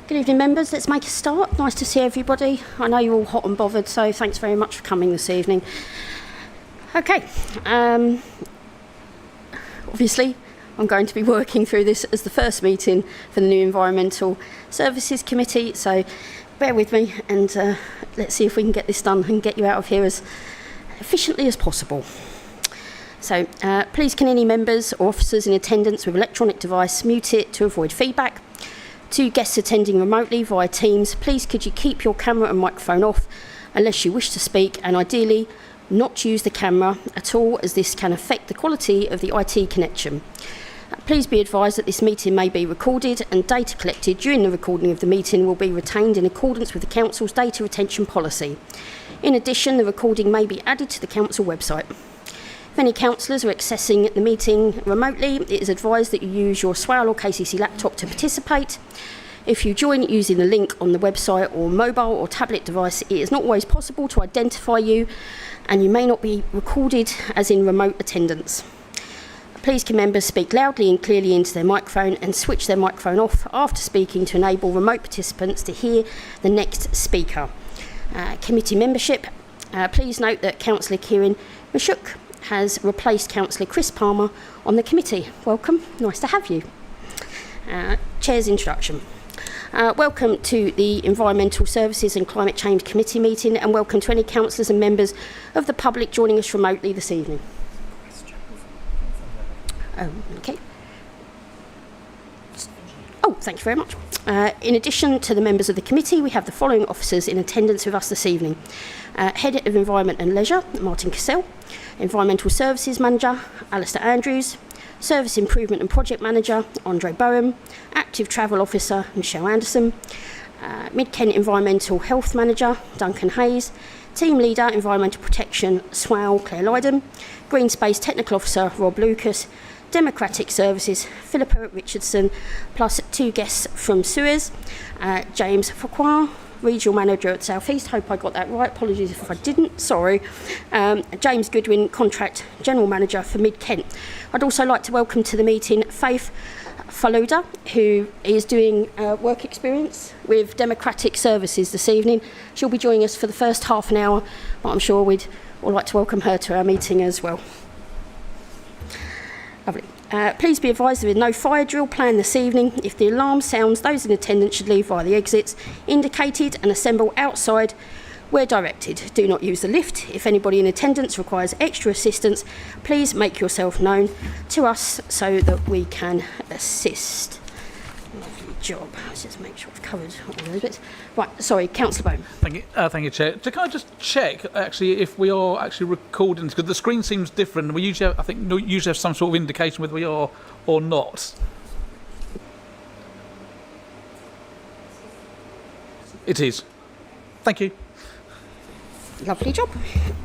Good evening, members. Let's make a start. Nice to see everybody. I know you're all hot and bothered, so thanks very much for coming this evening. Okay. Obviously, I'm going to be working through this as the first meeting for the new Environmental Services Committee, so bear with me and let's see if we can get this done and get you out of here as efficiently as possible. So please can any members or officers in attendance with electronic device mute it to avoid feedback. To guests attending remotely via Teams, please could you keep your camera and microphone off unless you wish to speak, and ideally not use the camera at all, as this can affect the quality of the IT connection. Please be advised that this meeting may be recorded, and data collected during the recording of the meeting will be retained in accordance with the Council's data retention policy. In addition, the recording may be added to the Council website. If any councillors are accessing the meeting remotely, it is advised that you use your SWAL or KCC laptop to participate. If you join using the link on the website or mobile or tablet device, it is not always possible to identify you, and you may not be recorded as in remote attendance. Please can members speak loudly and clearly into their microphone and switch their microphone off after speaking to enable remote participants to hear the next speaker. Committee membership. Please note that Councillor Kieran Mashuk has replaced Councillor Chris Palmer on the committee. Welcome, nice to have you. Chair's introduction. Welcome to the Environmental Services and Climate Change Committee meeting, and welcome to any councillors and members of the public joining us remotely this evening. Okay. Oh, thank you very much. In addition to the members of the committee, we have the following officers in attendance with us this evening. Head of Environment and Leisure, Martin Cassell. Environmental Services Manager, Alistair Andrews. Service Improvement and Project Manager, Andre Bowen. Active Travel Officer, Michelle Anderson. Mid-Kent Environmental Health Manager, Duncan Hayes. Team Leader, Environmental Protection, SWAL, Claire Lydon. Green Space Technical Officer, Rob Lucas. Democratic Services, Philippa Richardson, plus two guests from Suez, James Fauquin, Regional Manager at South East, hope I got that right, apologies if I didn't, sorry, James Goodwin, Contract General Manager for Mid-Kent. I'd also like to welcome to the meeting Faith Faluda, who is doing work experience with Democratic Services this evening. She'll be joining us for the first half an hour, but I'm sure we'd all like to welcome her to our meeting as well. Lovely. Please be advised there is no fire drill planned this evening. If the alarm sounds, those in attendance should leave via the exits indicated and assemble outside where directed. Do not use the lift. If anybody in attendance requires extra assistance, please make yourself known to us so that we can assist. Lovely job. Let's just make sure I've covered all those bits. Right, sorry, Councillor Bone. Thank you, Chair. Can I just check, actually, if we are actually recording this? Because the screen seems different. We usually have, I think, have some sort of indication whether we are or not. It is. Thank you. Lovely job.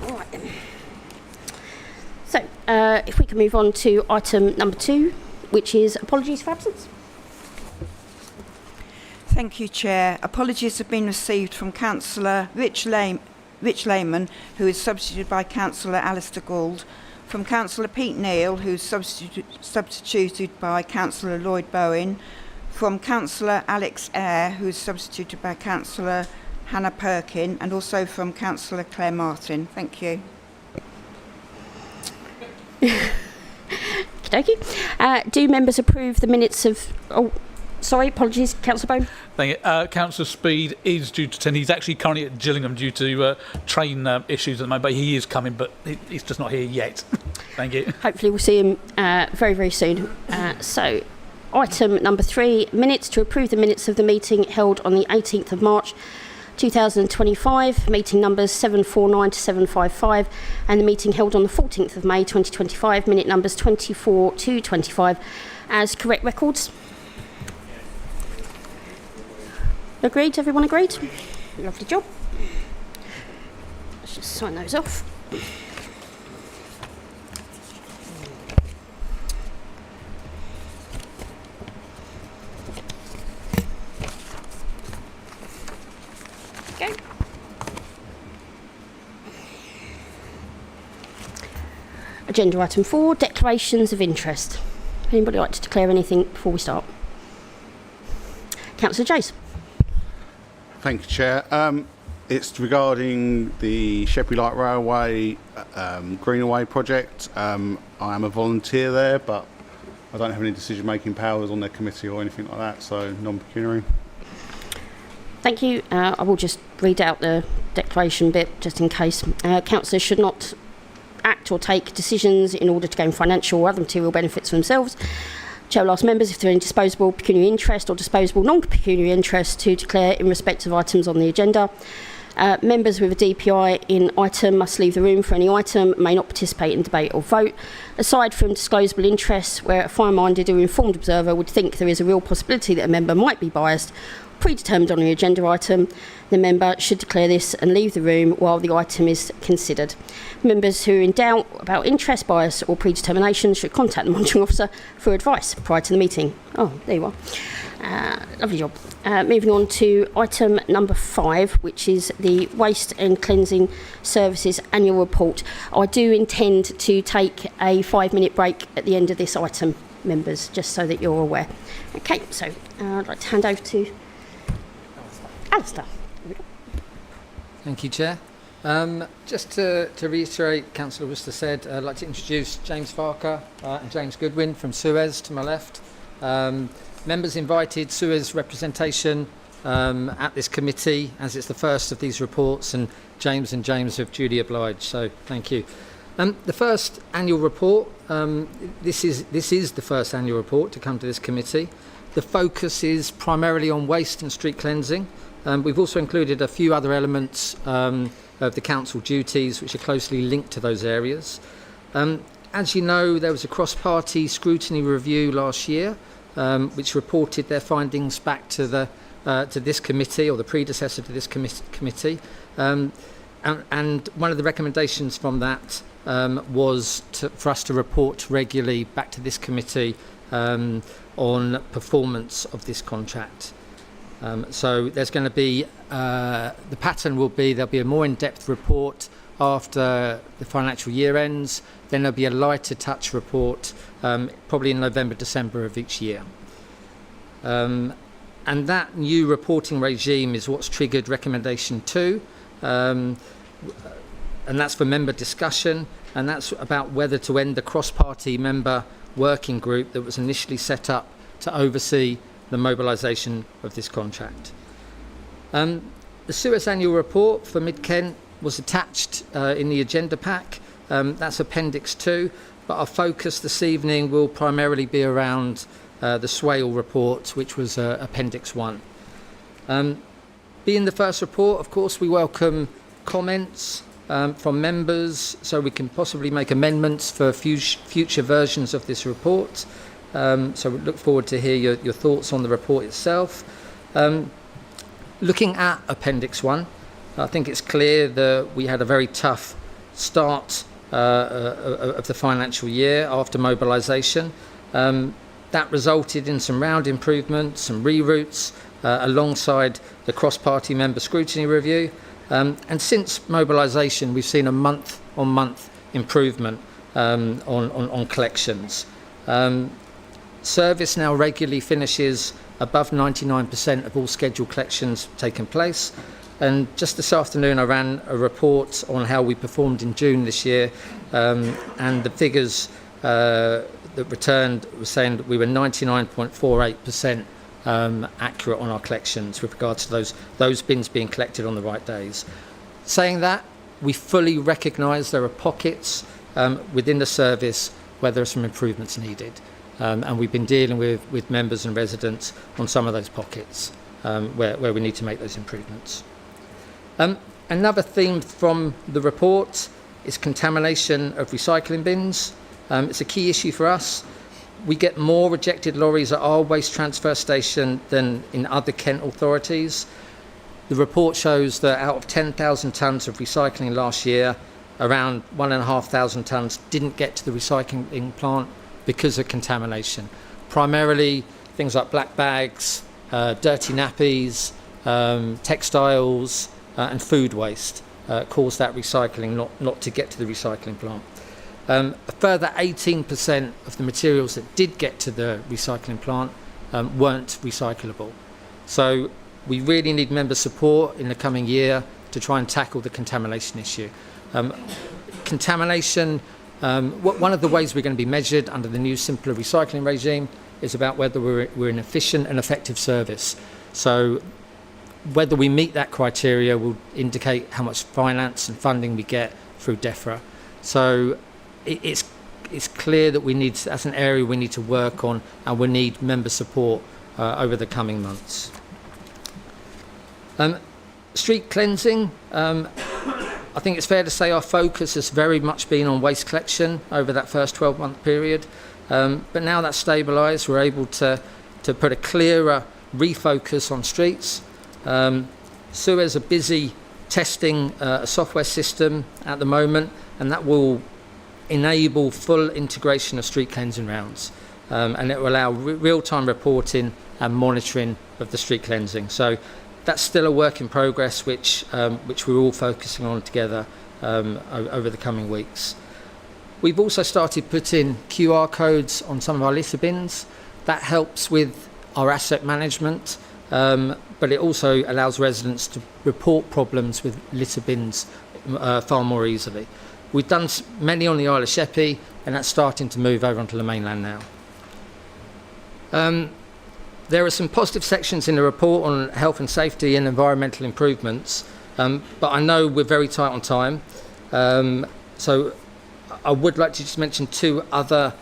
All right then. So, if we can move on to item number 2, which is apologies for absence. Thank you, Chair. Apologies have been received from Councillor Rich Lehman, who is substituted by Councillor Alistair Gould, from Councillor Pete Neal, who is substituted by Councillor Lloyd Bowen, from Councillor Alex Eyre, who is substituted by Councillor Hannah Perkin, and also from Councillor Claire Martin. Thank you. Okey-dokey. Do members approve the minutes of... Oh, sorry, apologies, Councillor Bone. Thank you. Councillor Speed is due to attend. He's actually currently at Gillingham due to train issues at the moment, but he is coming, but he's just not here yet. Thank you. Hopefully we'll see him very, very soon. So, item number 3, minutes to approve the minutes of the meeting held on the 18th of March 2025, meeting numbers 749 to 755, and the meeting held on the 14th of May 2025, minute numbers 24 to 25, as correct records. Agreed? Everyone agreed? Lovely job. Let's just sign those off. Okay. Agenda item 4, declarations of interest. Anybody like to declare anything before we start? Councillor Jace. Thank you, Chair. It's regarding the Sheppey Light Railway Greenaway project. I am a volunteer there, but I don't have any decision-making powers on their committee or anything like that, so non-pecuniary. Thank you. I will just read out the declaration bit just in case. Councillors should not act or take decisions in order to gain financial or other material benefits for themselves. Chair will ask members if there are any disposable pecuniary interest or disposable non-pecuniary interest to declare in respect of items on the agenda. Members with a DPI in item must leave the room for any item, may not participate in debate or vote. Aside from disclosable interests, where a fine-minded or informed observer would think there is a real possibility that a member might be biased, predetermined on the agenda item, the member should declare this and leave the room while the item is considered. Members who are in doubt about interest, bias or predetermination should contact the monitoring officer for advice prior to the meeting. Oh, there you are. Lovely job. Moving on to item number 5, which is the Waste and Cleansing Services Annual Report. I do intend to take a 5-minute break at the end of this item, members, just so that you're aware. Okay, so I'd like to hand over to Alistair. Thank you, Chair. Just to reiterate, Councillor Worcester said, I'd like to introduce James Farker and James Goodwin from Suez to my left. Members invited Suez representation at this committee, as it's the first of these reports, and James have duly obliged, so thank you. The first annual report, this is the first annual report to come to this committee. The focus is primarily on waste and street cleansing. We've also included a few other elements of the council duties which are closely linked to those areas. As you know, there was a cross-party scrutiny review last year which reported their findings back to this committee, or the predecessor to this committee. And one of the recommendations from that was for us to report regularly back to this committee on performance of this contract. So there's going to be, the pattern will be, there'll be a more in-depth report after the financial year ends, then there'll be a lighter touch report probably in November, December of each year. And that new reporting regime is what's triggered recommendation 2, and that's for member discussion, and that's about whether to end the cross-party member working group that was initially set up to oversee the mobilisation of this contract. The Suez annual report for Mid-Kent was attached in the agenda pack. That's Appendix 2, but our focus this evening will primarily be around the Swale report, which was Appendix 1. Being the first report, of course, we welcome comments from members, so we can possibly make amendments for future versions of this report. So we look forward to hear your thoughts on the report itself. Looking at Appendix 1, I think it's clear that we had a very tough start of the financial year after mobilisation. That resulted in some round improvements, some reroutes, alongside the cross-party member scrutiny review. And since mobilisation, we've seen a month-on-month improvement on collections. Service now regularly finishes above 99% of all scheduled collections taking place. And just this afternoon I ran a report on how we performed in June this year, and the figures that returned were saying that we were 99.48% accurate on our collections with regards to those bins being collected on the right days. Saying that, we fully recognise there are pockets within the service where there are some improvements needed. And we've been dealing with members and residents on some of those pockets where we need to make those improvements. Another theme from the report is contamination of recycling bins. It's a key issue for us. We get more rejected lorries at our waste transfer station than in other Kent authorities. The report shows that out of 10,000 tonnes of recycling last year, around 1,500 tonnes didn't get to the recycling plant because of contamination. Primarily things like black bags, dirty nappies, textiles and food waste caused that recycling not to get to the recycling plant. A further 18% of the materials that did get to the recycling plant weren't recyclable. So we really need member support in the coming year to try and tackle the contamination issue. Contamination, one of the ways we're going to be measured under the new simpler recycling regime is about whether we're an efficient and effective service. So whether we meet that criteria will indicate how much finance and funding we get through DEFRA. So it's clear that that's an area we need to work on, and we need member support over the coming months. Street cleansing, I think it's fair to say our focus has very much been on waste collection over that first 12-month period. But now that's stabilised, we're able to put a clearer refocus on streets. Suez are busy testing a software system at the moment, and that will enable full integration of street cleansing rounds. And it will allow real-time reporting and monitoring of the street cleansing. So that's still a work in progress, which we're all focusing on together over the coming weeks. We've also started putting QR codes on some of our litter bins. That helps with our asset management, but it also allows residents to report problems with litter bins far more easily. We've done many on the Isle of Sheppey, and that's starting to move over onto the mainland now. There are some positive sections in the report on health and safety and environmental improvements, but I know we're very tight on time. So I would like to just mention two other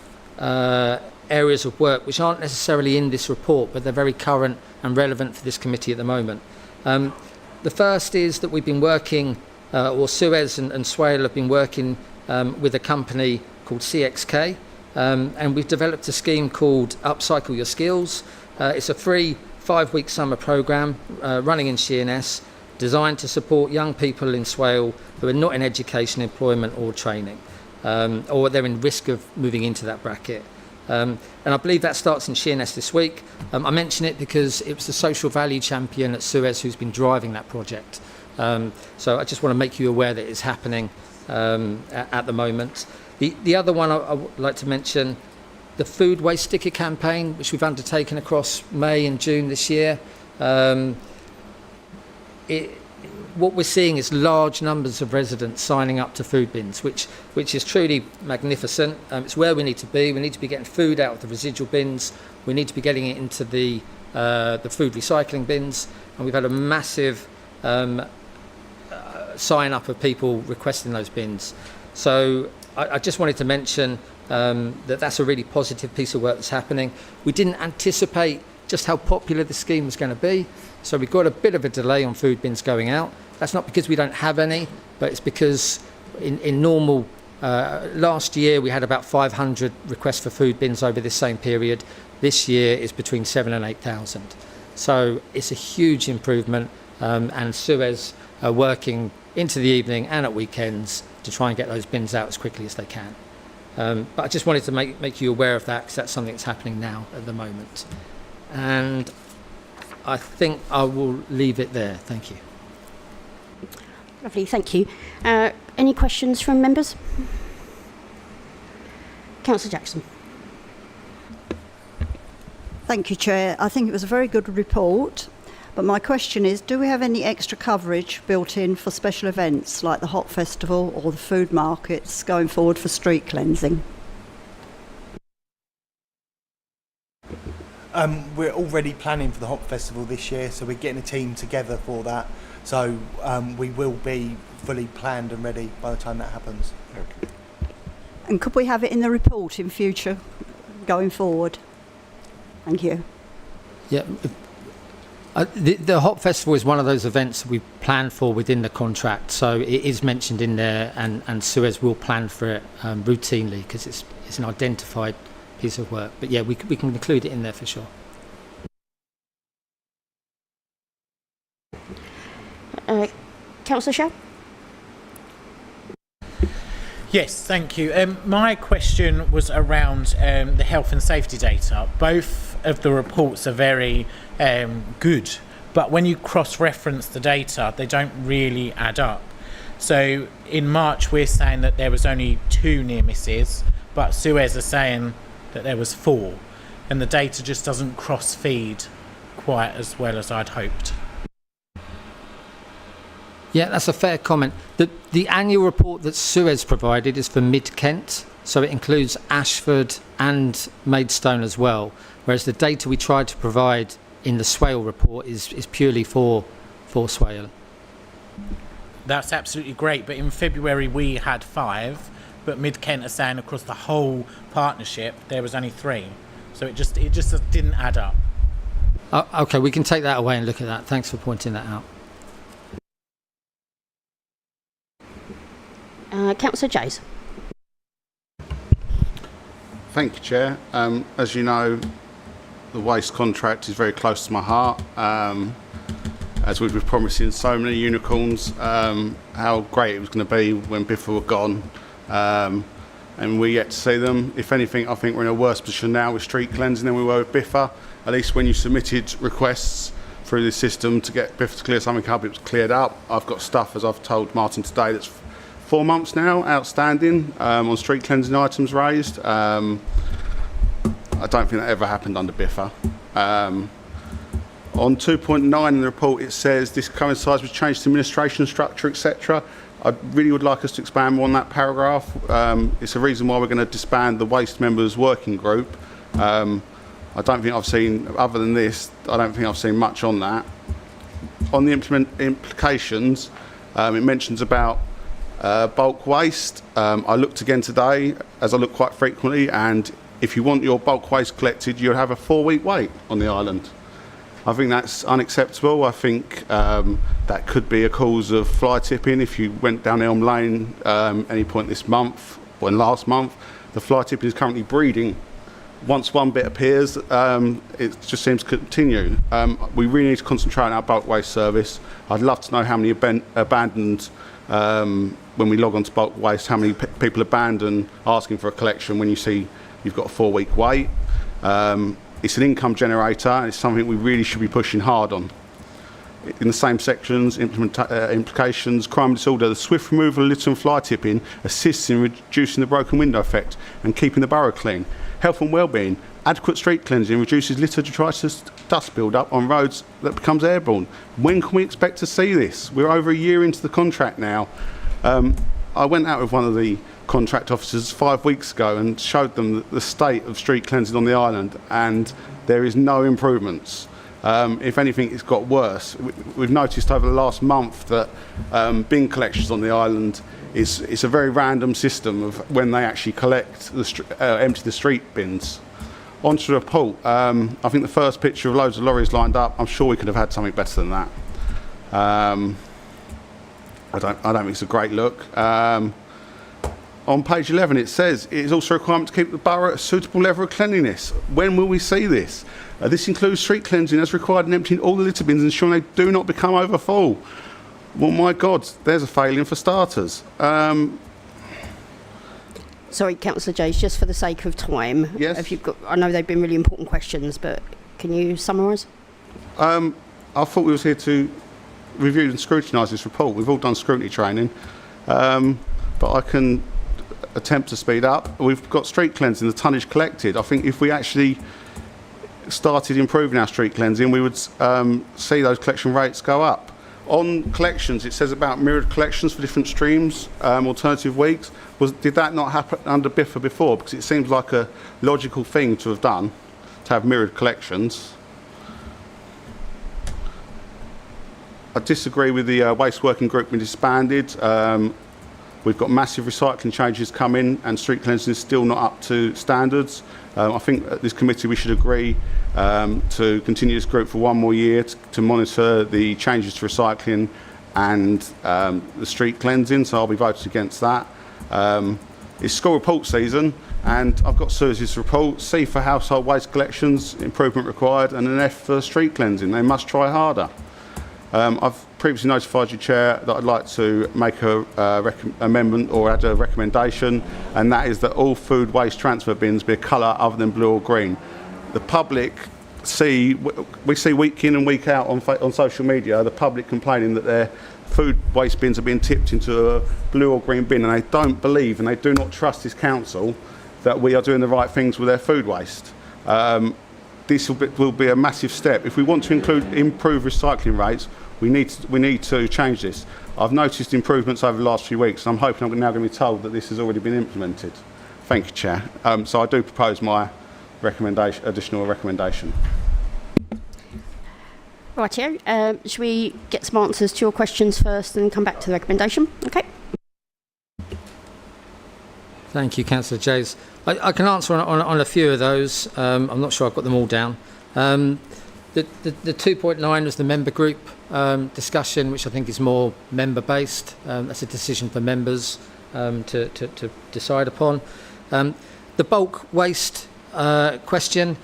areas of work which aren't necessarily in this report, but they're very current and relevant for this committee at the moment. The first is that we've been working, or Suez and Swale have been working with a company called CXK, and we've developed a scheme called Upcycle Your Skills. It's a free 5-week summer programme running in Sheerness, designed to support young people in Swale who are not in education, employment or training, or they're in risk of moving into that bracket. And I believe that starts in Sheerness this week. I mention it because it was the social value champion at Suez who's been driving that project. So I just want to make you aware that it's happening at the moment. The other one I would like to mention, the food waste sticker campaign, which we've undertaken across May and June this year. What we're seeing is large numbers of residents signing up to food bins, which is truly magnificent. It's where we need to be. We need to be getting food out of the residual bins. We need to be getting it into the food recycling bins. And we've had a massive sign up of people requesting those bins. So I just wanted to mention that's a really positive piece of work that's happening. We didn't anticipate just how popular the scheme was going to be, so we got a bit of a delay on food bins going out. That's not because we don't have any, but it's because in normal, last year we had about 500 requests for food bins over this same period. This year is between 7,000 and 8,000. So it's a huge improvement, and Suez are working into the evening and at weekends to try and get those bins out as quickly as they can. But I just wanted to make you aware of that, because that's something that's happening now at the moment. And I think I will leave it there. Thank you. Lovely, thank you. Any questions from members? Councillor Jackson. Thank you, Chair. I think it was a very good report, but my question is, do we have any extra coverage built in for special events like the Hop Festival or the food markets going forward for street cleansing? We're already planning for the Hop Festival this year, so we're getting a team together for that. So we will be fully planned and ready by the time that happens. Okay. And could we have it in the report in future going forward? Thank you. Yeah. The Hop Festival is one of those events we plan for within the contract, so it is mentioned in there, and Suez will plan for it routinely, because it's an identified piece of work. But yeah, we can include it in there for sure. Councillor Shaw? Yes, thank you. My question was around the health and safety data. Both of the reports are very good, but when you cross-reference the data, they don't really add up. So in March, we're saying that there was only 2 near misses, but Suez are saying that there was 4, and the data just doesn't cross-feed quite as well as I'd hoped. Yeah, that's a fair comment. The annual report that Suez provided is for Mid-Kent, so it includes Ashford and Maidstone as well, whereas the data we tried to provide in the Swale report is purely for Swale. That's absolutely great, but in February we had 5, but Mid-Kent are saying across the whole partnership there was only 3. So it just didn't add up. Okay, we can take that away and look at that. Thanks for pointing that out. Councillor Jays. Thank you, Chair. As you know, the waste contract is very close to my heart. As we were promising so many unicorns, how great it was going to be when Biffa were gone. And we're yet to see them. If anything, I think we're in a worse position now with street cleansing than we were with Biffa. At least when you submitted requests through the system to get Biffa to clear something up, it was cleared up. I've got stuff, as I've told Martin today, that's 4 months now outstanding on street cleansing items raised. I don't think that ever happened under Biffa. On 2.9 in the report, it says this coincides with change to administration structure, etc. I really would like us to expand more on that paragraph. It's a reason why we're going to disband the waste members working group. I don't think I've seen, other than this, I don't think I've seen much on that. On the implications, it mentions about bulk waste. I looked again today, as I look quite frequently, and if you want your bulk waste collected, you'll have a 4-week wait on the island. I think that's unacceptable. I think that could be a cause of fly tipping. If you went down Elm Lane any point this month or last month, the fly tipping is currently breeding. Once one bit appears, it just seems to continue. We really need to concentrate on our bulk waste service. I'd love to know how many abandoned, when we log on to bulk waste, how many people abandon asking for a collection when you see you've got a 4-week wait. It's an income generator, and it's something we really should be pushing hard on. In the same sections, implications, crime and disorder, the swift removal of litter and fly tipping assists in reducing the broken window effect and keeping the borough clean. Health and wellbeing, adequate street cleansing reduces litter detritus dust build-up on roads that becomes airborne. When can we expect to see this? We're over a year into the contract now. I went out with one of the contract officers 5 weeks ago and showed them the state of street cleansing on the island, and there is no improvements. If anything, it's got worse. We've noticed over the last month that bin collections on the island it's a very random system of when they actually collect empty the street bins. Onto the report. I think the first picture of loads of lorries lined up, I'm sure we could have had something better than that. I don't think it's a great look. On page 11 it says it is also a requirement to keep the borough at a suitable level of cleanliness. When will we see this? This includes street cleansing as required and emptying all the litter bins, ensuring they do not become overfull. Well, my God, there's a failing for starters. Sorry, Councillor Jays, just for the sake of time. Yes. If you've got, I know they've been really important questions, but can you summarise? I thought we was here to review and scrutinise this report. We've all done scrutiny training, but I can attempt to speed up. We've got street cleansing, the tonnage collected. I think if we actually started improving our street cleansing, we would see those collection rates go up. On collections, it says about mirrored collections for different streams, alternative weeks. Did that not happen under Biffa before? Because it seems like a logical thing to have done, to have mirrored collections. I disagree with the waste working group being disbanded. We've got massive recycling changes coming, and street cleansing is still not up to standards. I think at this committee we should agree to continue this group for 1 more year to monitor the changes to recycling and the street cleansing, so I'll be voting against that. It's school report season, and I've got Suze's report. C for household waste collections, improvement required, and an F for street cleansing. They must try harder. I've previously notified you, Chair, that I'd like to make a amendment or add a recommendation, and that is that all food waste transfer bins be a colour other than blue or green. The public we see week in and week out on social media, the public complaining that their food waste bins are being tipped into a blue or green bin, and they don't believe and they do not trust this council that we are doing the right things with their food waste. This will be a massive step. If we want to improve recycling rates, We need to change this. I've noticed improvements over the last few weeks, and I'm hoping I'm now going to be told that this has already been implemented. Thank you, Chair. So I do propose my additional recommendation. Rightio. Should we get some answers to your questions first and come back to the recommendation? Okay. Thank you, Councillor Jays. I can answer on a few of those. I'm not sure I've got them all down. The 2.9 was the member group discussion, which I think is more member-based. That's a decision for members to decide upon. The bulk waste question,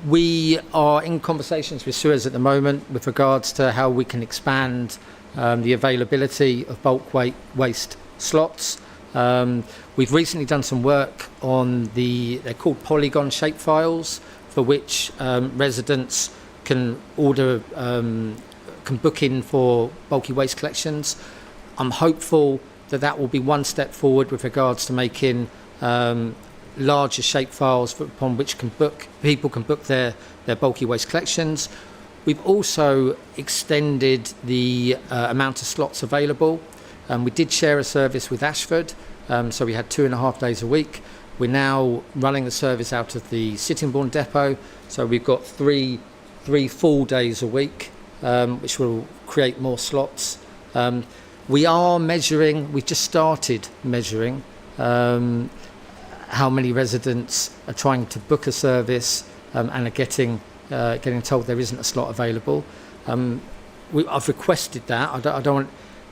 we are in conversations with Suez at the moment with regards to how we can expand the availability of bulk waste slots. We've recently done some work on they're called polygon shape files, for which residents can order, can book in for bulky waste collections. I'm hopeful that will be one step forward with regards to making larger shape files upon which people can book their bulky waste collections. We've also extended the amount of slots available. We did share a service with Ashford, so we had 2.5 days a week. We're now running the service out of the Sittingbourne depot, so we've got three full days a week, which will create more slots. We are measuring, we've just started measuring how many residents are trying to book a service and are getting told there isn't a slot available. I've requested that.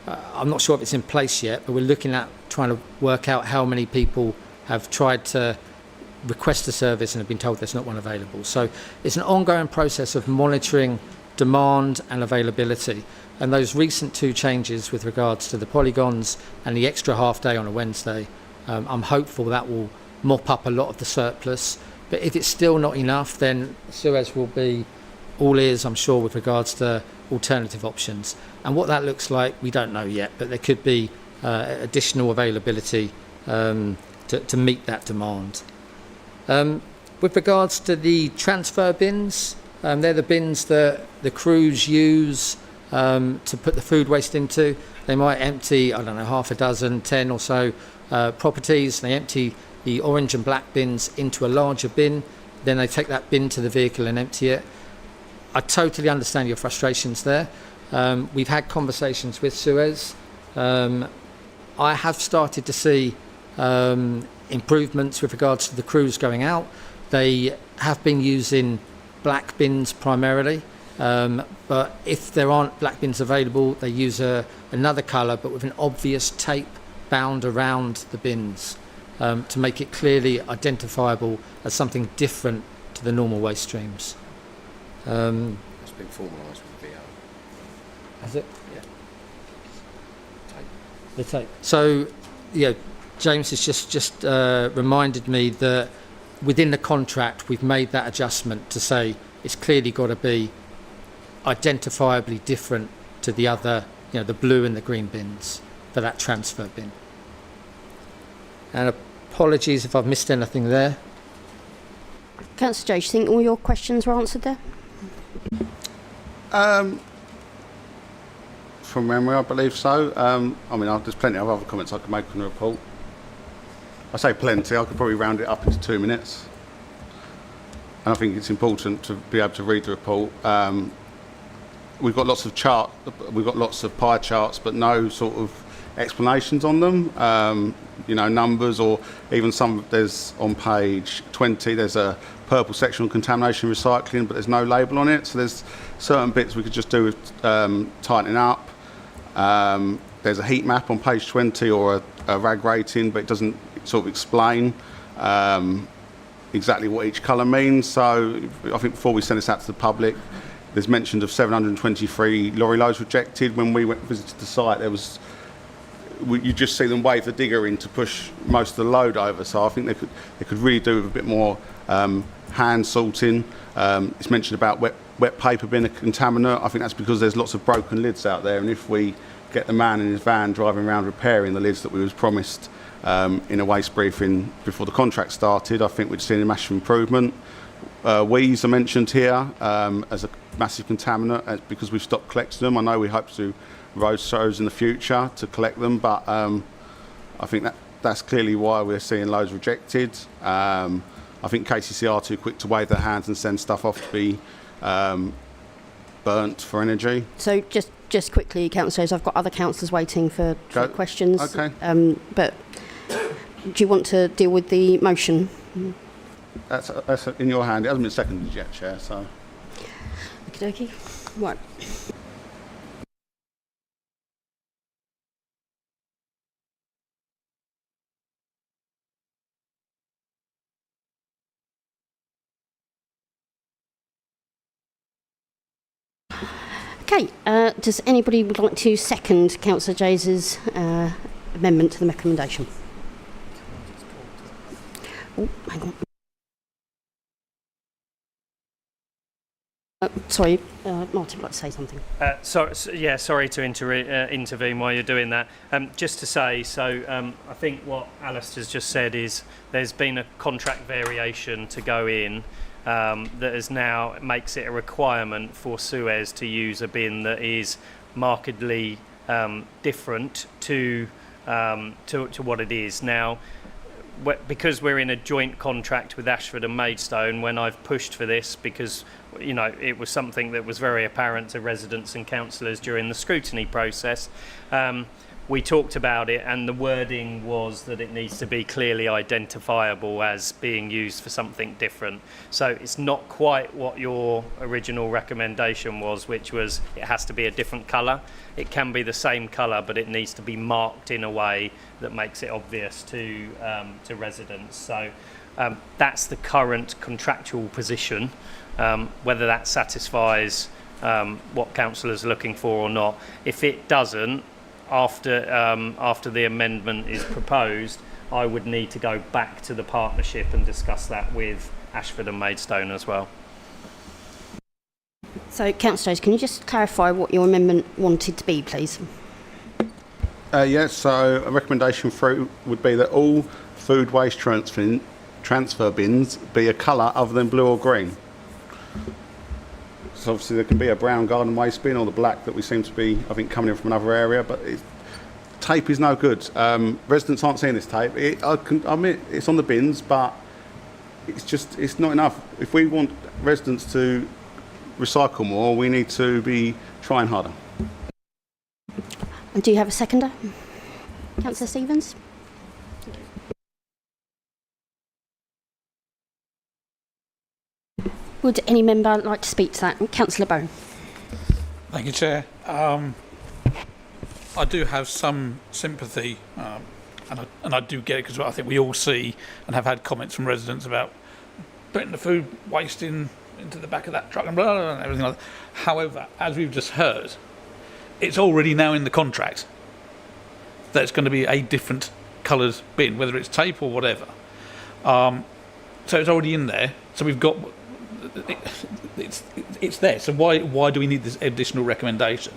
I'm not sure if it's in place yet, but we're looking at trying to work out how many people have tried to request a service and have been told there's not one available. So it's an ongoing process of monitoring demand and availability. And those recent 2 changes with regards to the polygons and the extra half day on a Wednesday, I'm hopeful that will mop up a lot of the surplus. But if it's still not enough, then Suez will be all ears, I'm sure, with regards to alternative options. And what that looks like, we don't know yet, but there could be additional availability to meet that demand. With regards to the transfer bins, they're the bins that the crews use to put the food waste into. They might empty, I don't know, half a dozen, 10 or so properties. They empty the orange and black bins into a larger bin. Then they take that bin to the vehicle and empty it. I totally understand your frustrations there. We've had conversations with Suez. I have started to see improvements with regards to the crews going out. They have been using black bins primarily, but if there aren't black bins available, they use another colour but with an obvious tape bound around the bins to make it clearly identifiable as something different to the normal waste streams. It's been formalised with VO. Has it? Yeah. Tape. The tape. So, James has just reminded me that within the contract we've made that adjustment to say it's clearly got to be identifiably different to the other, the blue and the green bins for that transfer bin. And apologies if I've missed anything there. Councillor Jays, do you think all your questions were answered there? From memory, I believe so. There's plenty of other comments I could make on the report. I say plenty, I could probably round it up into 2 minutes. And I think it's important to be able to read the report. We've got lots of pie charts, but no sort of explanations on them. Numbers, or even there's on page 20, there's a purple section on contamination recycling, but there's no label on it. So there's certain bits we could just do with tightening up. There's a heat map on page 20 or a RAG rating, but it doesn't sort of explain exactly what each colour means. So I think before we send this out to the public, there's mention of 723 lorry loads rejected. When we visited the site, you just see them wave the digger in to push most of the load over. So I think they could really do with a bit more hand sorting. It's mentioned about wet paper being a contaminant. I think that's because there's lots of broken lids out there, and if we get the man in his van driving around repairing the lids that we was promised in a waste briefing before the contract started, I think we'd seen a massive improvement. Wheeze are mentioned here as massive contaminant because we've stopped collecting them. I know we hope to do road shows in the future to collect them, but I think that's clearly why we're seeing loads rejected. I think KCC are too quick to wave their hands and send stuff off to be burnt for energy. So just quickly, councillors, I've got other councillors waiting for questions. Okay. But do you want to deal with the motion? That's in your hand. It hasn't been seconded yet, Chair, so... Okie dokie. Right. Okay, does anybody would like to second Councillor Jays's amendment to the recommendation? Oh, hang on. Sorry, Martin would like to say something. Sorry to intervene while you're doing that. Just to say, I think what Alistair's just said is there's been a contract variation to go in that is now makes it a requirement for Suez to use a bin that is markedly different to what it is now. Because we're in a joint contract with Ashford and Maidstone, when I've pushed for this, because it was something that was very apparent to residents and councillors during the scrutiny process, we talked about it, and the wording was that it needs to be clearly identifiable as being used for something different. So it's not quite what your original recommendation was, which was it has to be a different colour. It can be the same colour, but it needs to be marked in a way that makes it obvious to residents. So that's the current contractual position. Whether that satisfies what councillors are looking for or not. If it doesn't, after the amendment is proposed, I would need to go back to the partnership and discuss that with Ashford and Maidstone as well. So, councillors, can you just clarify what your amendment wanted to be, please? Yes, so a recommendation through would be that all food waste transfer bins be a colour other than blue or green. So obviously there can be a brown garden waste bin or the black that we seem to be, I think, coming in from another area, but tape is no good. Residents aren't seeing this tape. I admit it's on the bins, but it's not enough. If we want residents to recycle more, we need to be trying harder. And do you have a seconder? Councillor Stevens? Would any member like to speak to that? Councillor Bone. Thank you, Chair. I do have some sympathy, and I do get it because I think we all see and have had comments from residents about putting the food waste into the back of that truck and blah, blah, blah, and everything like that. However, as we've just heard, it's already now in the contract that it's going to be a different coloured bin, whether it's tape or whatever. So it's already in there. So we've got it's there. So why do we need this additional recommendation?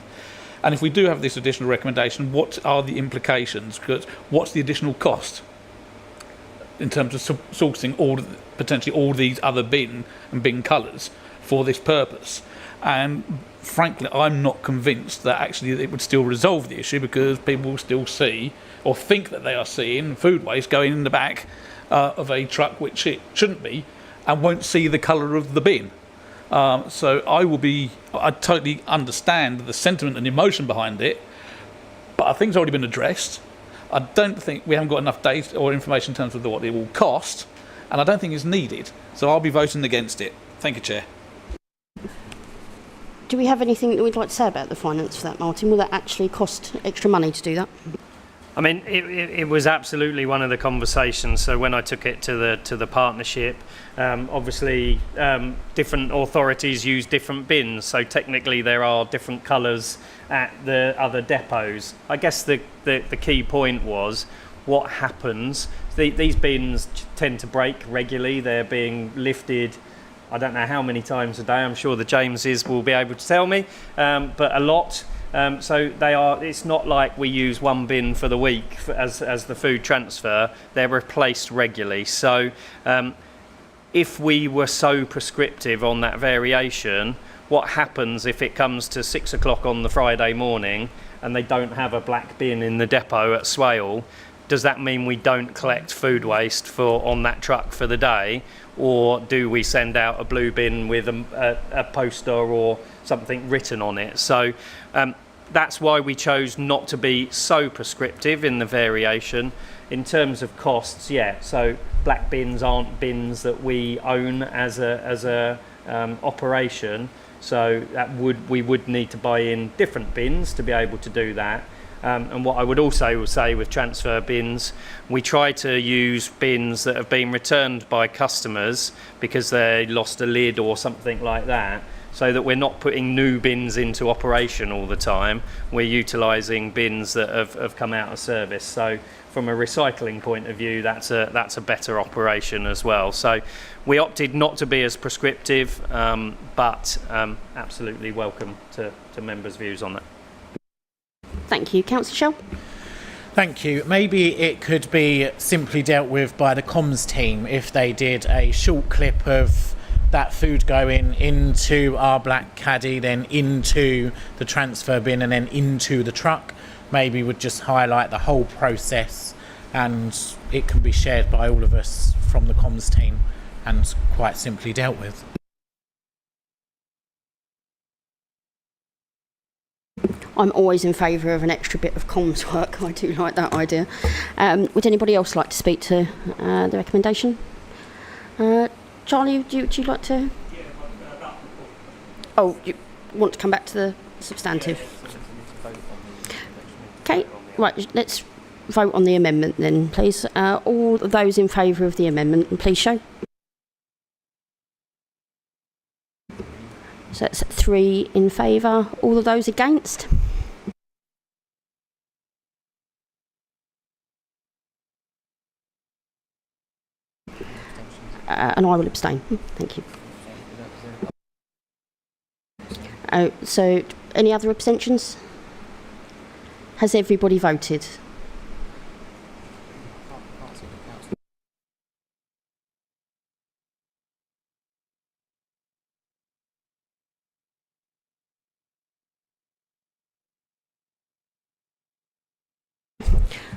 And if we do have this additional recommendation, what are the implications? Because what's the additional cost in terms of sourcing potentially all these other bin colours for this purpose? And frankly, I'm not convinced that actually it would still resolve the issue, because people will still see or think that they are seeing food waste going in the back of a truck, which it shouldn't be, and won't see the colour of the bin. So I totally understand the sentiment and emotion behind it, but I think it's already been addressed. I don't think we haven't got enough data or information in terms of what it will cost, and I don't think it's needed. So I'll be voting against it. Thank you, Chair. Do we have anything that we'd like to say about the finance for that, Martin? Will that actually cost extra money to do that? I mean, it was absolutely one of the conversations. So when I took it to the partnership, obviously different authorities use different bins. So technically there are different colours at the other depots. I guess the key point was what happens. These bins tend to break regularly. They're being lifted, I don't know how many times a day. I'm sure the Jameses will be able to tell me, but a lot. So they are. It's not like we use one bin for the week as the food transfer. They're replaced regularly. So if we were so prescriptive on that variation, what happens if it comes to 6 o'clock on the Friday morning and they don't have a black bin in the depot at Swale? Does that mean we don't collect food waste on that truck for the day, or do we send out a blue bin with a poster or something written on it? So that's why we chose not to be so prescriptive in the variation. In terms of costs, so black bins aren't bins that we own as a operation, so we would need to buy in different bins to be able to do that. And what I would also say with transfer bins, we try to use bins that have been returned by customers because they lost a lid or something like that, so that we're not putting new bins into operation all the time. We're utilising bins that have come out of service. So from a recycling point of view, that's a better operation as well. So we opted not to be as prescriptive, but absolutely welcome to members' views on that. Thank you. Councillor Shell? Thank you. Maybe it could be simply dealt with by the comms team if they did a short clip of that food going into our black caddy, then into the transfer bin and then into the truck. Maybe would just highlight the whole process, and it can be shared by all of us from the comms team and quite simply dealt with. I'm always in favour of an extra bit of comms work. I do like that idea. Would anybody else like to speak to the recommendation? Charlie, would you like to? Oh, you want to come back to the substantive? Okay, right, let's vote on the amendment then, please. All those in favour of the amendment, please show. So that's 3 in favour. All of those against? And I will abstain. Thank you. So, any other abstentions? Has everybody voted?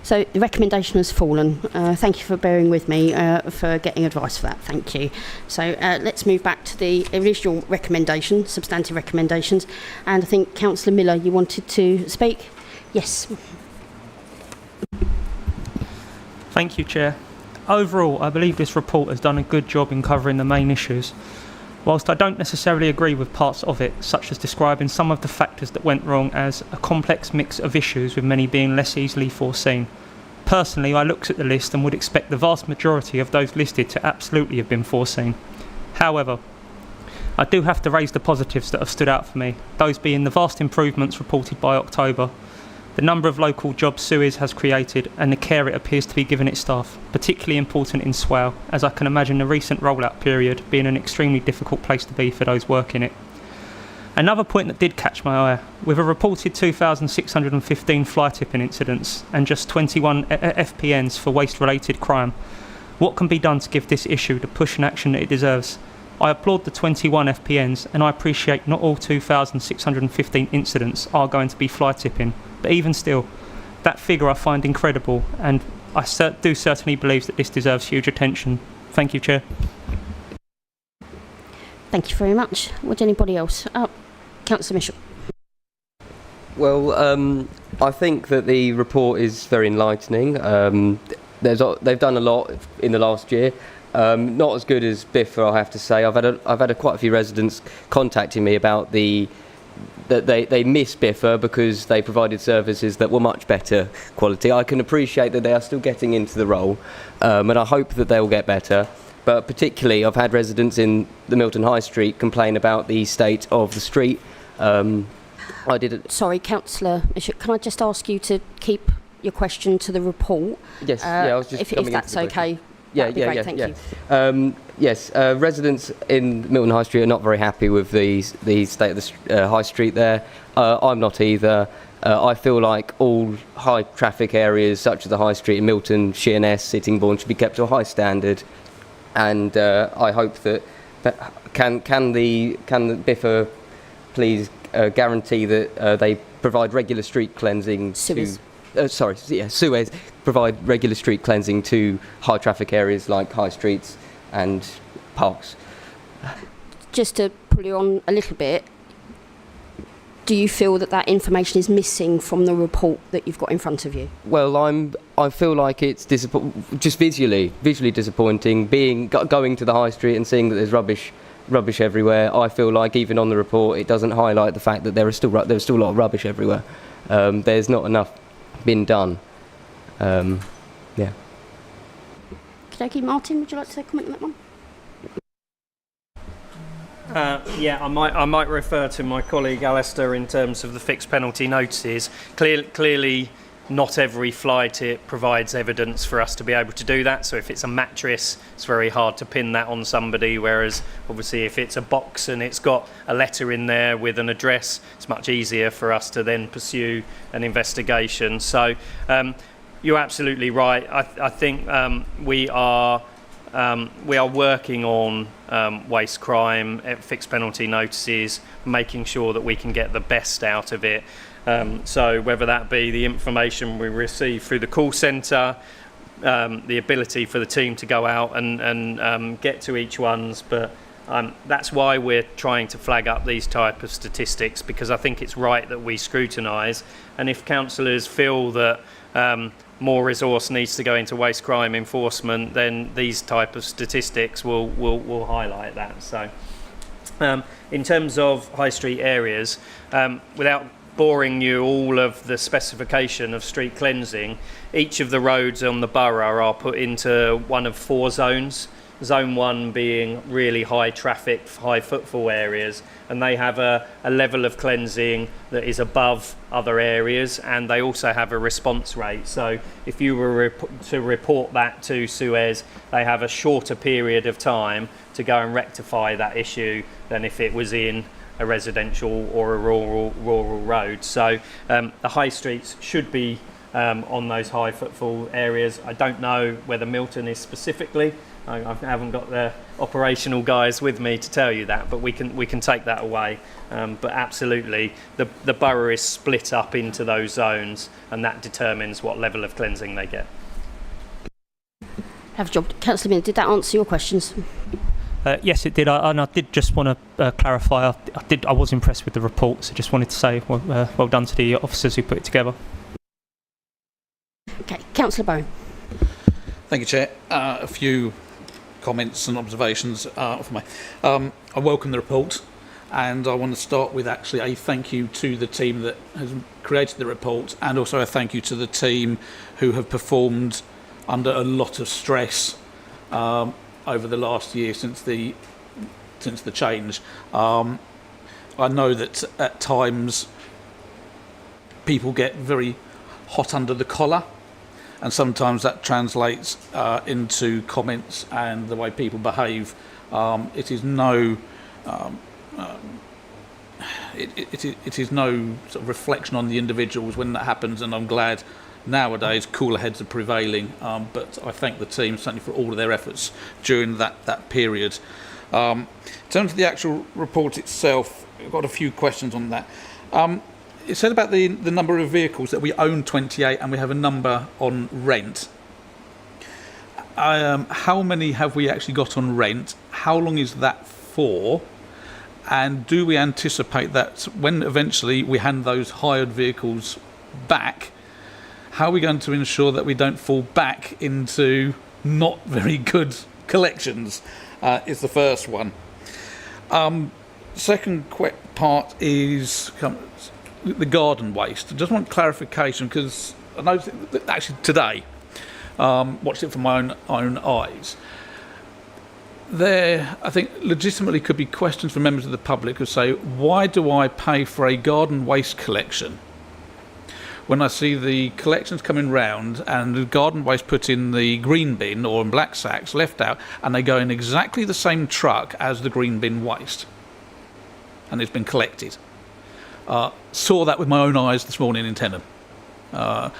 So the recommendation has fallen. Thank you for bearing with me for getting advice for that. Thank you. So let's move back to the original recommendation, substantive recommendations. And I think Councillor Miller, you wanted to speak? Yes. Thank you, Chair. Overall, I believe this report has done a good job in covering the main issues. Whilst I don't necessarily agree with parts of it, such as describing some of the factors that went wrong as a complex mix of issues with many being less easily foreseen. Personally, I looked at the list and would expect the vast majority of those listed to absolutely have been foreseen. However, I do have to raise the positives that have stood out for me, those being the vast improvements reported by October, the number of local jobs Suez has created and the care it appears to be giving its staff, particularly important in Swale, as I can imagine the recent rollout period being an extremely difficult place to be for those working it. Another point that did catch my eye, with a reported 2,615 fly tipping incidents and just 21 FPNs for waste-related crime, what can be done to give this issue the push and action that it deserves? I applaud the 21 FPNs, and I appreciate not all 2,615 incidents are going to be fly tipping, but even still, that figure I find incredible, and I do certainly believe that this deserves huge attention. Thank you, Chair. Thank you very much. Would anybody else? Councillor Mitchell. Well, I think that the report is very enlightening. They've done a lot in the last year. Not as good as Biffa, I have to say. I've had quite a few residents contacting me about that they miss Biffa because they provided services that were much better quality. I can appreciate that they are still getting into the role, and I hope that they will get better. But particularly, I've had residents in the Milton High Street complain about the state of the street. Sorry, Councillor Mitchell, can I just ask you to keep your question to the report? Yes, I was just if that's okay. Yeah. Thank you. Yes, residents in Milton High Street are not very happy with the state of the High Street there. I'm not either. I feel like all high traffic areas such as the High Street in Milton, Sheerness, Sittingbourne should be kept to a high standard. And I hope that can the Biffa please guarantee that they provide regular street cleansing Suez. Suez provide regular street cleansing to high traffic areas like high streets and parks. Just to pull you on a little bit, do you feel that that information is missing from the report that you've got in front of you? Well, I feel like it's just visually disappointing. Going to the high street and seeing that there's rubbish everywhere. I feel like even on the report, it doesn't highlight the fact that there's still a lot of rubbish everywhere. There's not enough been done. Yeah. Okey-dokey. Martin, would you like to comment on that one? I might refer to my colleague Alistair in terms of the fixed penalty notices. Clearly, not every fly tip provides evidence for us to be able to do that. So if it's a mattress, it's very hard to pin that on somebody, whereas obviously if it's a box and it's got a letter in there with an address, it's much easier for us to then pursue an investigation. So you're absolutely right. I think we are working on waste crime, fixed penalty notices, making sure that we can get the best out of it. So whether that be the information we receive through the call centre, the ability for the team to go out and get to each one's, but that's why we're trying to flag up these type of statistics, because I think it's right that we scrutinise, and if councillors feel that more resource needs to go into waste crime enforcement, then these type of statistics will highlight that. So in terms of high street areas, without boring you all of the specification of street cleansing, each of the roads on the borough are put into one of 4 zones. Zone 1 being really high traffic, high footfall areas, and they have a level of cleansing that is above other areas, and they also have a response rate. So if you were to report that to Suez, they have a shorter period of time to go and rectify that issue than if it was in a residential or a rural road. So the high streets should be on those high footfall areas. I don't know whether Milton is specifically. I haven't got the operational guys with me to tell you that, but we can take that away. But absolutely, the borough is split up into those zones, and that determines what level of cleansing they get. Have a job. Councillor Miller, did that answer your questions? Yes, it did. And I did just want to clarify. I was impressed with the report, so just wanted to say well done to the officers who put it together. Okay, Councillor Bowen. Thank you, Chair. A few comments and observations from me. I welcome the report, and I want to start with actually a thank you to the team that has created the report, and also a thank you to the team who have performed under a lot of stress over the last year since the change. I know that at times people get very hot under the collar, and sometimes that translates into comments and the way people behave. It is no sort of reflection on the individuals when that happens, and I'm glad nowadays cooler heads are prevailing. But I thank the team certainly for all of their efforts during that period. In terms of the actual report itself, I've got a few questions on that. It said about the number of vehicles that we own 28 and we have a number on rent. How many have we actually got on rent? How long is that for? And do we anticipate that when eventually we hand those hired vehicles back, how are we going to ensure that we don't fall back into not very good collections? Is the first one. Second part is the garden waste. I just want clarification, because I know that actually today, watched it from my own eyes. There, I think, legitimately could be questions from members of the public who say, why do I pay for a garden waste collection when I see the collections coming round and the garden waste put in the green bin or in black sacks left out, and they go in exactly the same truck as the green bin waste, and it's been collected? Saw that with my own eyes this morning in Tenham. For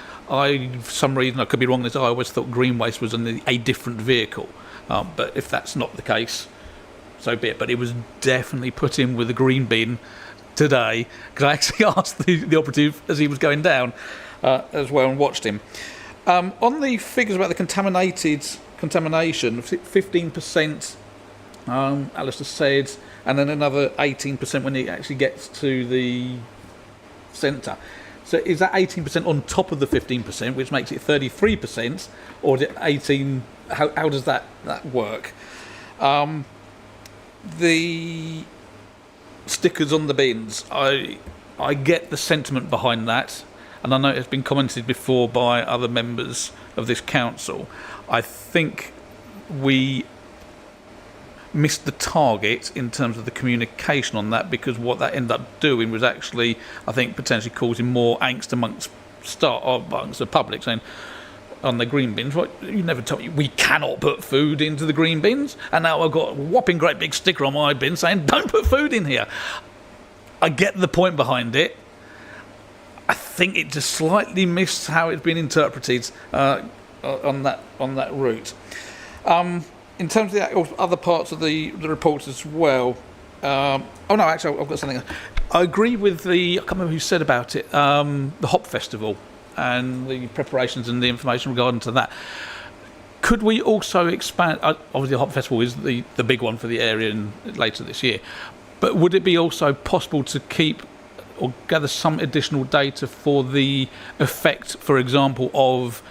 some reason, I could be wrong on this, I always thought green waste was in a different vehicle. But if that's not the case, so be it. But it was definitely put in with the green bin today, because I actually asked the operative as he was going down as well and watched him. On the figures about the contamination, 15%, Alistair said, and then another 18% when it actually gets to the centre. So is that 18% on top of the 15%, which makes it 33%, or is it 18? How does that work? The stickers on the bins, I get the sentiment behind that, and I know it's been commented before by other members of this council. I think we missed the target in terms of the communication on that, because what that ended up doing was actually, I think, potentially causing more angst amongst the public, saying on the green bins, right, you never told me we cannot put food into the green bins, and now I've got a whopping great big sticker on my bin saying don't put food in here. I get the point behind it. I think it just slightly missed how it's been interpreted on that route. In terms of the other parts of the report as well, I've got something. I agree with I can't remember who said about it, the Hop Festival and the preparations and the information regarding to that. Could we also expand, obviously the Hop Festival is the big one for the area later this year, but would it be also possible to keep or gather some additional data for the effect, for example, of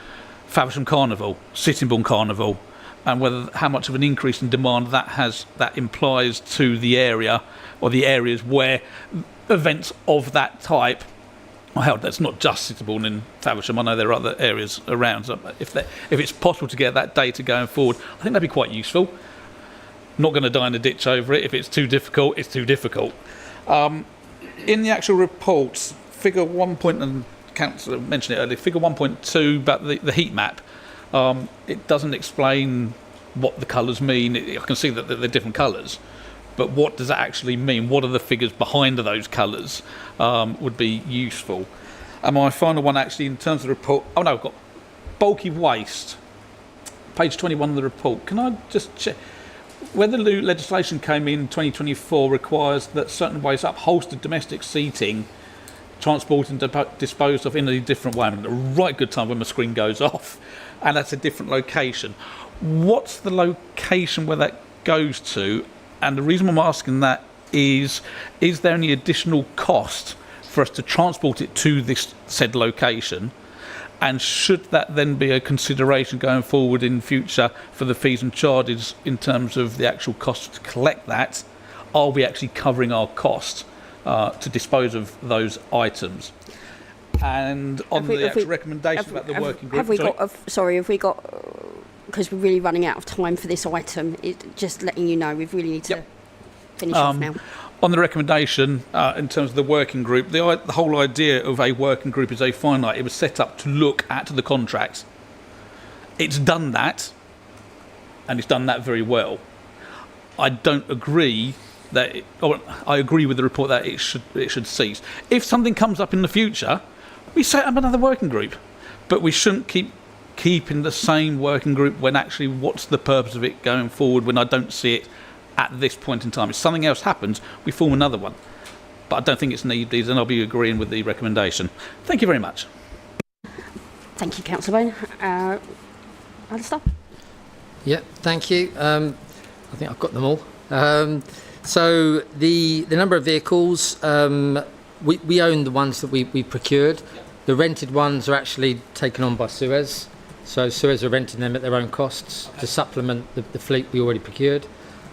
Faversham Carnival, Sittingbourne Carnival, and how much of an increase in demand that implies to the area or the areas where events of that type are held? That's not just Sittingbourne and Faversham. I know there are other areas around. So if it's possible to get that data going forward, I think that'd be quite useful. Not going to die in a ditch over it. If it's too difficult, it's too difficult. In the actual reports, figure 1. And Councillor mentioned it earlier, figure 1.2 about the heat map. It doesn't explain what the colours mean. I can see that they're different colours, but what does that actually mean? What are the figures behind those colours? Would be useful. And my final one, actually, in terms of the report, I've got bulky waste, page 21 of the report. Can I just check whether the legislation came in 2024 requires that certain waste upholstered domestic seating transported and disposed of in a different way? I'm at a right good time when my screen goes off, and that's a different location. What's the location where that goes to? And the reason I'm asking that is there any additional cost for us to transport it to this said location? And should that then be a consideration going forward in future for the fees and charges in terms of the actual cost to collect that? Are we actually covering our costs to dispose of those items? And on the actual recommendation about the working group... Have we got... Because we're really running out of time for this item, just letting you know, we really need to finish off now. On the recommendation, in terms of the working group, the whole idea of a working group is a finite. It was set up to look at the contracts. It's done that, and it's done that very well. I don't agree that, I agree with the report that it should cease. If something comes up in the future, we set up another working group, but we shouldn't keeping the same working group when actually what's the purpose of it going forward when I don't see it at this point in time. If something else happens, we form another one. But I don't think it's needed, and I'll be agreeing with the recommendation. Thank you very much. Thank you, Councillor Bone. Alistair? Yep, thank you. I think I've got them all. So the number of vehicles, we own the ones that we procured. The rented ones are actually taken on by Suez. So Suez are renting them at their own costs to supplement the fleet we already procured.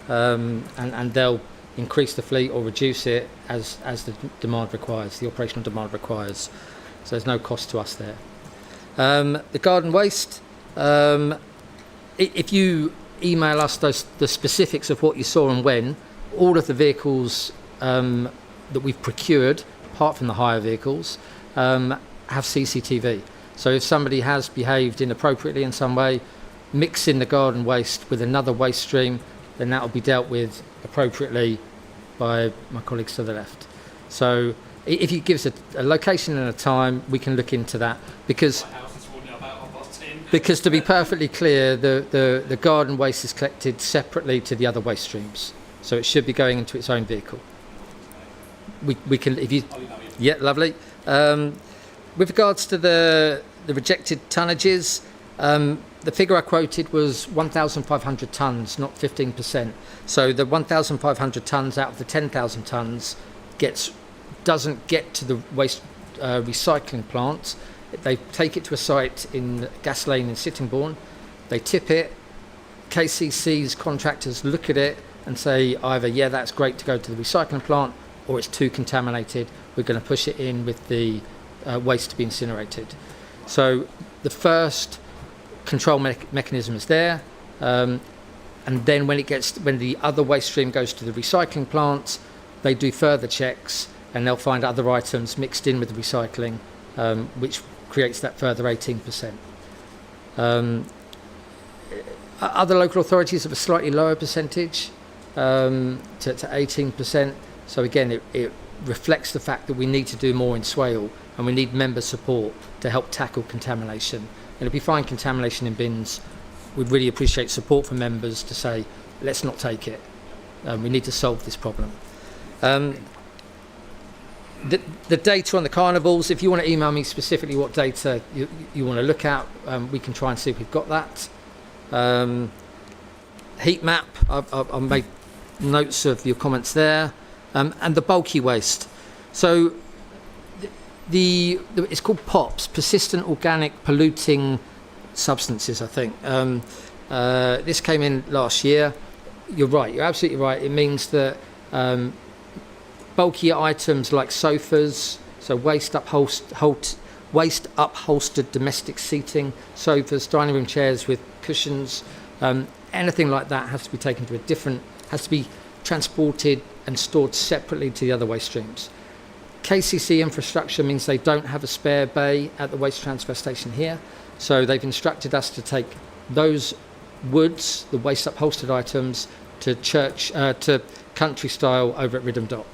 And they'll increase the fleet or reduce it as the demand requires, the operational demand requires. So there's no cost to us there. The garden waste, if you email us the specifics of what you saw and when, all of the vehicles that we've procured, apart from the hire vehicles, have CCTV. So if somebody has behaved inappropriately in some way, mixing the garden waste with another waste stream, then that will be dealt with appropriately by my colleagues to the left. So if you give us a location and a time, we can look into that. Because to be perfectly clear, the garden waste is collected separately to the other waste streams. So it should be going into its own vehicle. we can, if you, yeah, lovely. With regards to the rejected tonnages, the figure I quoted was 1,500 tonnes, not 15%. So the 1,500 tonnes out of the 10,000 tonnes doesn't get to the waste recycling plant. They take it to a site in Gas Lane in Sittingbourne. They tip it. KCC's contractors look at it and say either, yeah, that's great to go to the recycling plant, or it's too contaminated. We're going to push it in with the waste to be incinerated. So the first control mechanism is there, and then when the other waste stream goes to the recycling plant, they do further checks and they'll find other items mixed in with the recycling, which creates that further 18%. Other local authorities have a slightly lower percentage, to 18%. So again, it reflects the fact that we need to do more in Swale, and we need member support to help tackle contamination. And if we find contamination in bins, we'd really appreciate support from members to say, let's not take it. We need to solve this problem. The data on the carnivals, if you want to email me specifically what data you want to look at, we can try and see if we've got that. Heat map, I've made notes of your comments there. And the bulky waste. So it's called POPs, persistent organic polluting substances, I think. This came in last year. You're right, you're absolutely right. It means that bulky items like sofas, so waste upholstered domestic seating, sofas, dining room chairs with cushions, anything like that has to be taken to has to be transported and stored separately to the other waste streams. KCC infrastructure means they don't have a spare bay at the waste transfer station here, so they've instructed us to take those woods, the waste upholstered items, to country style over at Ridham Dock.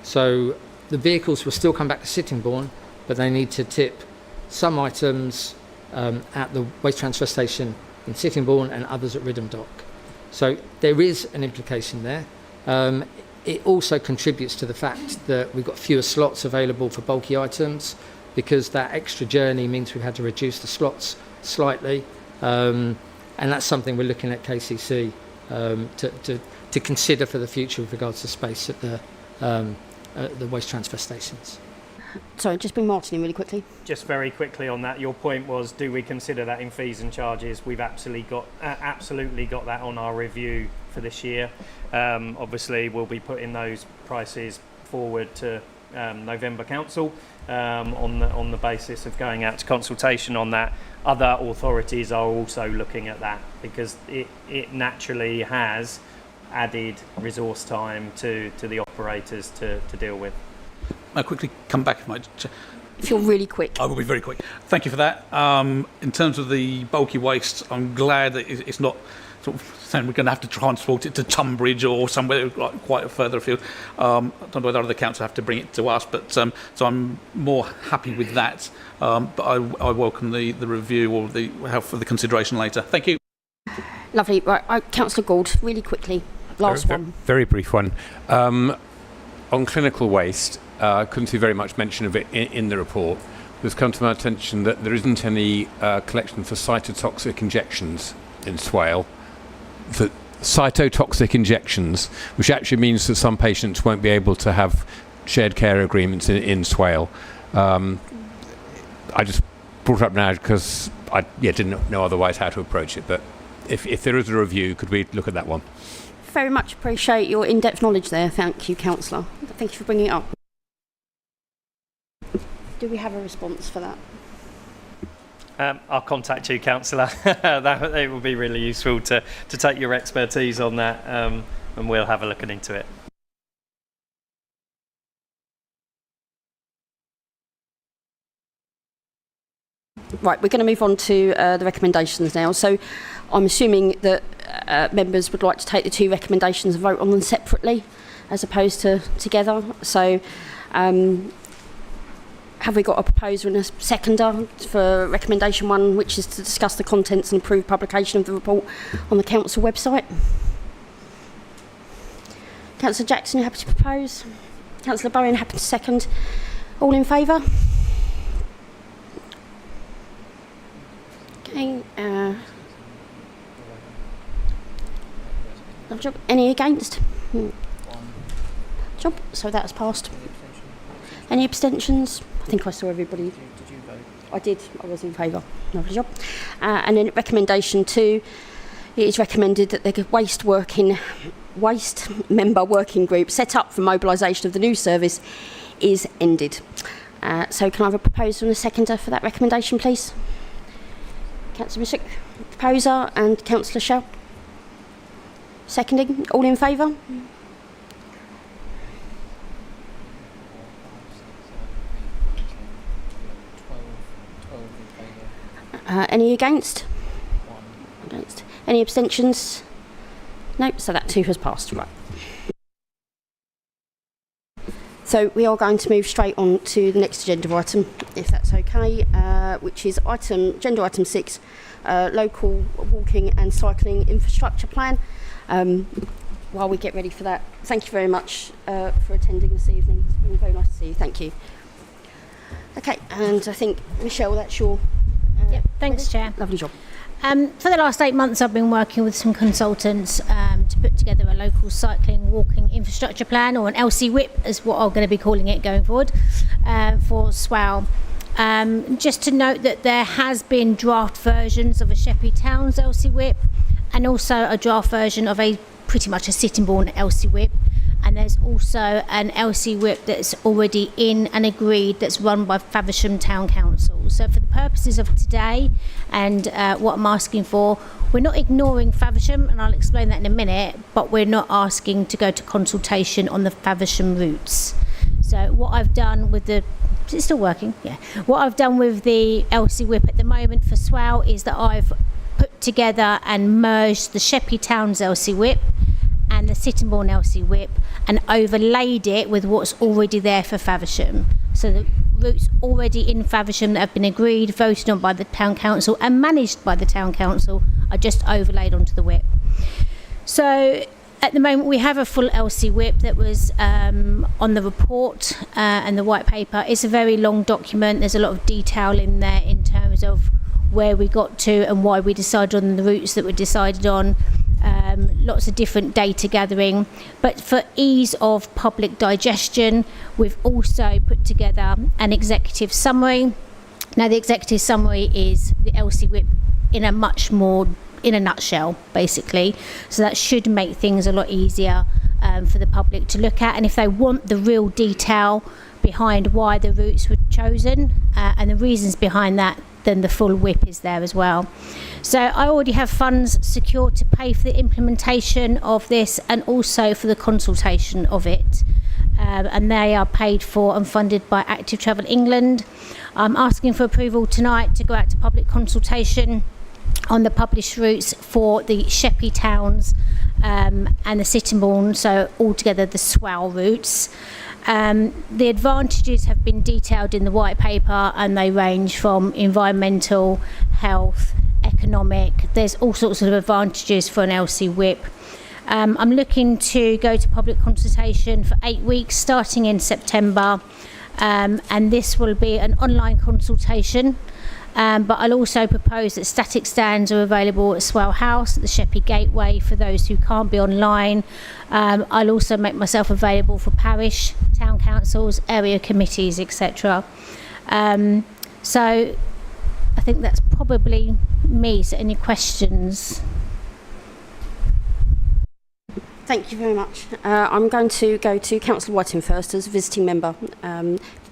So the vehicles will still come back to Sittingbourne, but they need to tip some items at the waste transfer station in Sittingbourne and others at Ridham Dock. So there is an implication there. It also contributes to the fact that we've got fewer slots available for bulky items, because that extra journey means we've had to reduce the slots slightly, and that's something we're looking at KCC to consider for the future with regards to space at the waste transfer stations. Sorry, just bring Martin in really quickly. Just very quickly on that, your point was, do we consider that in fees and charges? We've absolutely got that on our review for this year. Obviously, we'll be putting those prices forward to November Council on the basis of going out to consultation on that. Other authorities are also looking at that, because it naturally has added resource time to the operators to deal with. I'll quickly come back. If you're really quick. I will be very quick. Thank you for that. In terms of the bulky waste, I'm glad that it's not sort of saying we're going to have to transport it to Tunbridge or somewhere quite further afield. I don't know whether other councils have to bring it to us, but so I'm more happy with that. But I welcome the review or the help for the consideration later. Thank you. Lovely. Right, Councillor Gould, really quickly. Last one. Very brief one. On clinical waste, I couldn't see very much mention of it in the report. It's come to my attention that there isn't any collection for cytotoxic injections in Swale. The cytotoxic injections, which actually means that some patients won't be able to have shared care agreements in Swale. I just brought it up now because I didn't know otherwise how to approach it. But if there is a review, could we look at that one? Very much appreciate your in-depth knowledge there. Thank you, Councillor. Thank you for bringing it up. Do we have a response for that? I'll contact you, Councillor. It will be really useful to take your expertise on that, and we'll have a look into it. Right, we're going to move on to the recommendations now. So I'm assuming that members would like to take the two recommendations and vote on them separately as opposed to together. So have we got a proposer and a seconder for recommendation 1, which is to discuss the contents and approve publication of the report on the council website? Councillor Jackson, you happy to propose? Councillor Bowen, happy to second. All in favour? Okay. Lovely job. Any against? Job. So that's passed. Any abstentions? I think I saw everybody. Did you vote? I did. I was in favour. Lovely job. And then recommendation 2, it is recommended that the waste member working group set up for mobilisation of the new service is ended. So can I have a proposer and a seconder for that recommendation, please? Councillor Missick, proposer, and Councillor Shell. Seconding. All in favour? Any against? Against. Any abstentions? No, so that 2 has passed. Right. So we are going to move straight on to the next agenda item, if that's okay, which is agenda item 6, local walking and cycling infrastructure plan. While we get ready for that, thank you very much for attending this evening. It's been very nice to see you. Thank you. Okay, and I think, Michelle, that's your... Thanks, Chair. Lovely job. For the last 8 months, I've been working with some consultants to put together a local cycling walking infrastructure plan, or an LCWIP, is what I'm going to be calling it going forward, for Swale. Just to note that there has been draft versions of a Sheppey Towns LCWIP, and also a draft version of pretty much a Sittingbourne LCWIP. And there's also an LCWIP that's already in and agreed, that's run by Faversham Town Council. So for the purposes of today and what I'm asking for, we're not ignoring Faversham, and I'll explain that in a minute, but we're not asking to go to consultation on the Faversham routes. So what I've done with the... Is it still working? Yeah. What I've done with the LCWIP at the moment for Swale is that I've put together and merged the Sheppey Towns LCWIP and the Sittingbourne LCWIP, and overlaid it with what's already there for Faversham. So the routes already in Faversham that have been agreed, voted on by the Town Council and managed by the Town Council are just overlaid onto the WIP. So at the moment we have a full LCWIP that was on the report and the white paper. It's a very long document. There's a lot of detail in there in terms of where we got to and why we decided on the routes that were decided on. Lots of different data gathering, but for ease of public digestion, we've also put together an executive summary. Now, the executive summary is the LCWIP in a nutshell, basically. So that should make things a lot easier for the public to look at. And if they want the real detail behind why the routes were chosen and the reasons behind that, then the full WIP is there as well. So I already have funds secured to pay for the implementation of this and also for the consultation of it. And they are paid for and funded by Active Travel England. I'm asking for approval tonight to go out to public consultation on the published routes for the Sheppey Towns and the Sittingbourne, so altogether the Swale routes. The advantages have been detailed in the white paper, and they range from environmental, health, economic. There's all sorts of advantages for an LCWIP. I'm looking to go to public consultation for 8 weeks starting in September, and this will be an online consultation. But I'll also propose that static stands are available at Swale House, at the Sheppey Gateway, for those who can't be online. I'll also make myself available for parish, town councils, area committees, etc. So I think that's probably me. So any questions? Thank you very much. I'm going to go to Councillor Whiting first as a visiting member.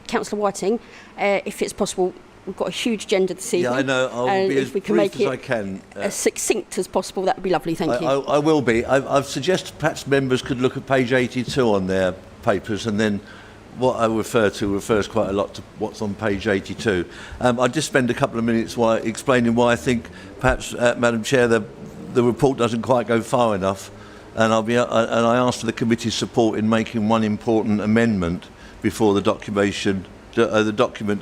Councillor Whiting, if it's possible, we've got a huge agenda this evening. Yeah, I know. I'll be as brief as I can. As succinct as possible, that would be lovely. Thank you. I will be. I've suggested perhaps members could look at page 82 on their papers, and then what I refer to refers quite a lot to what's on page 82. I'll just spend a couple of minutes explaining why I think perhaps, Madam Chair, the report doesn't quite go far enough, and I ask for the committee's support in making one important amendment before the document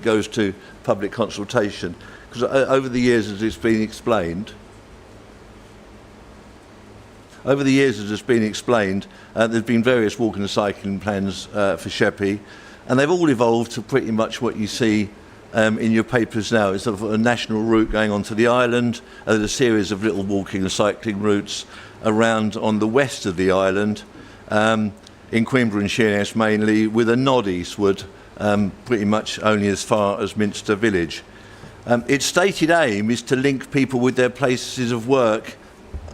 goes to public consultation, because over the years, as it's been explained, over the years, as has been explained, there's been various walking and cycling plans for Sheppey, and they've all evolved to pretty much what you see in your papers now. It's sort of a national route going onto the island, and a series of little walking and cycling routes around on the west of the island, in Queenborough and Sheerness mainly, with a nod eastward, pretty much only as far as Minster Village. Its stated aim is to link people with their places of work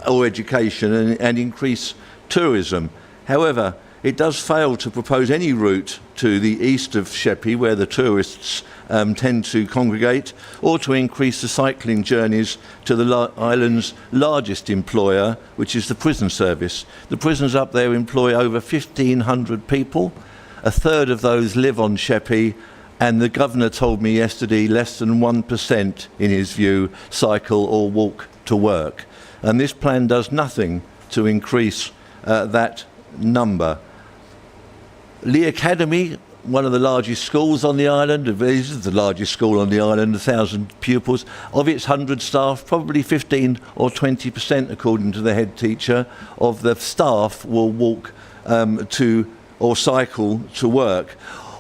or education and increase tourism. However, it does fail to propose any route to the east of Sheppey, where the tourists tend to congregate, or to increase the cycling journeys to the island's largest employer, which is the prison service. The prisons up there employ over 1,500 people. A third of those live on Sheppey, and the Governor told me yesterday less than 1%, in his view, cycle or walk to work. And this plan does nothing to increase that number. Lee Academy, one of the largest schools on the island, this is the largest school on the island, 1,000 pupils. Of its 100 staff, probably 15 or 20%, according to the head teacher, of the staff will walk to or cycle to work.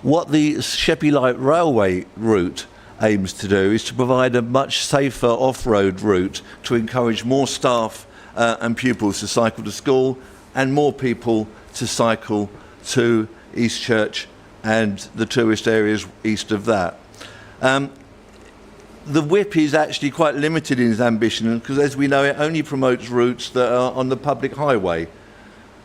What the Sheppey Light Railway route aims to do is to provide a much safer off-road route to encourage more staff and pupils to cycle to school, and more people to cycle to Eastchurch and the tourist areas east of that. The whip is actually quite limited in its ambition, because as we know, it only promotes routes that are on the public highway.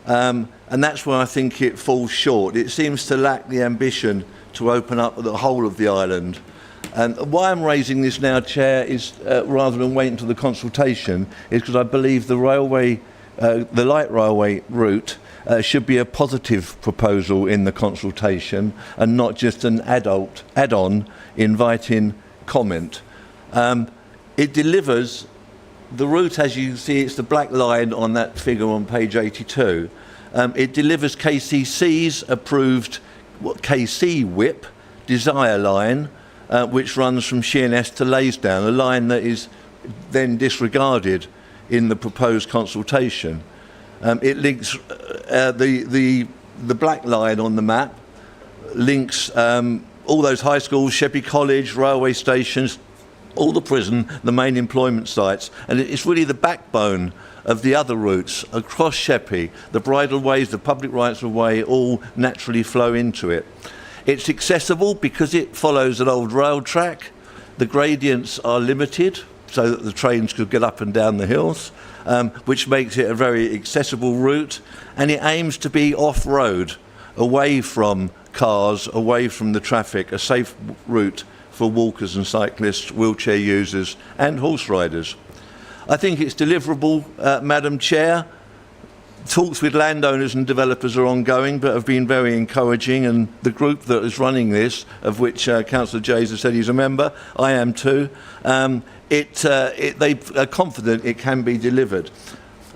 And that's where I think it falls short. It seems to lack the ambition to open up the whole of the island. And why I'm raising this now, Chair, is rather than wait until the consultation, is because I believe the light railway route should be a positive proposal in the consultation, and not just an add-on inviting comment. It delivers the route, as you see, it's the black line on that figure on page 82. It delivers KCC's approved KC Whip Desire line, which runs from Sheerness to Laysdown, a line that is then disregarded in the proposed consultation. It links the black line on the map, links all those high schools, Sheppey College, railway stations, all the prison, the main employment sites, and it's really the backbone of the other routes across Sheppey. The bridleways, the public rights of way, all naturally flow into it. It's accessible because it follows an old rail track. The gradients are limited so that the trains could get up and down the hills, which makes it a very accessible route, and it aims to be off-road, away from cars, away from the traffic, a safe route for walkers and cyclists, wheelchair users and horse riders. I think it's deliverable, Madam Chair. Talks with landowners and developers are ongoing, but have been very encouraging, and the group that is running this, of which Councillor Jays has said he's a member, I am too, they are confident it can be delivered.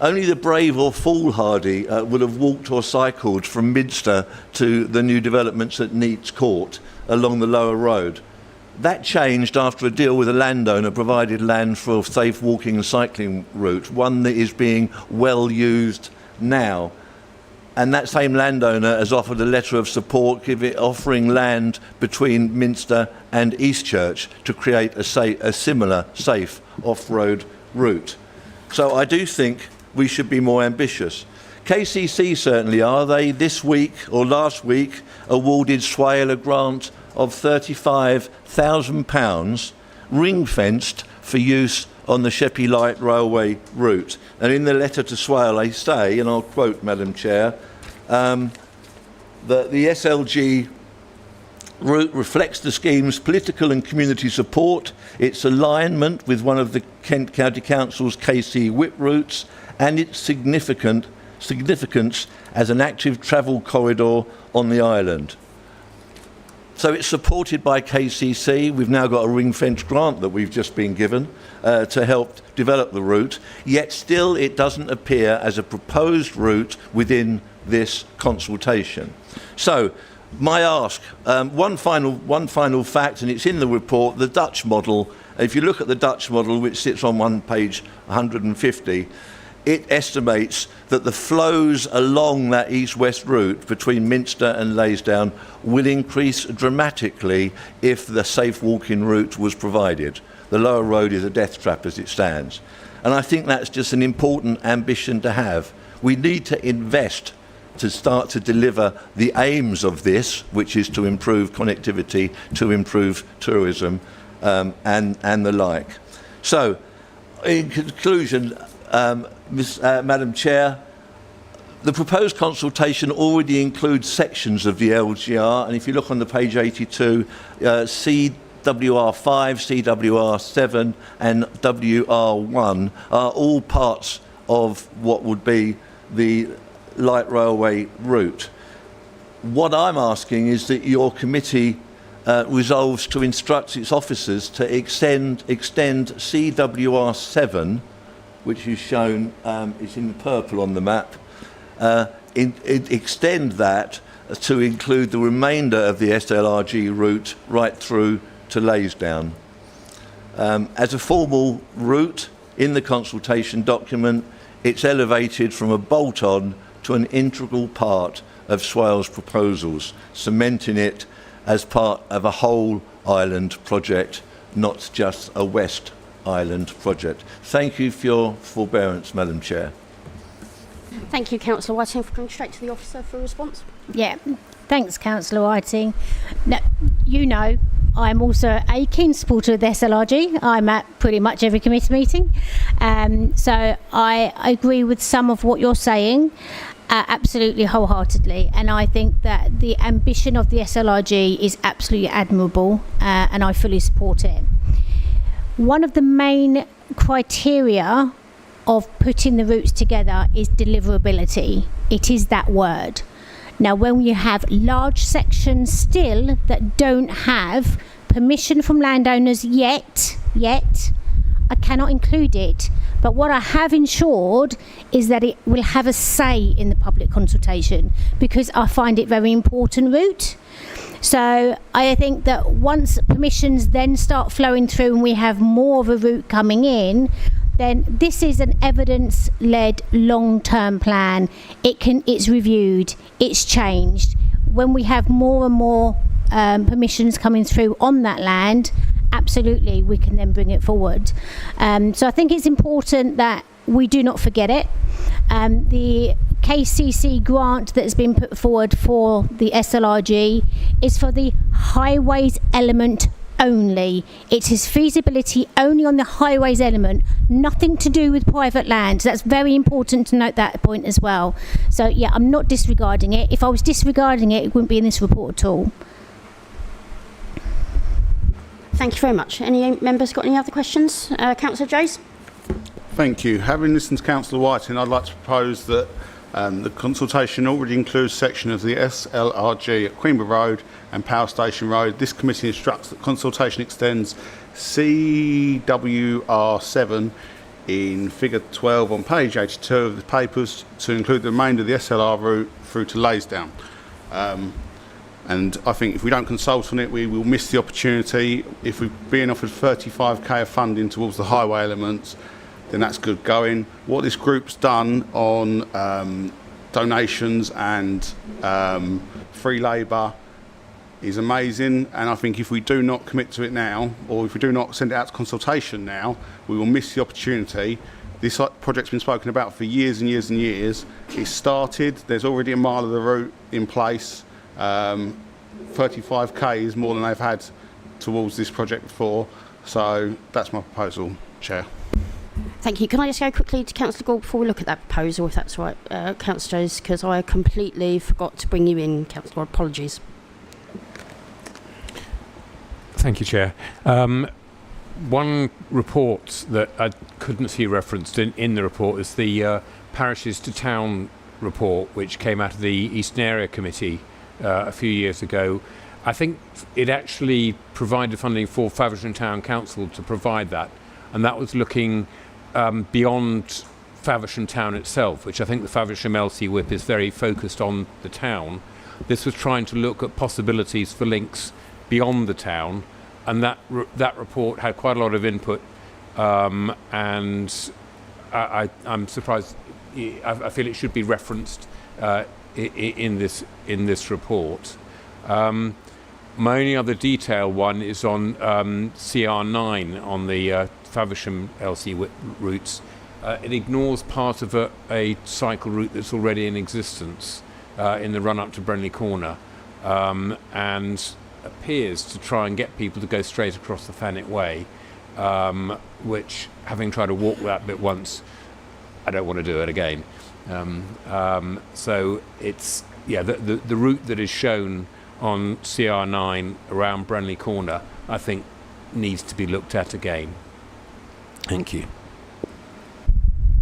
Only the brave or foolhardy would have walked or cycled from Minster to the new developments at Neates Court along the lower road. That changed after a deal with a landowner provided land for a safe walking and cycling route, one that is being well used now. And that same landowner has offered a letter of support, offering land between Minster and Eastchurch to create a similar safe off-road route. So I do think we should be more ambitious. KCC certainly are. They this week or last week awarded Swale a grant of £35,000 ring-fenced for use on the Sheppey Light Railway route. And in the letter to Swale they say, and I'll quote, Madam Chair, that the SLG route reflects the scheme's political and community support, its alignment with one of the Kent County Council's KC Whip routes, and its significance as an active travel corridor on the island. So it's supported by KCC. We've now got a ring-fence grant that we've just been given to help develop the route, yet still it doesn't appear as a proposed route within this consultation. So my ask, one final fact, and it's in the report, the Dutch model. If you look at the Dutch model, which sits on one page 150, it estimates that the flows along that east-west route between Minster and Laysdown will increase dramatically if the safe walking route was provided. The lower road is a death trap as it stands. And I think that's just an important ambition to have. We need to invest to start to deliver the aims of this, which is to improve connectivity, to improve tourism, and the like. So, in conclusion, Madam Chair, the proposed consultation already includes sections of the LGR, and if you look on the page 82, CWR5, CWR7 and WR1 are all parts of what would be the light railway route. What I'm asking is that your committee resolves to instruct its officers to extend CWR7, which is shown, is in purple on the map, extend that to include the remainder of the SLRG route right through to Laysdown. As a formal route in the consultation document, it's elevated from a bolt-on to an integral part of Swales' proposals, cementing it as part of a whole island project, not just a West Island project. Thank you for your forbearance, Madam Chair. Thank you, Councillor Whiting, for coming straight to the officer for a response. Yeah, thanks, Councillor Whiting. Now, you know, I'm also a keen supporter of the SLRG. I'm at pretty much every committee meeting. So I agree with some of what you're saying, absolutely wholeheartedly. And I think that the ambition of the SLRG is absolutely admirable, and I fully support it. One of the main criteria of putting the routes together is deliverability. It is that word. Now, when you have large sections still that don't have permission from landowners yet, I cannot include it. But what I have ensured is that it will have a say in the public consultation, because I find it very important route. So I think that once permissions then start flowing through and we have more of a route coming in, then this is an evidence-led long-term plan. It's reviewed, it's changed. When we have more and more permissions coming through on that land, absolutely we can then bring it forward. So I think it's important that we do not forget it. The KCC grant that has been put forward for the SLRG is for the highways element only. It is feasibility only on the highways element, nothing to do with private land. That's very important to note that point as well. So yeah, I'm not disregarding it. If I was disregarding it, it wouldn't be in this report at all. Thank you very much. Any members got any other questions? Councillor Jays? Thank you. Having listened to Councillor Whiting, I'd like to propose that the consultation already includes section of the SLRG at Queenborough Road and Power Station Road. This committee instructs that consultation extends CWR7 in figure 12 on page 82 of the papers to include the remainder of the SLR route through to Laysdown. And I think if we don't consult on it, we will miss the opportunity. If we're being offered 35k of funding towards the highway elements, then that's good going. What this group's done on donations and free labour is amazing, and I think if we do not commit to it now, or if we do not send it out to consultation now, we will miss the opportunity. This project's been spoken about for years and years and years. It's started, there's already a mile of the route in place. 35k is more than they've had towards this project before, so that's my proposal, Chair. Thank you. Can I just go quickly to Councillor Gould before we look at that proposal, if that's right, Councillor Jones, because I completely forgot to bring you in, Councillor. Apologies. Thank you, Chair. One report that I couldn't see referenced in the report is the Parishes to Town report, which came out of the Eastern Area Committee a few years ago. I think it actually provided funding for Faversham Town Council to provide that, and that was looking beyond Faversham Town itself, which I think the Faversham LC Whip is very focused on the town. This was trying to look at possibilities for links beyond the town, and that report had quite a lot of input, and I'm surprised. I feel it should be referenced in this report. My only other detail one is on CR9 on the Faversham LC routes. It ignores part of a cycle route that's already in existence in the run-up to Brenley Corner, and appears to try and get people to go straight across the Thanet Way, which, having tried to walk that bit once, I don't want to do it again. So it's, the route that is shown on CR9 around Brenley Corner, I think, needs to be looked at again. Thank you.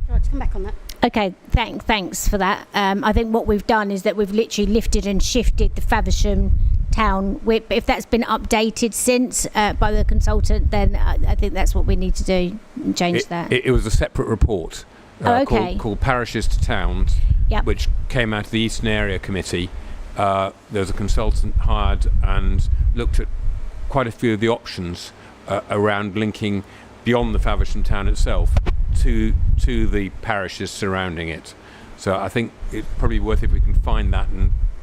I'd like to come back on that. Okay, thanks for that. I think what we've done is that we've literally lifted and shifted the Faversham town whip. If that's been updated since by the consultant, then I think that's what we need to do and change that. It was a separate report called Parishes to Towns, which came out of the Eastern Area Committee. There was a consultant hired and looked at quite a few of the options around linking beyond the Faversham town itself to the parishes surrounding it. So I think it's probably worth it if we can find that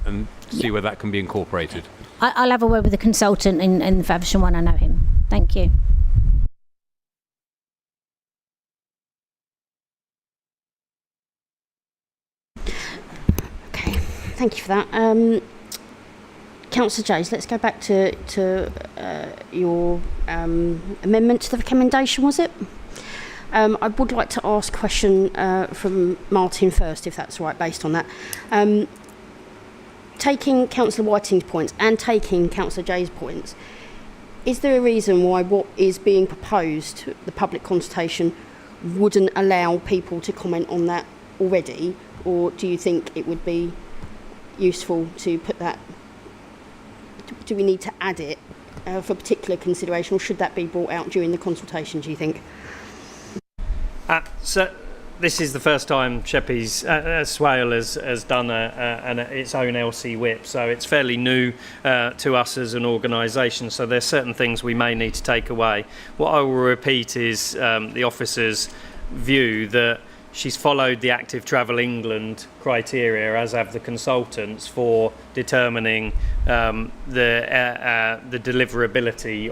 and see where that can be incorporated. I'll have a word with the consultant in the Faversham one. I know him. Thank you. Okay, thank you for that. Councillor Jays, let's go back to your amendment to the recommendation, was it? I would like to ask a question from Martin first, if that's all right, based on that. Taking Councillor Whiting's points and taking Councillor Jay's points, is there a reason why what is being proposed, the public consultation, wouldn't allow people to comment on that already? Or do you think it would be useful to put that? Do we need to add it for particular consideration, or should that be brought out during the consultation, do you think? So this is the first time Sheppey's Swale has done its own LC whip, so it's fairly new to us as an organisation, so there's certain things we may need to take away. What I will repeat is the officer's view that she's followed the Active Travel England criteria, as have the consultants, for determining the deliverability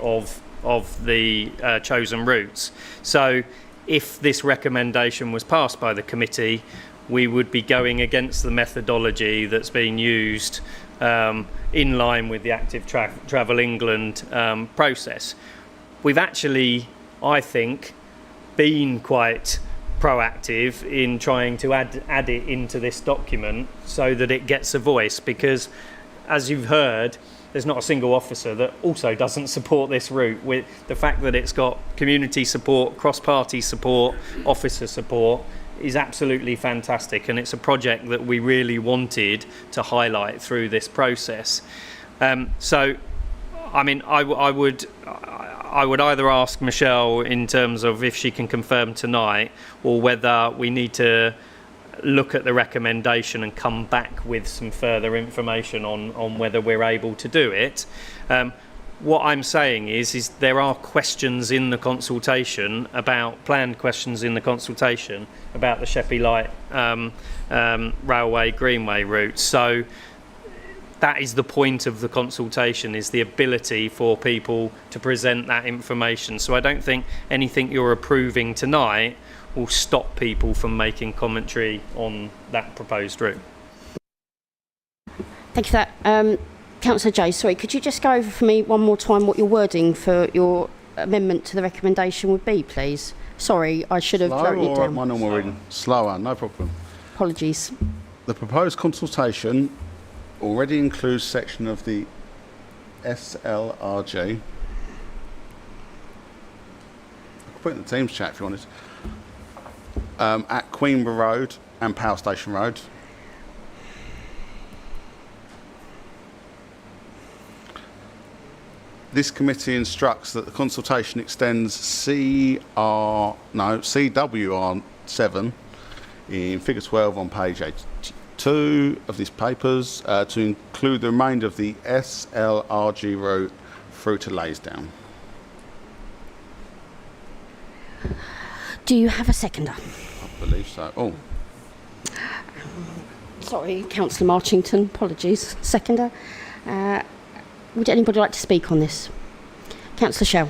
of the chosen routes. So if this recommendation was passed by the committee, we would be going against the methodology that's being used in line with the Active Travel England process. We've actually, I think, been quite proactive in trying to add it into this document so that it gets a voice, because, as you've heard, there's not a single officer that also doesn't support this route. With the fact that it's got community support, cross-party support, officer support, is absolutely fantastic, and it's a project that we really wanted to highlight through this process. So, I mean, I would either ask Michelle in terms of if she can confirm tonight, or whether we need to look at the recommendation and come back with some further information on whether we're able to do it. What I'm saying is there are questions in the consultation planned questions in the consultation about the Sheppey Light Railway Greenway route. So that is the point of the consultation, is the ability for people to present that information. So I don't think anything you're approving tonight will stop people from making commentary on that proposed route. Thank you for that. Councillor Jay, sorry, could you just go over for me one more time what your wording for your amendment to the recommendation would be, please? Sorry, I should have written it down. My normal reading. Slower, no problem. Apologies. The proposed consultation already includes section of the SLRG. I could put it in the Teams chat if you wanted. At Queenborough Road and Power Station Road. This committee instructs that the consultation extends CWR7 in figure 12 on page 82 of these papers to include the remainder of the SLRG route through to Laysdown. Do you have a seconder? believe so. Oh, Sorry, Councillor Marchington, apologies. Seconder. Would anybody like to speak on this? Councillor Shell.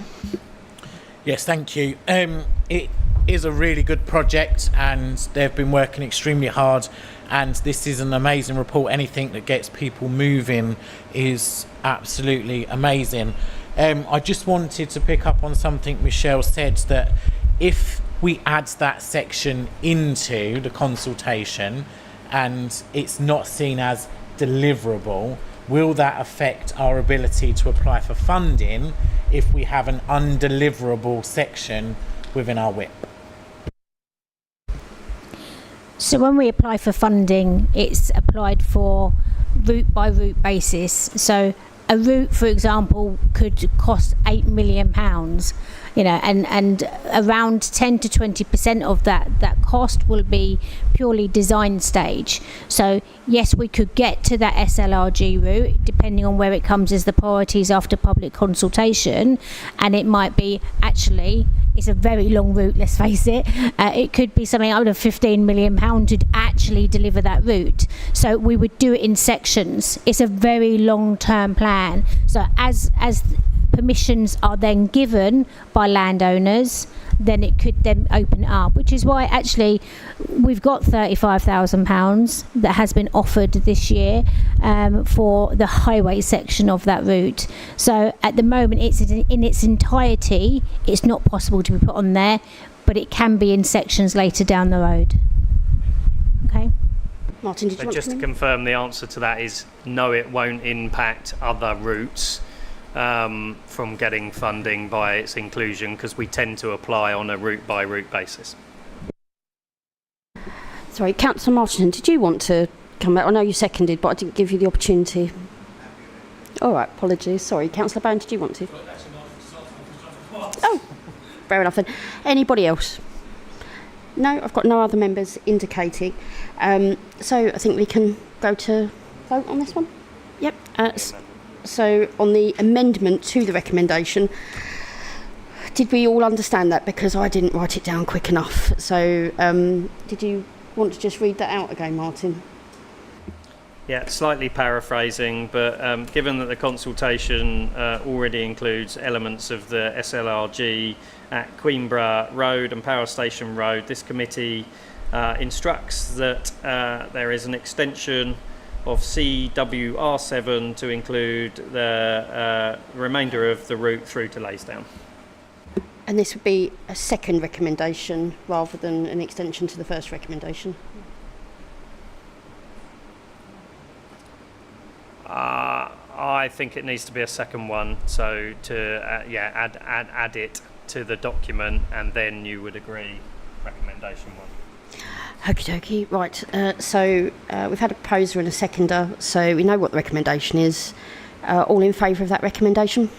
Yes, thank you. It is a really good project and they've been working extremely hard, and this is an amazing report. Anything that gets people moving is absolutely amazing. I just wanted to pick up on something Michelle said, that if we add that section into the consultation and it's not seen as deliverable, will that affect our ability to apply for funding if we have an undeliverable section within our WIP? So when we apply for funding, it's applied for route by route basis. So a route, for example, could cost £8 million, and around 10 to 20% of that cost will be purely design stage. So yes, we could get to that SLRG route depending on where it comes as the priorities after public consultation, and it might be actually, it's a very long route, let's face it. It could be something up to £15 million to actually deliver that route. So we would do it in sections. It's a very long-term plan. So as permissions are then given by landowners, then it could then open it up, which is why actually we've got £35,000 that has been offered this year for the highway section of that route. So at the moment it's in its entirety, it's not possible to be put on there, but it can be in sections later down the road. Okay. Martin, did you want Just to confirm, the answer to that is no, it won't impact other routes from getting funding by its inclusion, because we tend to apply on a route by route basis. Sorry, Councillor Martin, did you want to come back? I know you seconded, but I didn't give you the opportunity. All right, apologies. Sorry, Councillor Bowen, did you want to? Oh, fair enough then. Anybody else? No, I've got no other members indicating. So I think we can go to vote on this one. Yep. So on the amendment to the recommendation, did we all understand that? Because I didn't write it down quick enough. So did you want to just read that out again, Martin? Yeah, slightly paraphrasing, but given that the consultation already includes elements of the SLRG at Queenborough Road and Power Station Road, this committee instructs that there is an extension of CWR7 to include the remainder of the route through to Laysdown. And this would be a second recommendation rather than an extension to the first recommendation? I think it needs to be a second one, so to add it to the document, and then you would agree recommendation one. Okie dokie, right. So we've had a proposer and a seconder, so we know what the recommendation is. All in favour of that recommendation?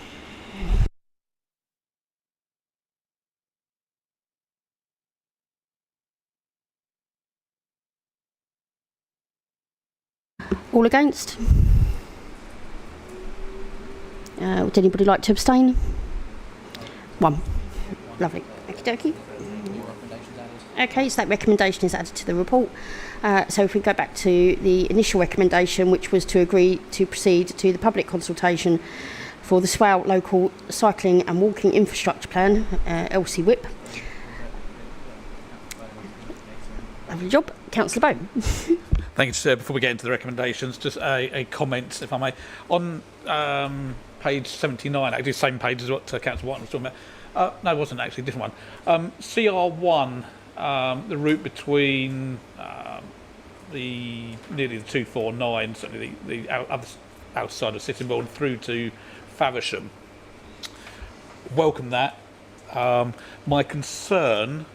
All against? Would anybody like to abstain? One. Lovely. Okie dokie. Okay, so that recommendation is added to the report. So if we go back to the initial recommendation, which was to agree to proceed to the public consultation for the Swale Local Cycling and Walking Infrastructure Plan, LC WIP. Lovely job. Councillor Bowen. Thank you, Chair. Before we get into the recommendations, just a comment, if I may. On page 79, actually the same page as what Councillor White was talking about. No, it wasn't actually, a different one. CR1, the route between nearly the 249, certainly the other outside of Sittingbourne through to Faversham. Welcome that. My concern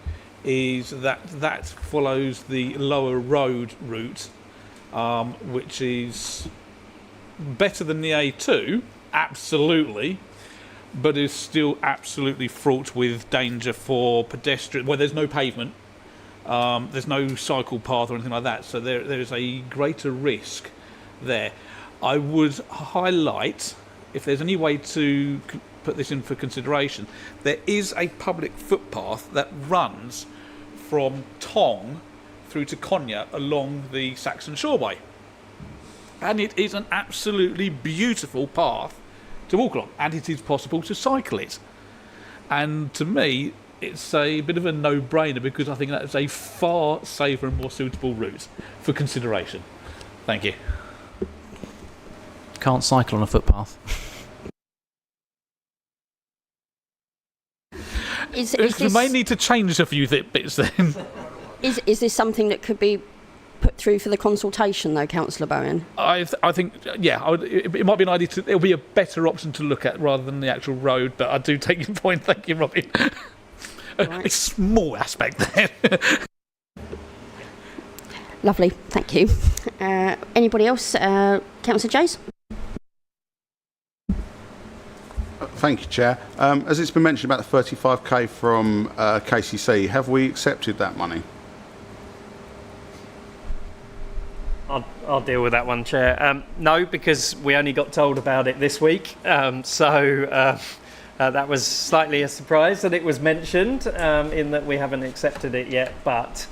is that follows the lower road route, which is better than the A2, absolutely, but is still absolutely fraught with danger for pedestrians. Well, there's no pavement, there's no cycle path or anything like that, so there is a greater risk there. I would highlight, if there's any way to put this in for consideration, there is a public footpath that runs from Tong through to Konya along the Saxon Shoreway. And it is an absolutely beautiful path to walk along, and it is possible to cycle it. And to me, it's a bit of a no-brainer, because I think that is a far safer and more suitable route for consideration. Thank you. Can't cycle on a footpath. We may need to change a few bits then. Is this something that could be put through for the consultation, though, Councillor Bowen? I think, yeah, it might be an idea to. It'll be a better option to look at rather than the actual road. But I do take your point. Thank you, Robin. Right. A small aspect there. Lovely, thank you. Anybody else? Councillor Jays? Thank you, Chair. As it's been mentioned about the 35k from KCC, have we accepted that money? I'll deal with that one, Chair. No, because we only got told about it this week. So that was slightly a surprise that it was mentioned, in that we haven't accepted it yet. But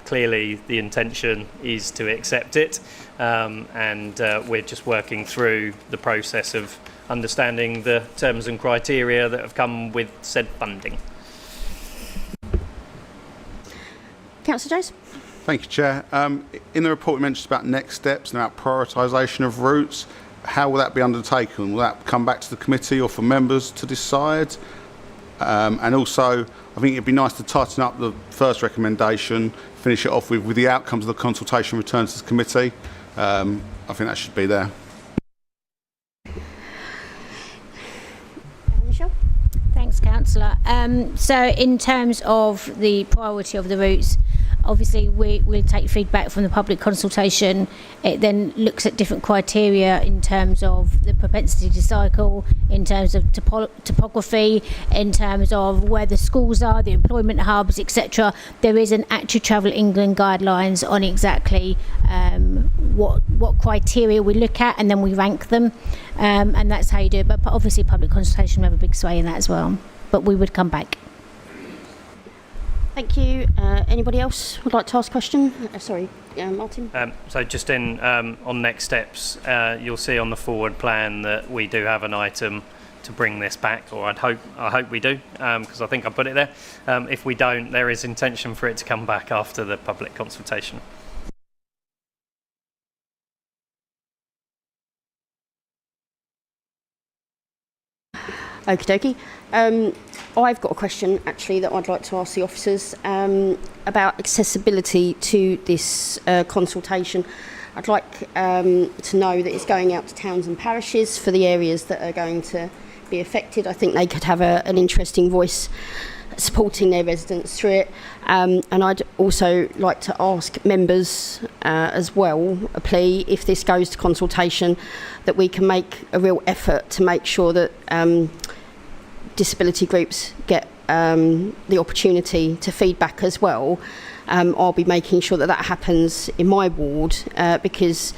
clearly the intention is to accept it. And we're just working through the process of understanding the terms and criteria that have come with said funding. Councillor Jays? Thank you, Chair. In the report, it mentions about next steps and about prioritisation of routes. How will that be undertaken? Will that come back to the committee or for members to decide? And also, I think it'd be nice to tighten up the first recommendation, finish it off with the outcomes of the consultation returned to the committee. I think that should be there. Michelle? Thanks, Councillor. So in terms of the priority of the routes, obviously we'll take feedback from the public consultation. It then looks at different criteria in terms of the propensity to cycle, in terms of topography, in terms of where the schools are, the employment hubs, etc. There is an Active Travel England guidelines on exactly what criteria we look at, and then we rank them, and that's how you do it. But obviously public consultation will have a big sway in that as well, but we would come back. Thank you. Anybody else would like to ask a question? Sorry, Martin? So just on next steps, you'll see on the forward plan that we do have an item to bring this back, or I hope we do, because I think I put it there. If we don't, there is intention for it to come back after the public consultation. Okie dokie. I've got a question actually that I'd like to ask the officers about accessibility to this consultation. I'd like to know that it's going out to towns and parishes for the areas that are going to be affected. I think they could have an interesting voice supporting their residents through it. And I'd also like to ask members as well, a plea, if this goes to consultation, that we can make a real effort to make sure that disability groups get the opportunity to feedback as well. I'll be making sure that that happens in my ward, because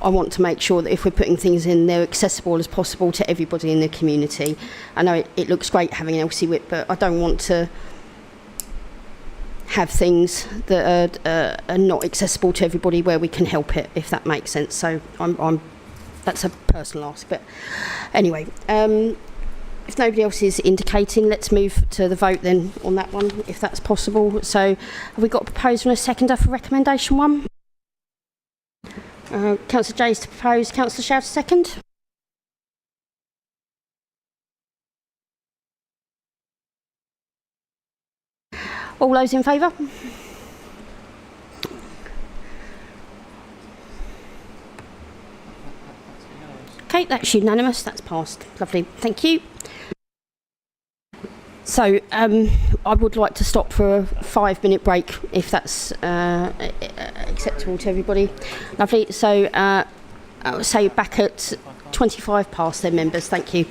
I want to make sure that if we're putting things in, they're accessible as possible to everybody in the community. I know it looks great having an LC whip, but I don't want to have things that are not accessible to everybody where we can help it, if that makes sense. So that's a personal ask, but anyway, if nobody else is indicating, let's move to the vote then on that one, if that's possible. So have we got a proposer and a seconder for recommendation 1? Councillor Jays to propose, Councillor Shout to second. All those in favour? Okay, that's unanimous, that's passed. Lovely, thank you. So I would like to stop for a 5-minute break, if that's acceptable to everybody. Lovely, so I'll say back at 25 past then, members, thank you.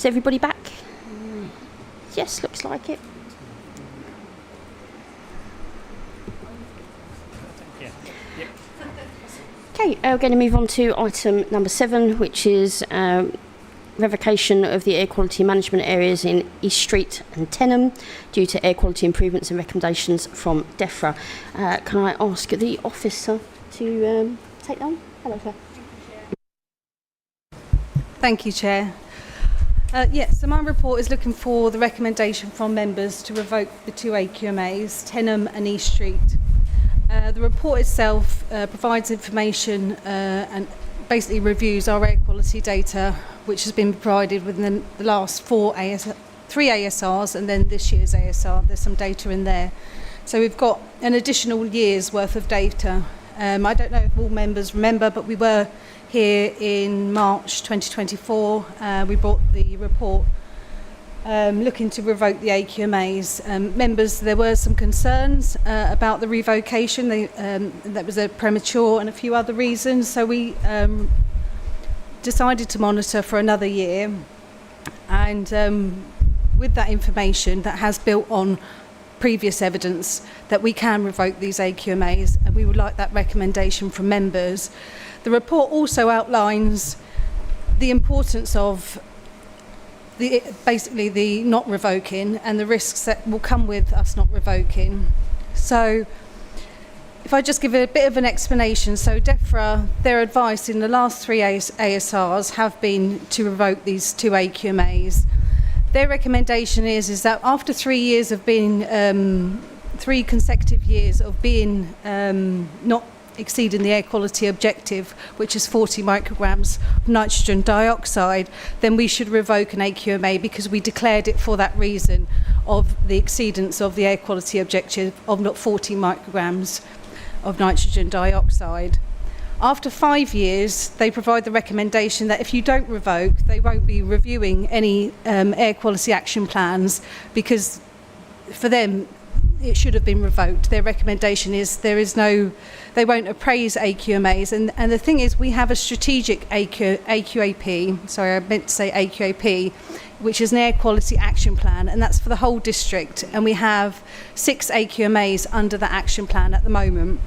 Is everybody back? Yes, looks like it. Okay, we're going to move on to item number 7, which is revocation of the air quality management areas in East Street and Tenham due to air quality improvements and recommendations from DEFRA. Can I ask the officer to take that on? Hello, sir. Thank you, Chair. So my report is looking for the recommendation from members to revoke the 2 AQMAs, Tenham and East Street. The report itself provides information and basically reviews our air quality data, which has been provided within the last 3 ASRs and then this year's ASR. There's some data in there. So we've got an additional year's worth of data. I don't know if all members remember, but we were here in March 2024. We brought the report looking to revoke the AQMAs. Members, there were some concerns about the revocation. That was a premature and a few other reasons. So we decided to monitor for another year. And with that information that has built on previous evidence that we can revoke these AQMAs, and we would like that recommendation from members. The report also outlines the importance of basically the not revoking and the risks that will come with us not revoking. So if I just give a bit of an explanation. So DEFRA, their advice in the last 3 ASRs have been to revoke these 2 AQMAs. Their recommendation is that after 3 years of being 3 consecutive years of being not exceeding the air quality objective, which is 40 micrograms of nitrogen dioxide, then we should revoke an AQMA because we declared it for that reason of the exceedance of the air quality objective of not 40 micrograms of nitrogen dioxide. After 5 years, they provide the recommendation that if you don't revoke, they won't be reviewing any air quality action plans because for them, it should have been revoked. Their recommendation is they won't appraise AQMAs. And the thing is, we have a strategic AQAP, sorry, I meant to say AQAP, which is an air quality action plan, and that's for the whole district. And we have 6 AQMAs under that action plan at the moment.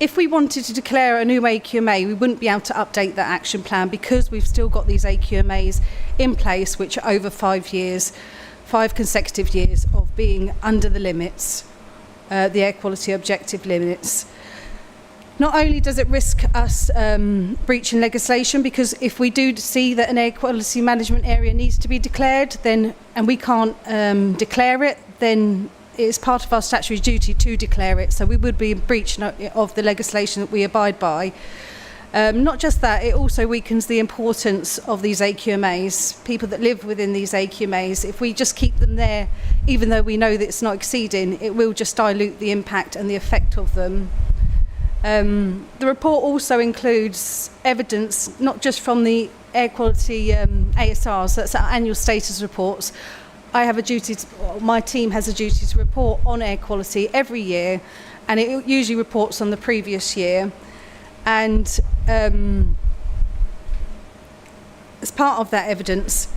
If we wanted to declare a new AQMA, we wouldn't be able to update that action plan because we've still got these AQMAs in place, which are over 5 years. 5 consecutive years of being under the limits, the air quality objective limits. Not only does it risk us breaching legislation, because if we do see that an air quality management area needs to be declared, then and we can't declare it, then it's part of our statutory duty to declare it. So we would be in breach of the legislation that we abide by. Not just that, it also weakens the importance of these AQMAs, people that live within these AQMAs. If we just keep them there, even though we know that it's not exceeding, it will just dilute the impact and the effect of them. The report also includes evidence, not just from the air quality ASRs, that's our annual status reports. My team has a duty to report on air quality every year, and it usually reports on the previous year. And as part of that evidence,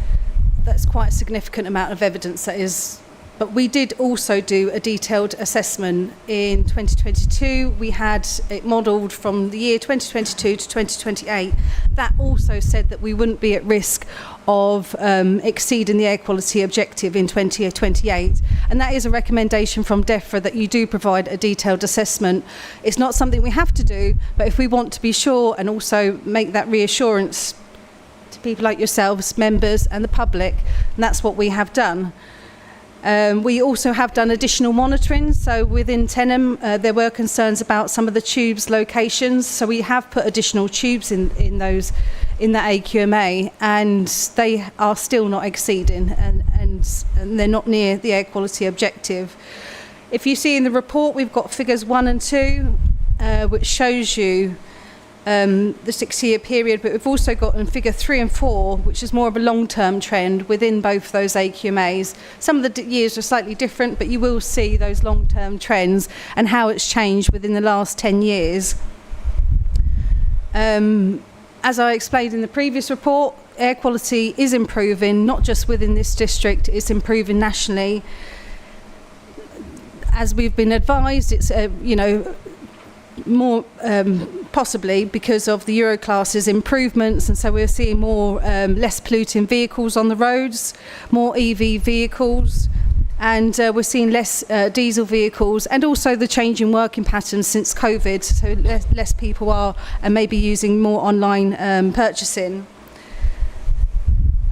that's quite a significant amount of evidence that is. But we did also do a detailed assessment in 2022. We had it modelled from the year 2022 to 2028. That also said that we wouldn't be at risk of exceeding the air quality objective in 2028. And that is a recommendation from DEFRA that you do provide a detailed assessment. It's not something we have to do, but if we want to be sure and also make that reassurance to people like yourselves, members and the public, and that's what we have done. We also have done additional monitoring. So within Tenham, there were concerns about some of the tubes locations. So we have put additional tubes in that AQMA, and they are still not exceeding, and they're not near the air quality objective. If you see in the report, we've got figures 1 and 2, which shows you the 6-year period, but we've also got in figure 3 and 4, which is more of a long-term trend within both those AQMAs. Some of the years are slightly different, but you will see those long-term trends and how it's changed within the last 10 years. As I explained in the previous report, air quality is improving, not just within this district, it's improving nationally. As we've been advised, it's more possibly because of the Euroclasses improvements, and so we're seeing more less polluting vehicles on the roads, more EV vehicles, and we're seeing less diesel vehicles, and also the change in working patterns since COVID, so less people are maybe using more online purchasing.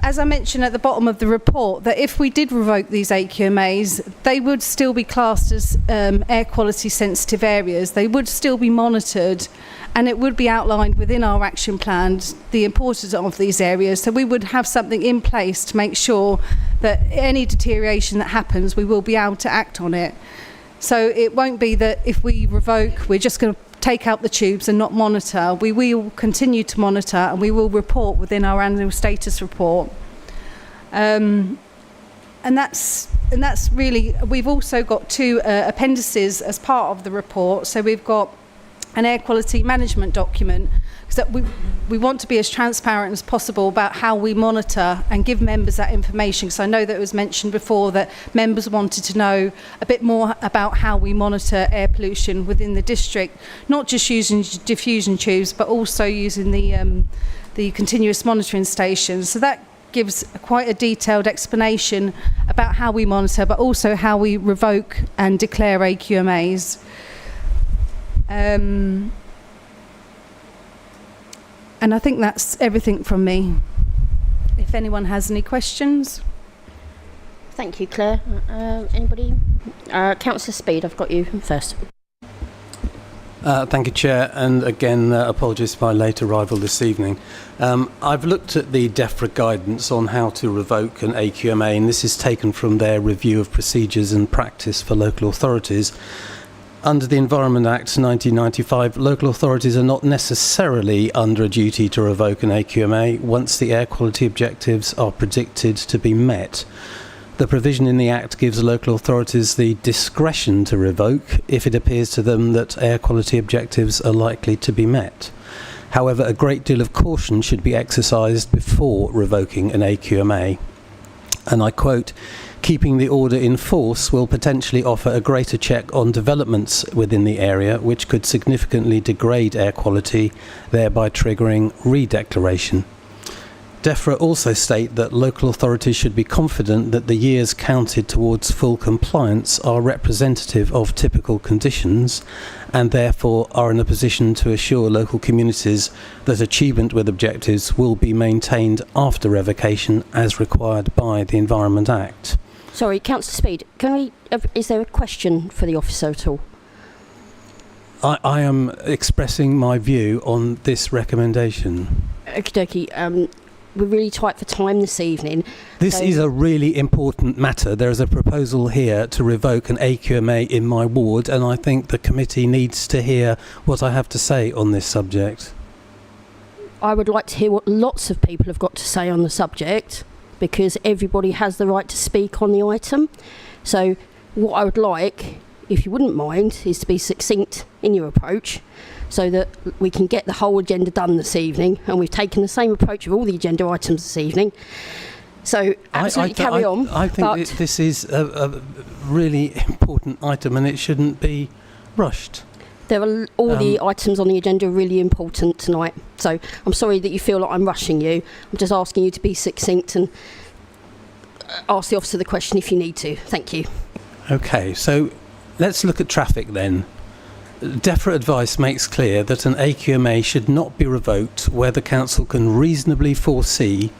As I mentioned at the bottom of the report, that if we did revoke these AQMAs, they would still be classed as air quality sensitive areas. They would still be monitored, and it would be outlined within our action plans the importance of these areas. So we would have something in place to make sure that any deterioration that happens, we will be able to act on it. So it won't be that if we revoke, we're just going to take out the tubes and not monitor. We will continue to monitor, and we will report within our annual status report. And that's really, we've also got two appendices as part of the report. So we've got an air quality management document, because we want to be as transparent as possible about how we monitor and give members that information, because I know that it was mentioned before that members wanted to know a bit more about how we monitor air pollution within the district, not just using diffusion tubes but also using the continuous monitoring stations. So that gives quite a detailed explanation about how we monitor, but also how we revoke and declare AQMAs. And I think that's everything from me. If anyone has any questions. Thank you, Claire. Anybody? Councillor Speed, I've got you first. Thank you, Chair, and again, apologies for my late arrival this evening. I've looked at the DEFRA guidance on how to revoke an AQMA, and this is taken from their review of procedures and practice for local authorities. Under the Environment Act 1995, local authorities are not necessarily under a duty to revoke an AQMA once the air quality objectives are predicted to be met. The provision in the Act gives local authorities the discretion to revoke if it appears to them that air quality objectives are likely to be met. However, a great deal of caution should be exercised before revoking an AQMA. And I quote, "Keeping the order in force will potentially offer a greater check on developments within the area, which could significantly degrade air quality, thereby triggering redeclaration." DEFRA also state that local authorities should be confident that the years counted towards full compliance are representative of typical conditions, and therefore are in a position to assure local communities that achievement with objectives will be maintained after revocation as required by the Environment Act. Sorry, Councillor Speed, is there a question for the officer at all? I am expressing my view on this recommendation. Okie dokie. We're really tight for time this evening. This is a really important matter. There is a proposal here to revoke an AQMA in my ward, and I think the committee needs to hear what I have to say on this subject. I would like to hear what lots of people have got to say on the subject, because everybody has the right to speak on the item. So what I would like, if you wouldn't mind, is to be succinct in your approach, so that we can get the whole agenda done this evening. And we've taken the same approach with all the agenda items this evening. So absolutely carry on. I think this is a really important item, and it shouldn't be rushed. All the items on the agenda are really important tonight. So I'm sorry that you feel like I'm rushing you. I'm just asking you to be succinct and ask the officer the question if you need to. Thank you. Okay, so let's look at traffic then. DEFRA advice makes clear that an AQMA should not be revoked where the council can reasonably foresee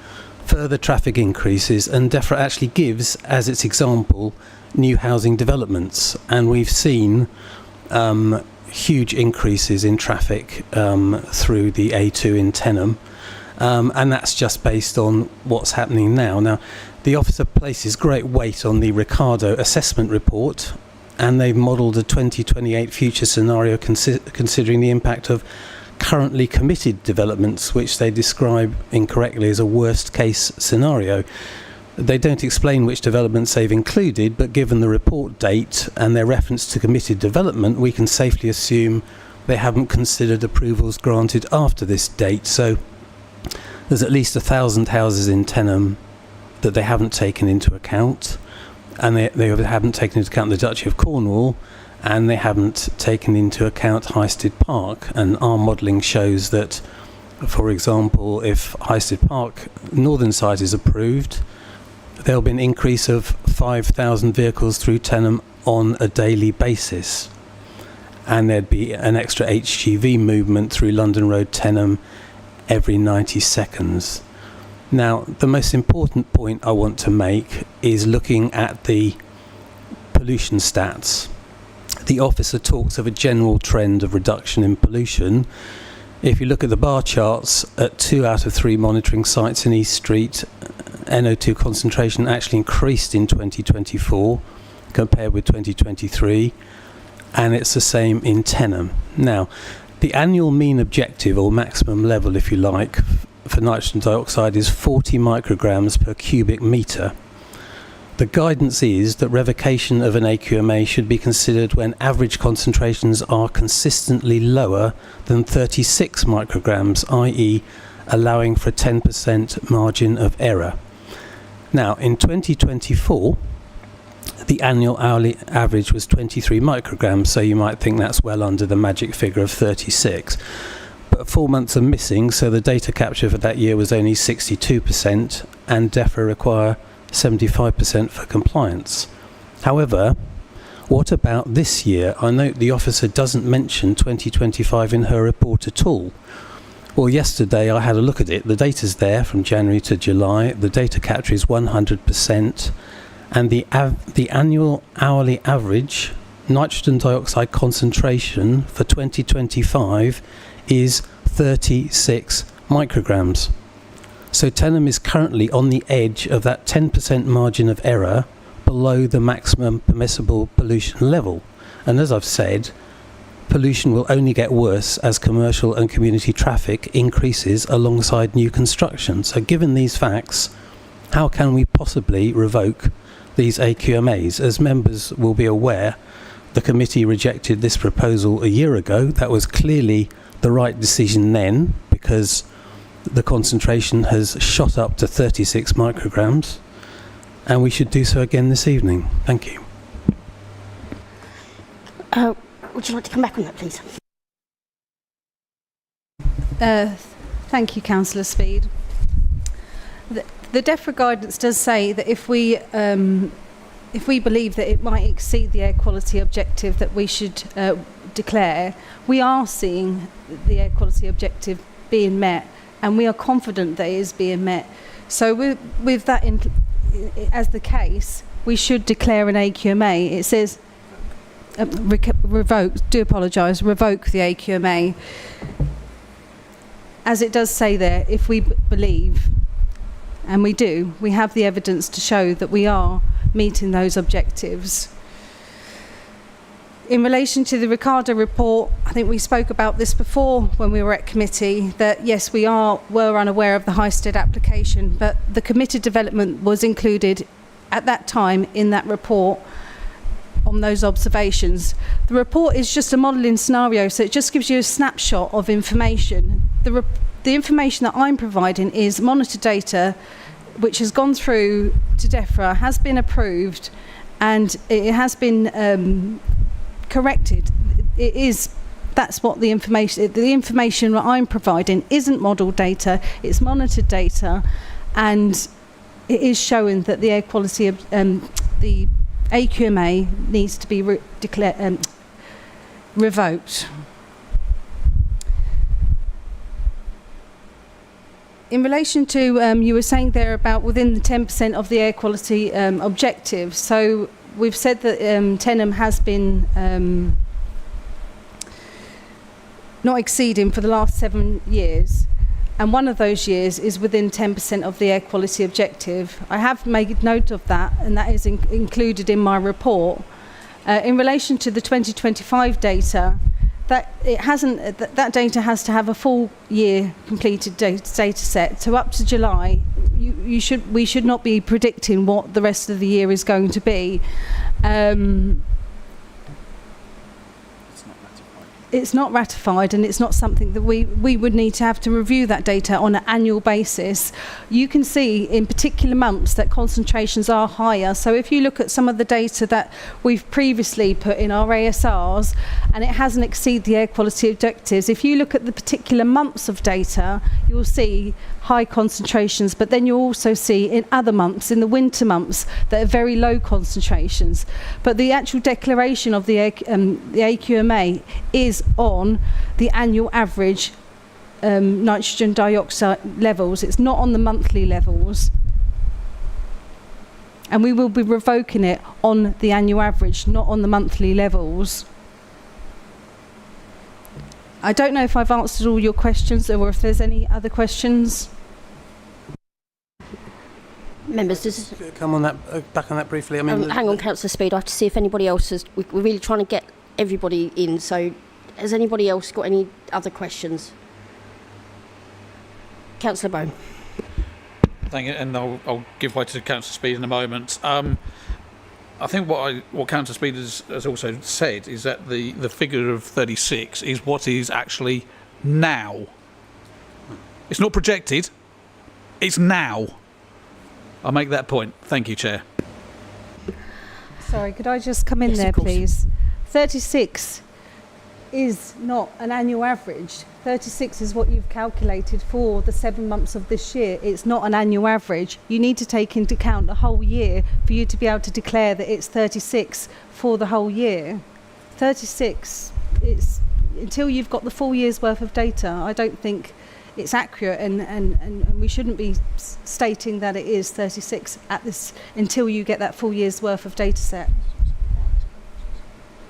further traffic increases, and DEFRA actually gives, as its example, new housing developments. And we've seen huge increases in traffic through the A2 in Tenham, and that's just based on what's happening now. Now, the officer places great weight on the Ricardo assessment report, and they've modelled a 2028 future scenario considering the impact of currently committed developments, which they describe incorrectly as a worst case scenario. They don't explain which developments they've included, but given the report date and their reference to committed development, we can safely assume they haven't considered approvals granted after this date. So there's at least 1,000 houses in Tenham that they haven't taken into account, and they haven't taken into account the Duchy of Cornwall, and they haven't taken into account Highstead Park. And our modelling shows that, for example, if Highstead Park northern side is approved, there'll be an increase of 5,000 vehicles through Tenham on a daily basis, and there'd be an extra HGV movement through London Road Tenham every 90 seconds. Now, the most important point I want to make is looking at the pollution stats. The officer talks of a general trend of reduction in pollution. If you look at the bar charts, at 2 out of 3 monitoring sites in East Street, NO2 concentration actually increased in 2024 compared with 2023, and it's the same in Tenham. Now, the annual mean objective, or maximum level if you like, for nitrogen dioxide is 40 micrograms per cubic metre. The guidance is that revocation of an AQMA should be considered when average concentrations are consistently lower than 36 micrograms, i.e. allowing for a 10% margin of error. Now, in 2024, the annual hourly average was 23 micrograms, so you might think that's well under the magic figure of 36. But 4 months are missing, so the data capture for that year was only 62%, and DEFRA require 75% for compliance. However, what about this year? I note the officer doesn't mention 2025 in her report at all. Well, yesterday I had a look at it. The data's there from January to July. The data capture is 100%, and the annual hourly average nitrogen dioxide concentration for 2025 is 36 micrograms. So Tenham is currently on the edge of that 10% margin of error below the maximum permissible pollution level. And as I've said, pollution will only get worse as commercial and community traffic increases alongside new construction. So given these facts, how can we possibly revoke these AQMAs? As members will be aware, the committee rejected this proposal a year ago. That was clearly the right decision then, because the concentration has shot up to 36 micrograms, and we should do so again this evening. Thank you. Would you like to come back on that, please? Thank you, Councillor Speed. The DEFRA guidance does say that if we believe that it might exceed the air quality objective that we should declare, we are seeing the air quality objective being met, and we are confident that it is being met. So with that as the case, we should declare an AQMA. It says revoke the AQMA. As it does say there, if we believe, and we do, we have the evidence to show that we are meeting those objectives. In relation to the Ricardo report, I think we spoke about this before when we were at committee, that yes, we were unaware of the Highstead application, but the committed development was included at that time in that report on those observations. The report is just a modelling scenario, so it just gives you a snapshot of information. The information that I'm providing is monitor data, which has gone through to DEFRA, has been approved, and it has been corrected. That's what the information that I'm providing isn't model data, it's monitored data, and it is showing that the air quality of the AQMA needs to be revoked. In relation to, you were saying there about within the 10% of the air quality objective. So we've said that Tenham has been not exceeding for the last 7 years. And one of those years is within 10% of the air quality objective. I have made note of that, and that is included in my report. In relation to the 2025 data, that data has to have a full year completed data set. So up to July, we should not be predicting what the rest of the year is going to be. it's not ratified, and it's not something that we would need to have to review that data on an annual basis. You can see in particular months that concentrations are higher. So if you look at some of the data that we've previously put in our ASRs, and it hasn't exceeded the air quality objectives, if you look at the particular months of data, you'll see high concentrations, but then you'll also see in other months, in the winter months, that are very low concentrations. But the actual declaration of the AQMA is on the annual average nitrogen dioxide levels. It's not on the monthly levels. And we will be revoking it on the annual average, not on the monthly levels. I don't know if I've answered all your questions or if there's any other questions. Members, does come on that back on that briefly. I mean, hang on, Councillor Speed. I have to see if anybody else has. We're really trying to get everybody in. So, has anybody else got any other questions? Councillor Bone. Thank you, and I'll give way to Councillor Speed in a moment. I think what Councillor Speed has also said is that the figure of 36 is what is actually now. It's not projected. It's now. I'll make that point. Thank you, Chair. Sorry, could I just come in there, please? 36 is not an annual average. 36 is what you've calculated for the 7 months of this year. It's not an annual average. You need to take into account the whole year for you to be able to declare that it's 36 for the whole year. 36, it's until you've got the full year's worth of data, I don't think it's accurate, and we shouldn't be stating that it is 36 at this until you get that full year's worth of data set.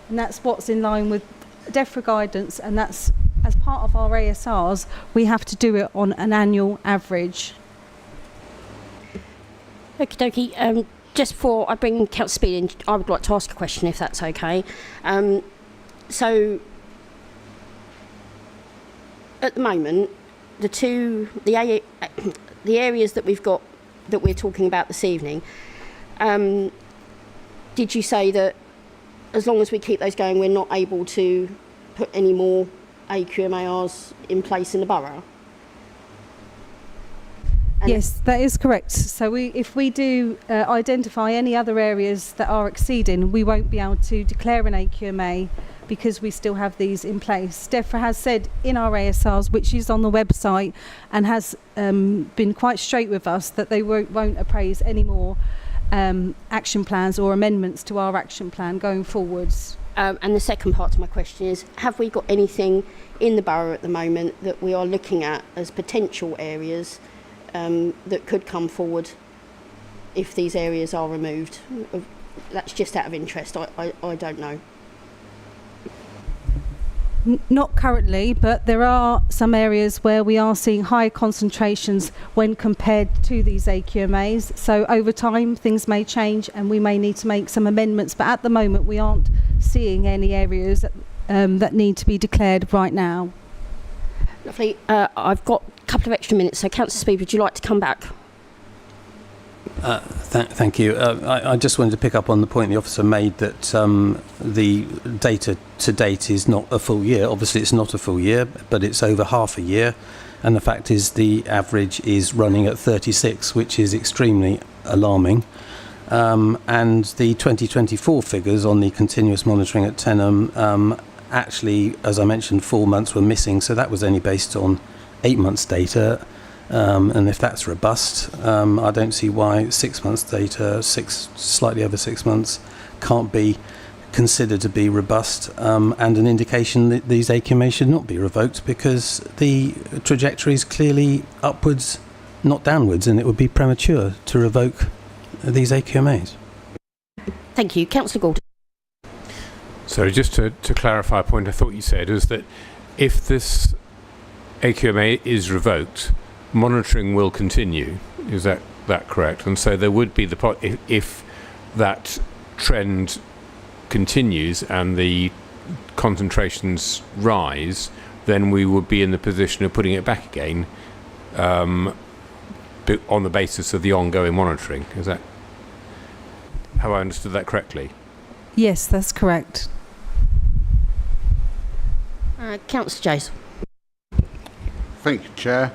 And that's what's in line with DEFRA guidance, and that's as part of our ASRs, we have to do it on an annual average. Okie dokie. Just before I bring Councillor Speed in, I would like to ask a question, if that's okay. So, at the moment, the areas that we've got that we're talking about this evening, did you say that as long as we keep those going, we're not able to put any more AQMARs in place in the borough? Yes, that is correct. So if we do identify any other areas that are exceeding, we won't be able to declare an AQMA because we still have these in place. DEFRA has said in our ASRs, which is on the website, and has been quite straight with us, that they won't appraise any more action plans or amendments to our action plan going forwards. And the second part to my question is, have we got anything in the borough at the moment that we are looking at as potential areas that could come forward if these areas are removed? That's just out of interest. I don't know. Not currently, but there are some areas where we are seeing high concentrations when compared to these AQMAs. So over time things may change and we may need to make some amendments, but at the moment we aren't seeing any areas that need to be declared right now. Lovely. I've got a couple of extra minutes, so Councillor Speed, would you like to come back? Thank you. I just wanted to pick up on the point the officer made that the data to date is not a full year. Obviously it's not a full year, but it's over half a year, and the fact is the average is running at 36, which is extremely alarming. And the 2024 figures on the continuous monitoring at Tenham, actually, as I mentioned, 4 months were missing, so that was only based on 8 months data. And if that's robust, I don't see why 6 months data, slightly over 6 months, can't be considered to be robust and an indication that these AQMAs should not be revoked, because the trajectory is clearly upwards, not downwards, and it would be premature to revoke these AQMAs. Thank you. Councillor Gould. So just to clarify a point I thought you said, is that if this AQMA is revoked, monitoring will continue. Is that correct? And so there would be if that trend continues and the concentrations rise, then we would be in the position of putting it back again on the basis of the ongoing monitoring. Is that, have I understood that correctly? Yes, that's correct. Councillor Jones. Thank you, Chair.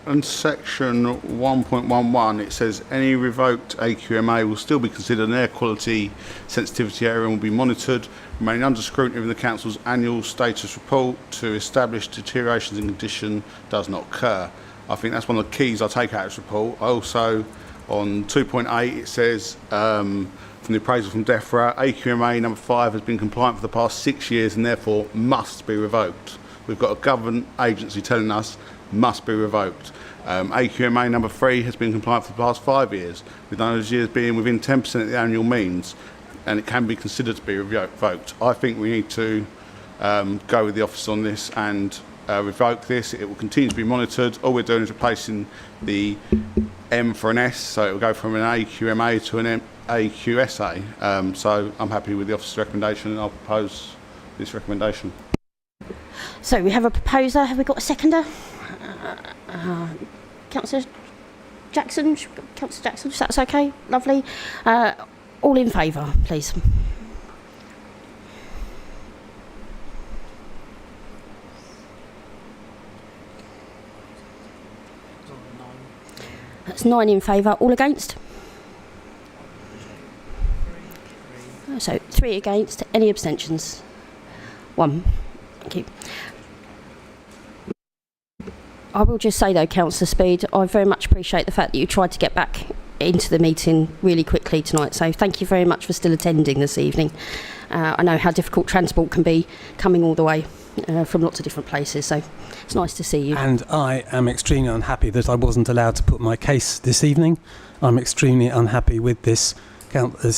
On section 1.11, it says any revoked AQMA will still be considered an air quality sensitivity area and will be monitored, remaining under scrutiny in the Council's annual status report to establish deteriorations in condition does not occur. I think that's one of the keys I take out of this report. Also, on 2.8, it says from the appraisal from DEFRA, AQMA number 5 has been compliant for the past 6 years and therefore must be revoked. We've got a government agency telling us must be revoked. AQMA number 3 has been compliant for the past 5 years, with those years being within 10% of the annual means, and it can be considered to be revoked. I think we need to go with the office on this and revoke this. It will continue to be monitored. All we're doing is replacing the M for an S, so it will go from an AQMA to an AQSA. So I'm happy with the office's recommendation, and I'll propose this recommendation. So we have a proposer. Have we got a seconder? Councillor Jackson? Councillor Jackson, if that's okay? Lovely. All in favour, please. That's 9 in favour. All against? So 3 against. Any abstentions? 1. Thank you. I will just say though, Councillor Speed, I very much appreciate the fact that you tried to get back into the meeting really quickly tonight, so thank you very much for still attending this evening. I know how difficult transport can be coming all the way from lots of different places, so it's nice to see you. And I am extremely unhappy that I wasn't allowed to put my case this evening. I'm extremely unhappy with this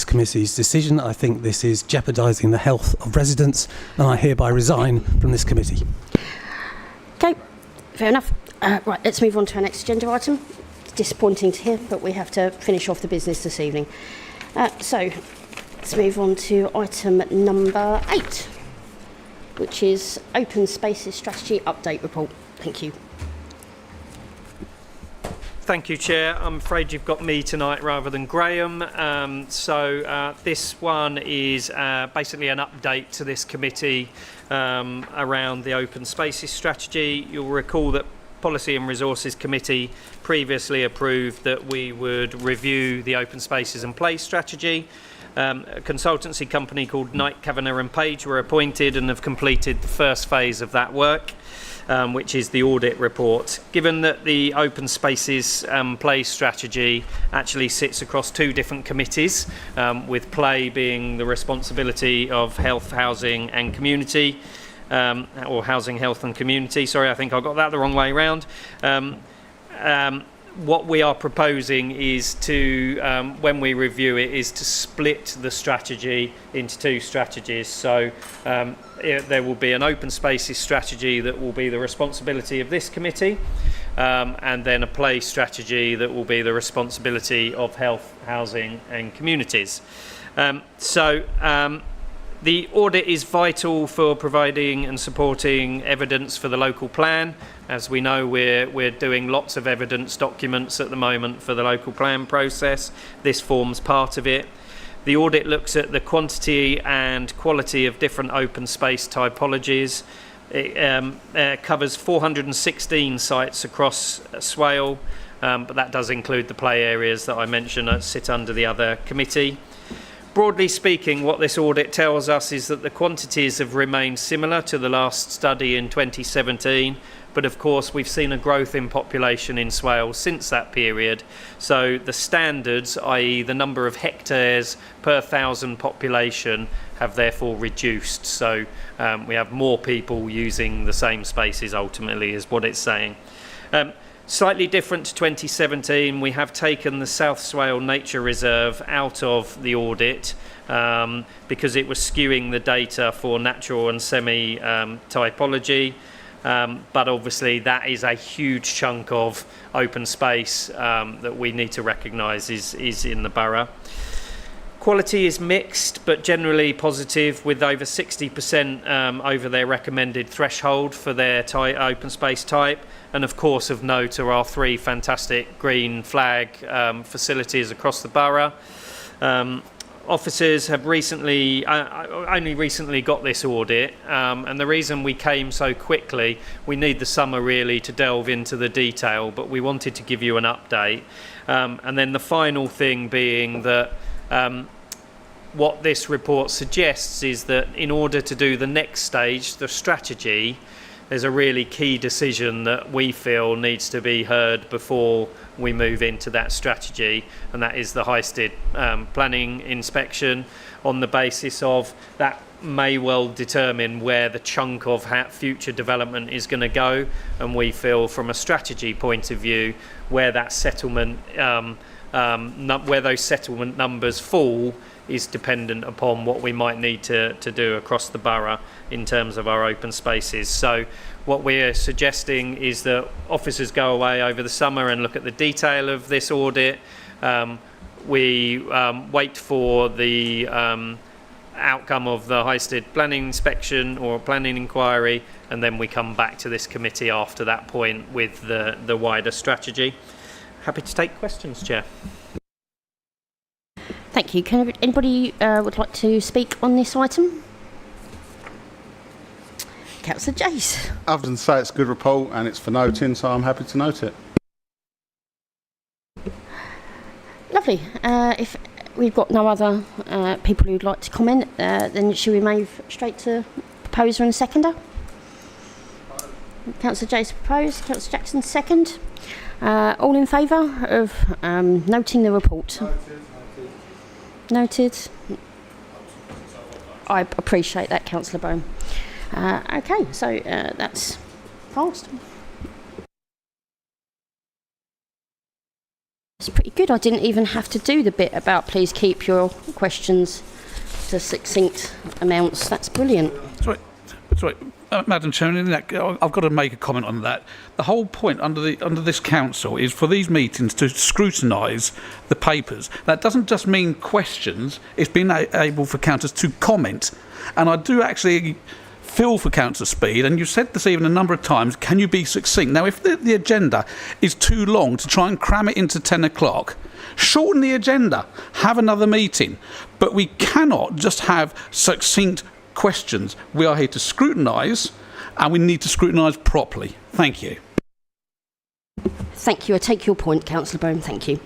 committee's decision. I think this is jeopardising the health of residents, and I hereby resign from this committee. Okay, fair enough. Right, let's move on to our next agenda item. It's disappointing to hear, but we have to finish off the business this evening. So let's move on to item number 8, which is Open Spaces Strategy Update Report. Thank you. Thank you, Chair. I'm afraid you've got me tonight rather than Graham. This one is basically an update to this committee around the Open Spaces Strategy. You'll recall that Policy and Resources Committee previously approved that we would review the Open Spaces and Place Strategy. A consultancy company called Knight, Kavanagh and Page were appointed and have completed the first phase of that work, which is the audit report. Given that the Open Spaces Place Strategy actually sits across 2 different committees, with Play being the responsibility of Health, Housing and Community, or Housing, Health and Community, sorry, I think I got that the wrong way around. What we are proposing is to, when we review it, is to split the strategy into 2 strategies. So there will be an open spaces strategy that will be the responsibility of this committee, and then a play strategy that will be the responsibility of health, housing and communities. The audit is vital for providing and supporting evidence for the local plan. As we know, we're doing lots of evidence documents at the moment for the local plan process. This forms part of it. The audit looks at the quantity and quality of different open space typologies. It covers 416 sites across Swale, but that does include the play areas that I mentioned that sit under the other committee. Broadly speaking, what this audit tells us is that the quantities have remained similar to the last study in 2017, but of course we've seen a growth in population in Swale since that period. So the standards, i.e. the number of hectares per 1,000 population, have therefore reduced. So we have more people using the same spaces ultimately, is what it's saying. Slightly different to 2017, we have taken the South Swale Nature Reserve out of the audit because it was skewing the data for natural and semi typology. But obviously that is a huge chunk of open space that we need to recognise is in the borough. Quality is mixed but generally positive, with over 60% over their recommended threshold for their open space type. And of course of note are our 3 fantastic green flag facilities across the borough. officers have only recently got this audit, and the reason we came so quickly, we need the summer really to delve into the detail, but we wanted to give you an update. And then the final thing being that what this report suggests is that in order to do the next stage, the strategy, there's a really key decision that we feel needs to be heard before we move into that strategy, and that is the Highstead planning inspection. On the basis of that may well determine where the chunk of future development is going to go, and we feel from a strategy point of view where that settlement where those settlement numbers fall is dependent upon what we might need to do across the borough in terms of our open spaces. So what we're suggesting is that officers go away over the summer and look at the detail of this audit. We wait for the outcome of the Highstead planning inspection or planning inquiry, and then we come back to this committee after that point with the wider strategy. Happy to take questions, Chair. Thank you. Can anybody would like to speak on this item? Councillor Jace. Other than say it's a good report and it's for noting, so I'm happy to note it. Lovely. If we've got no other people who'd like to comment, then should we move straight to proposer and seconder? Councillor Jace proposed, Councillor Jackson second. All in favour of noting the report? Noted. I appreciate that, Councillor Bone. Okay, so that's passed. It's pretty good. I didn't even have to do the bit about please keep your questions to succinct amounts. That's brilliant. Sorry. Madam Chairman, I've got to make a comment on that. The whole point under this council is for these meetings to scrutinise the papers. That doesn't just mean questions. It's being able for councillors to comment. And I do actually feel for Councillor Speed, and you said this evening a number of times, can you be succinct? Now, if the agenda is too long to try and cram it into 10 o'clock, shorten the agenda, have another meeting. But we cannot just have succinct questions. We are here to scrutinise, and we need to scrutinise properly. Thank you. Thank you. I take your point, Councillor Bone. Thank you.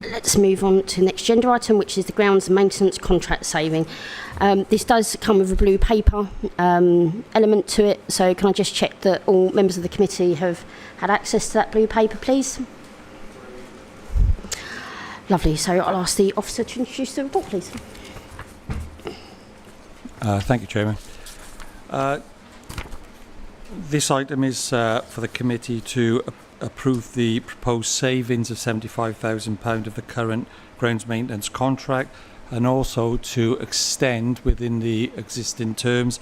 Let's move on to the next agenda item, which is the grounds maintenance contract saving. This does come with a blue paper element to it, so can I just check that all members of the committee have had access to that blue paper, please? Lovely. So I'll ask the officer to introduce the report, please. Thank you, Chairman. This item is for the committee to approve the proposed savings of £75,000 of the current grounds maintenance contract, and also to extend within the existing terms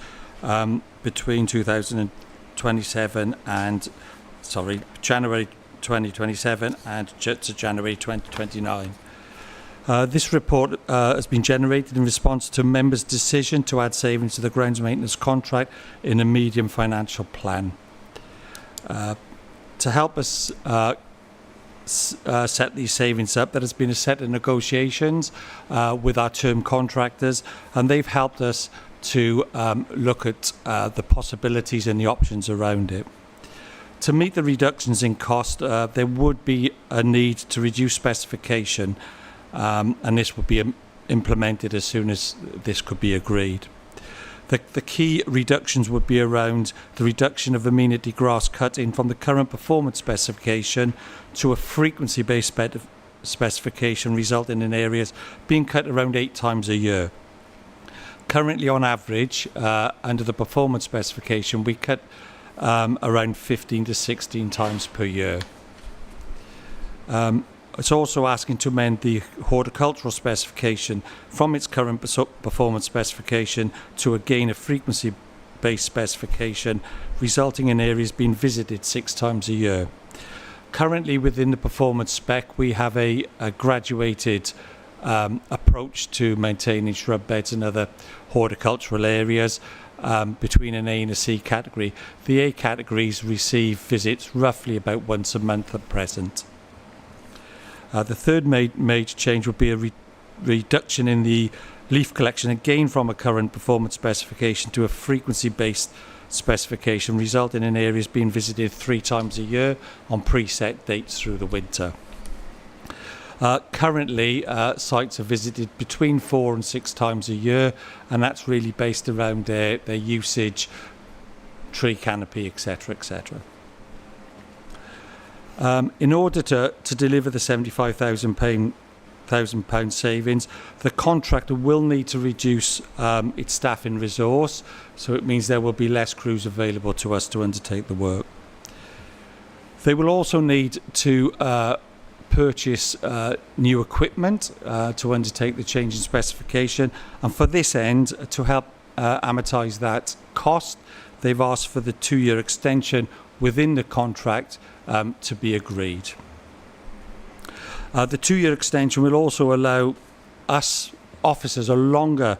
between 2027 and January 2027 and to January 2029. This report has been generated in response to members' decision to add savings to the grounds maintenance contract in a medium financial plan. To help us set these savings up, there has been a set of negotiations with our term contractors, and they've helped us to look at the possibilities and the options around it. To meet the reductions in cost, there would be a need to reduce specification, and this would be implemented as soon as this could be agreed. The key reductions would be around the reduction of amenity grass cutting from the current performance specification to a frequency-based specification, resulting in areas being cut around 8 times a year. Currently, on average, under the performance specification, we cut around 15 to 16 times per year. It's also asking to amend the horticultural specification from its current performance specification to again a frequency-based specification, resulting in areas being visited 6 times a year. Currently, within the performance spec, we have a graduated approach to maintaining shrub beds and other horticultural areas between an A and a C category. The A categories receive visits roughly about once a month at present. The third major change would be a reduction in the leaf collection, again from a current performance specification to a frequency-based specification, resulting in areas being visited 3 times a year on preset dates through the winter. Currently, sites are visited between 4 and 6 times a year, and that's really based around their usage, tree canopy, etc., etc. In order to deliver the £75,000 savings, the contractor will need to reduce its staffing resource, so it means there will be less crews available to us to undertake the work. They will also need to purchase new equipment to undertake the change in specification, and for this end, to help amortise that cost, they've asked for the 2-year extension within the contract to be agreed. The 2-year extension will also allow us officers a longer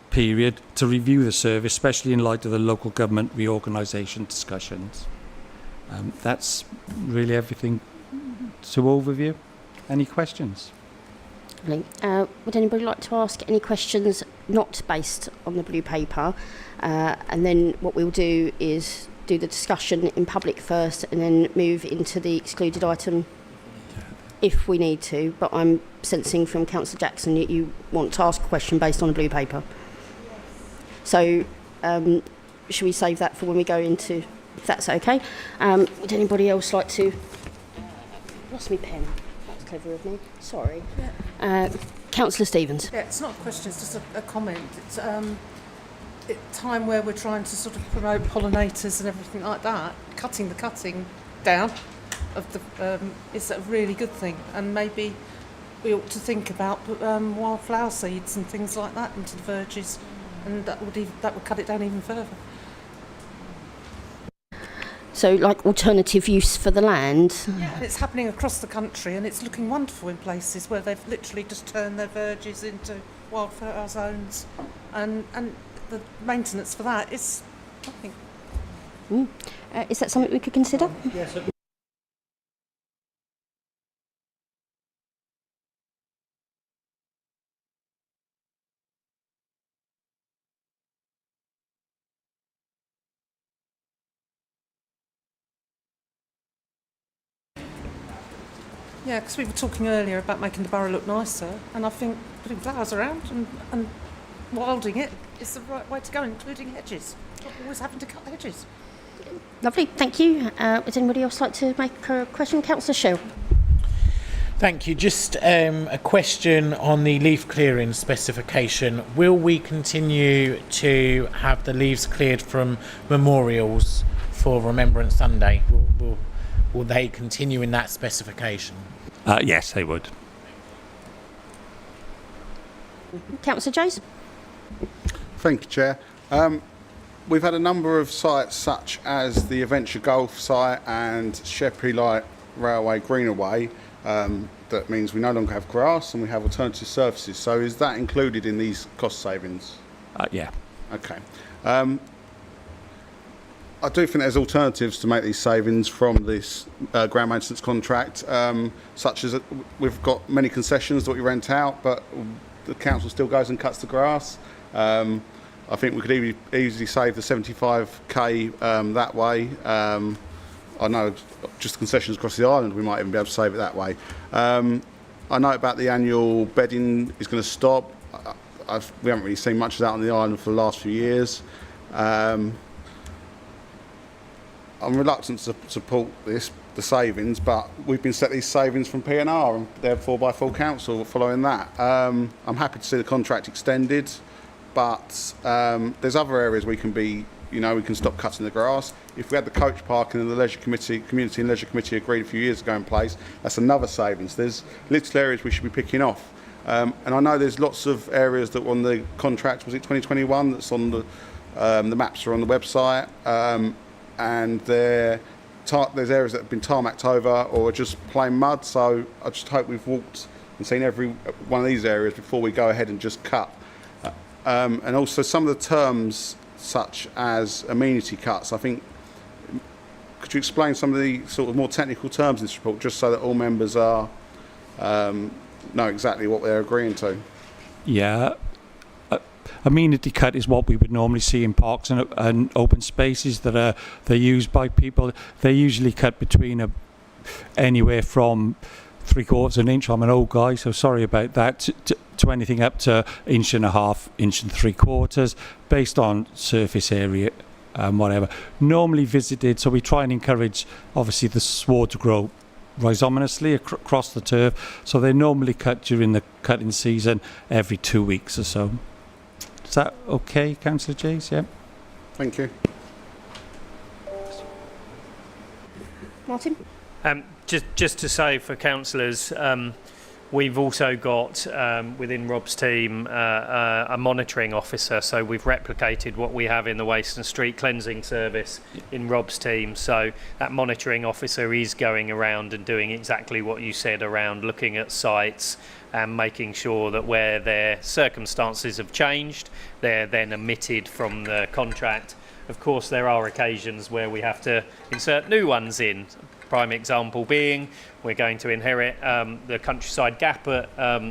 period to review the service, especially in light of the local government reorganisation discussions. That's really everything to overview. Any questions? Would anybody like to ask any questions not based on the blue paper? And then what we'll do is do the discussion in public first and then move into the excluded item if we need to. But I'm sensing from Councillor Jackson that you want to ask a question based on the blue paper. So should we save that for when we go into, if that's okay? Would anybody else like to... Lost my pen. That was clever of me. Sorry. Councillor Stevens. Yeah, it's not a question, it's just a comment. It's a time where we're trying to sort of promote pollinators and everything like that. Cutting the cutting down of the is a really good thing, and maybe we ought to think about wildflower seeds and things like that into the verges, and that would cut it down even further. So, like alternative use for the land? Yeah, it's happening across the country, and it's looking wonderful in places where they've literally just turned their verges into wildflower zones, and the maintenance for that is nothing. Is that something we could consider? Yes. Yeah, because we were talking earlier about making the borough look nicer, and I think putting flowers around and wilding it is the right way to go, including hedges. Not always having to cut hedges. Lovely, thank you. Would anybody else like to make a question? Councillor Shell. Thank you. Just a question on the leaf clearing specification. Will we continue to have the leaves cleared from memorials for Remembrance Sunday? Will they continue in that specification? Yes, they would. Councillor Jones. Thank you, Chair. We've had a number of sites such as the Adventure Golf site and Shepley Light Railway Greenaway. That means we no longer have grass and we have alternative surfaces. So is that included in these cost savings? Yeah. Okay. I do think there's alternatives to make these savings from this ground maintenance contract, such as we've got many concessions that we rent out, but the council still goes and cuts the grass. I think we could easily save the 75k that way. I know just concessions across the island, we might even be able to save it that way. I know about the annual bedding is going to stop. We haven't really seen much of that on the island for the last few years. I'm reluctant to support the savings, but we've been set these savings from P&R and therefore by full council following that. I'm happy to see the contract extended, but there's other areas we can be, we can stop cutting the grass. If we had the coach parking and the leisure committee, community and leisure committee agreed a few years ago in place, that's another savings. There's little areas we should be picking off. And I know there's lots of areas that were on the contract, was it 2021, that's on the maps are on the website. And there's areas that have been tarmacked over or are just plain mud, so I just hope we've walked and seen every one of these areas before we go ahead and just cut. And also some of the terms such as amenity cuts, I think, could you explain some of the sort of more technical terms in this report just so that all members are know exactly what they're agreeing to. Yeah. Amenity cut is what we would normally see in parks and open spaces that they're used by people. They usually cut between anywhere from 3/4 inch. I'm an old guy, so sorry about that. To anything up to 1.5 inches, 1.75 based on surface area, whatever. Normally visited, so we try and encourage obviously the sward to grow rhizominously across the turf. So they're normally cut during the cutting season every 2 weeks or so. Is that okay, Councillor Jays? Yeah. Thank you. Martin? Just to say for councillors, we've also got within Rob's team a monitoring officer, so we've replicated what we have in the Waste and Street Cleansing Service in Rob's team. So that monitoring officer is going around and doing exactly what you said around looking at sites and making sure that where their circumstances have changed, they're then omitted from the contract. Of course, there are occasions where we have to insert new ones in. Prime example being, we're going to inherit the Countryside Gap at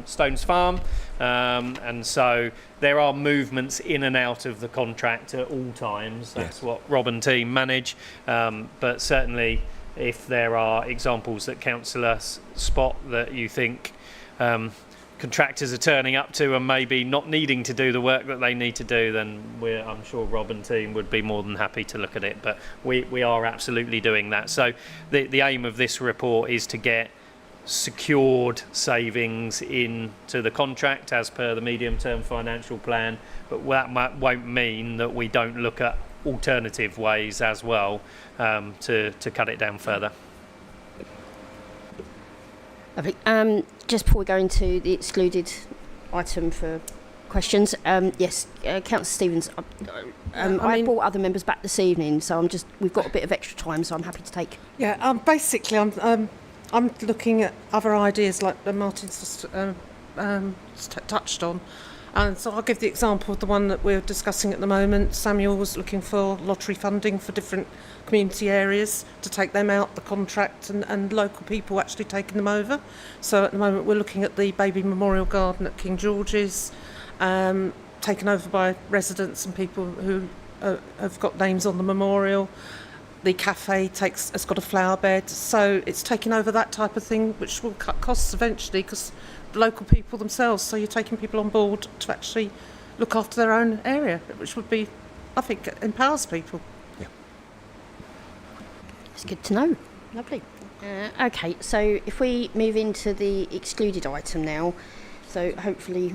Stones Farm, and so there are movements in and out of the contract at all times. That's what Rob and team manage, but certainly if there are examples that councillors spot that you think contractors are turning up to and maybe not needing to do the work that they need to do, then I'm sure Rob and team would be more than happy to look at it. But we are absolutely doing that. So the aim of this report is to get secured savings into the contract as per the medium-term financial plan. But that won't mean that we don't look at alternative ways as well to cut it down further. Lovely. Just before we go into the excluded item for questions, yes, Councillor Stevens, I brought other members back this evening, so we've got a bit of extra time, so I'm happy to take. Yeah, basically, I'm looking at other ideas like Martin's just touched on. And so I'll give the example of the one that we're discussing at the moment. Samuel was looking for lottery funding for different community areas to take them out the contract and local people actually taking them over. So at the moment we're looking at the Baby Memorial Garden at King George's, taken over by residents and people who have got names on the memorial. The cafe has got a flower bed, so it's taking over that type of thing, which will cut costs eventually because the local people themselves, so you're taking people on board to actually look after their own area, which would be, I think, empowers people. Yeah. It's good to know. Lovely. Okay, so if we move into the excluded item now, so hopefully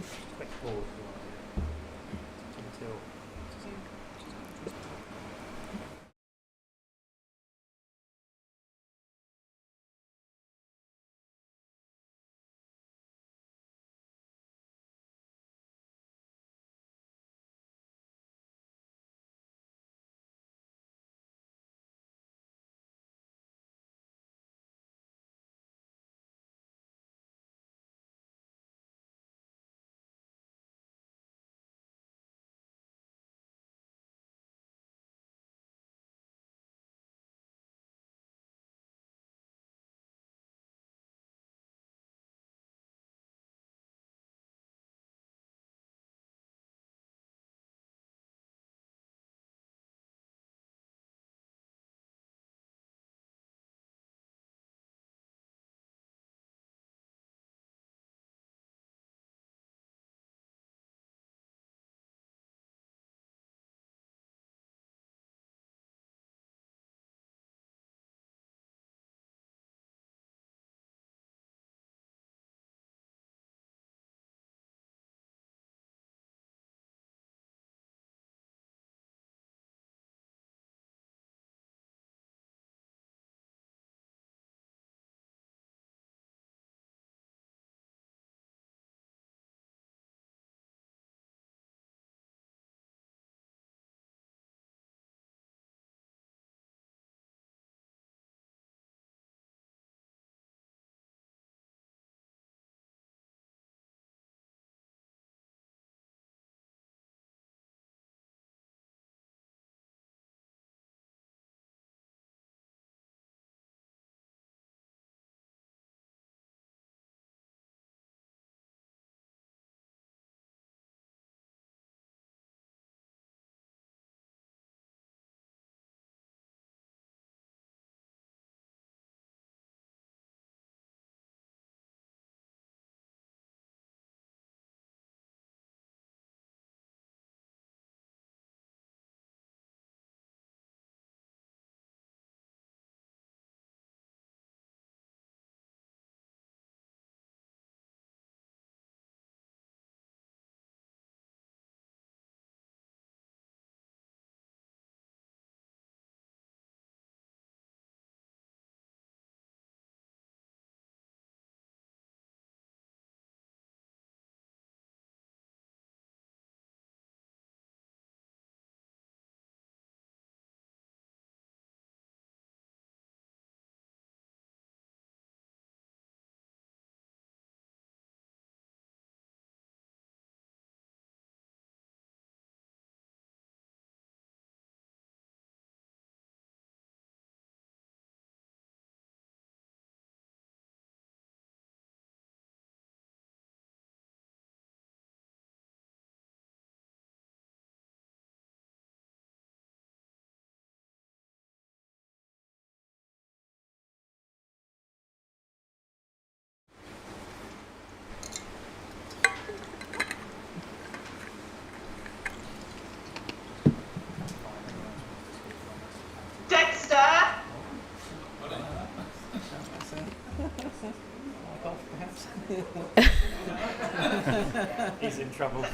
He's in trouble.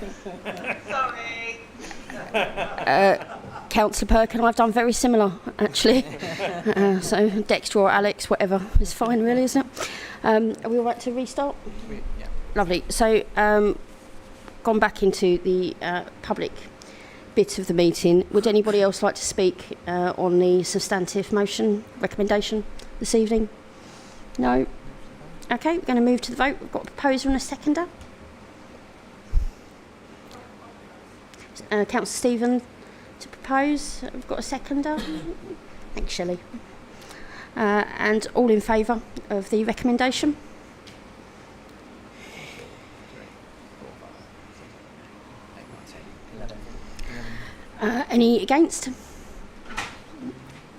Sorry. Councillor Perkin, I've done very similar, actually. So Dexter or Alex, whatever, is fine, really, isn't it? Are we all right to restart? Yeah. Lovely. So, gone back into the public bit of the meeting. Would anybody else like to speak on the substantive motion recommendation this evening? No? Okay, we're going to move to the vote. We've got a proposer and a seconder. Councillor Stephen to propose. We've got a seconder. Thanks, Shelley. And all in favour of the recommendation? Any against?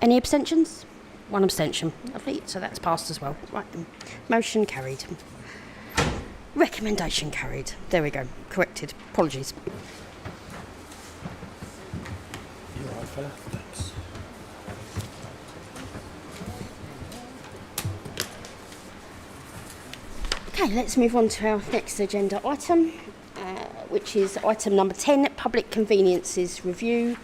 Any abstentions? One abstention. Lovely. So that's passed as well. Right. Motion carried. Recommendation carried. There we go. Corrected. Apologies. You're all right, fella. Thanks. Okay, let's move on to our next agenda item, which is item number 10, Public Conveniences Review.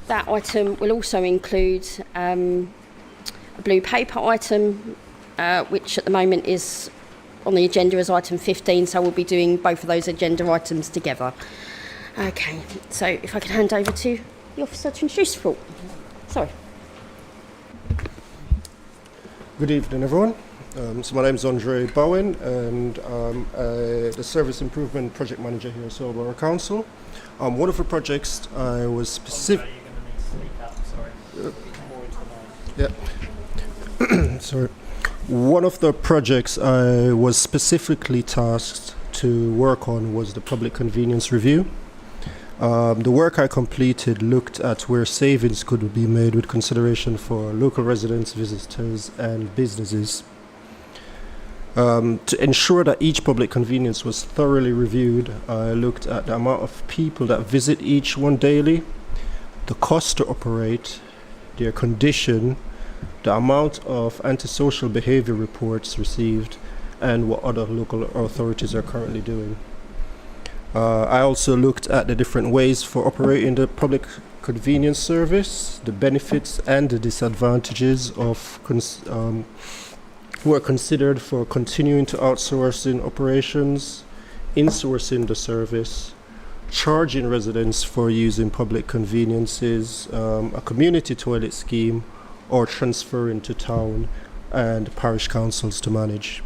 That item will also include a blue paper item, which at the moment is on the agenda as item 15, so we'll be doing both of those agenda items together. Okay, so if I could hand over to the officer to introduce the report. Sorry. Good evening, everyone. So my name is Andre Bowen, and I'm the Service Improvement Project Manager here at Seoul Borough Council. One of the projects I was specific. Sorry. One of the projects I was specifically tasked to work on was the Public Convenience Review. The work I completed looked at where savings could be made with consideration for local residents, visitors, and businesses. To ensure that each public convenience was thoroughly reviewed, I looked at the amount of people that visit each one daily, the cost to operate, their condition, the amount of antisocial behavior reports received, and what other local authorities are currently doing. I also looked at the different ways for operating the public convenience service, the benefits and the disadvantages of were considered for continuing to outsourcing operations, insourcing the service, charging residents for using public conveniences, a community toilet scheme, or transferring to town and parish councils to manage.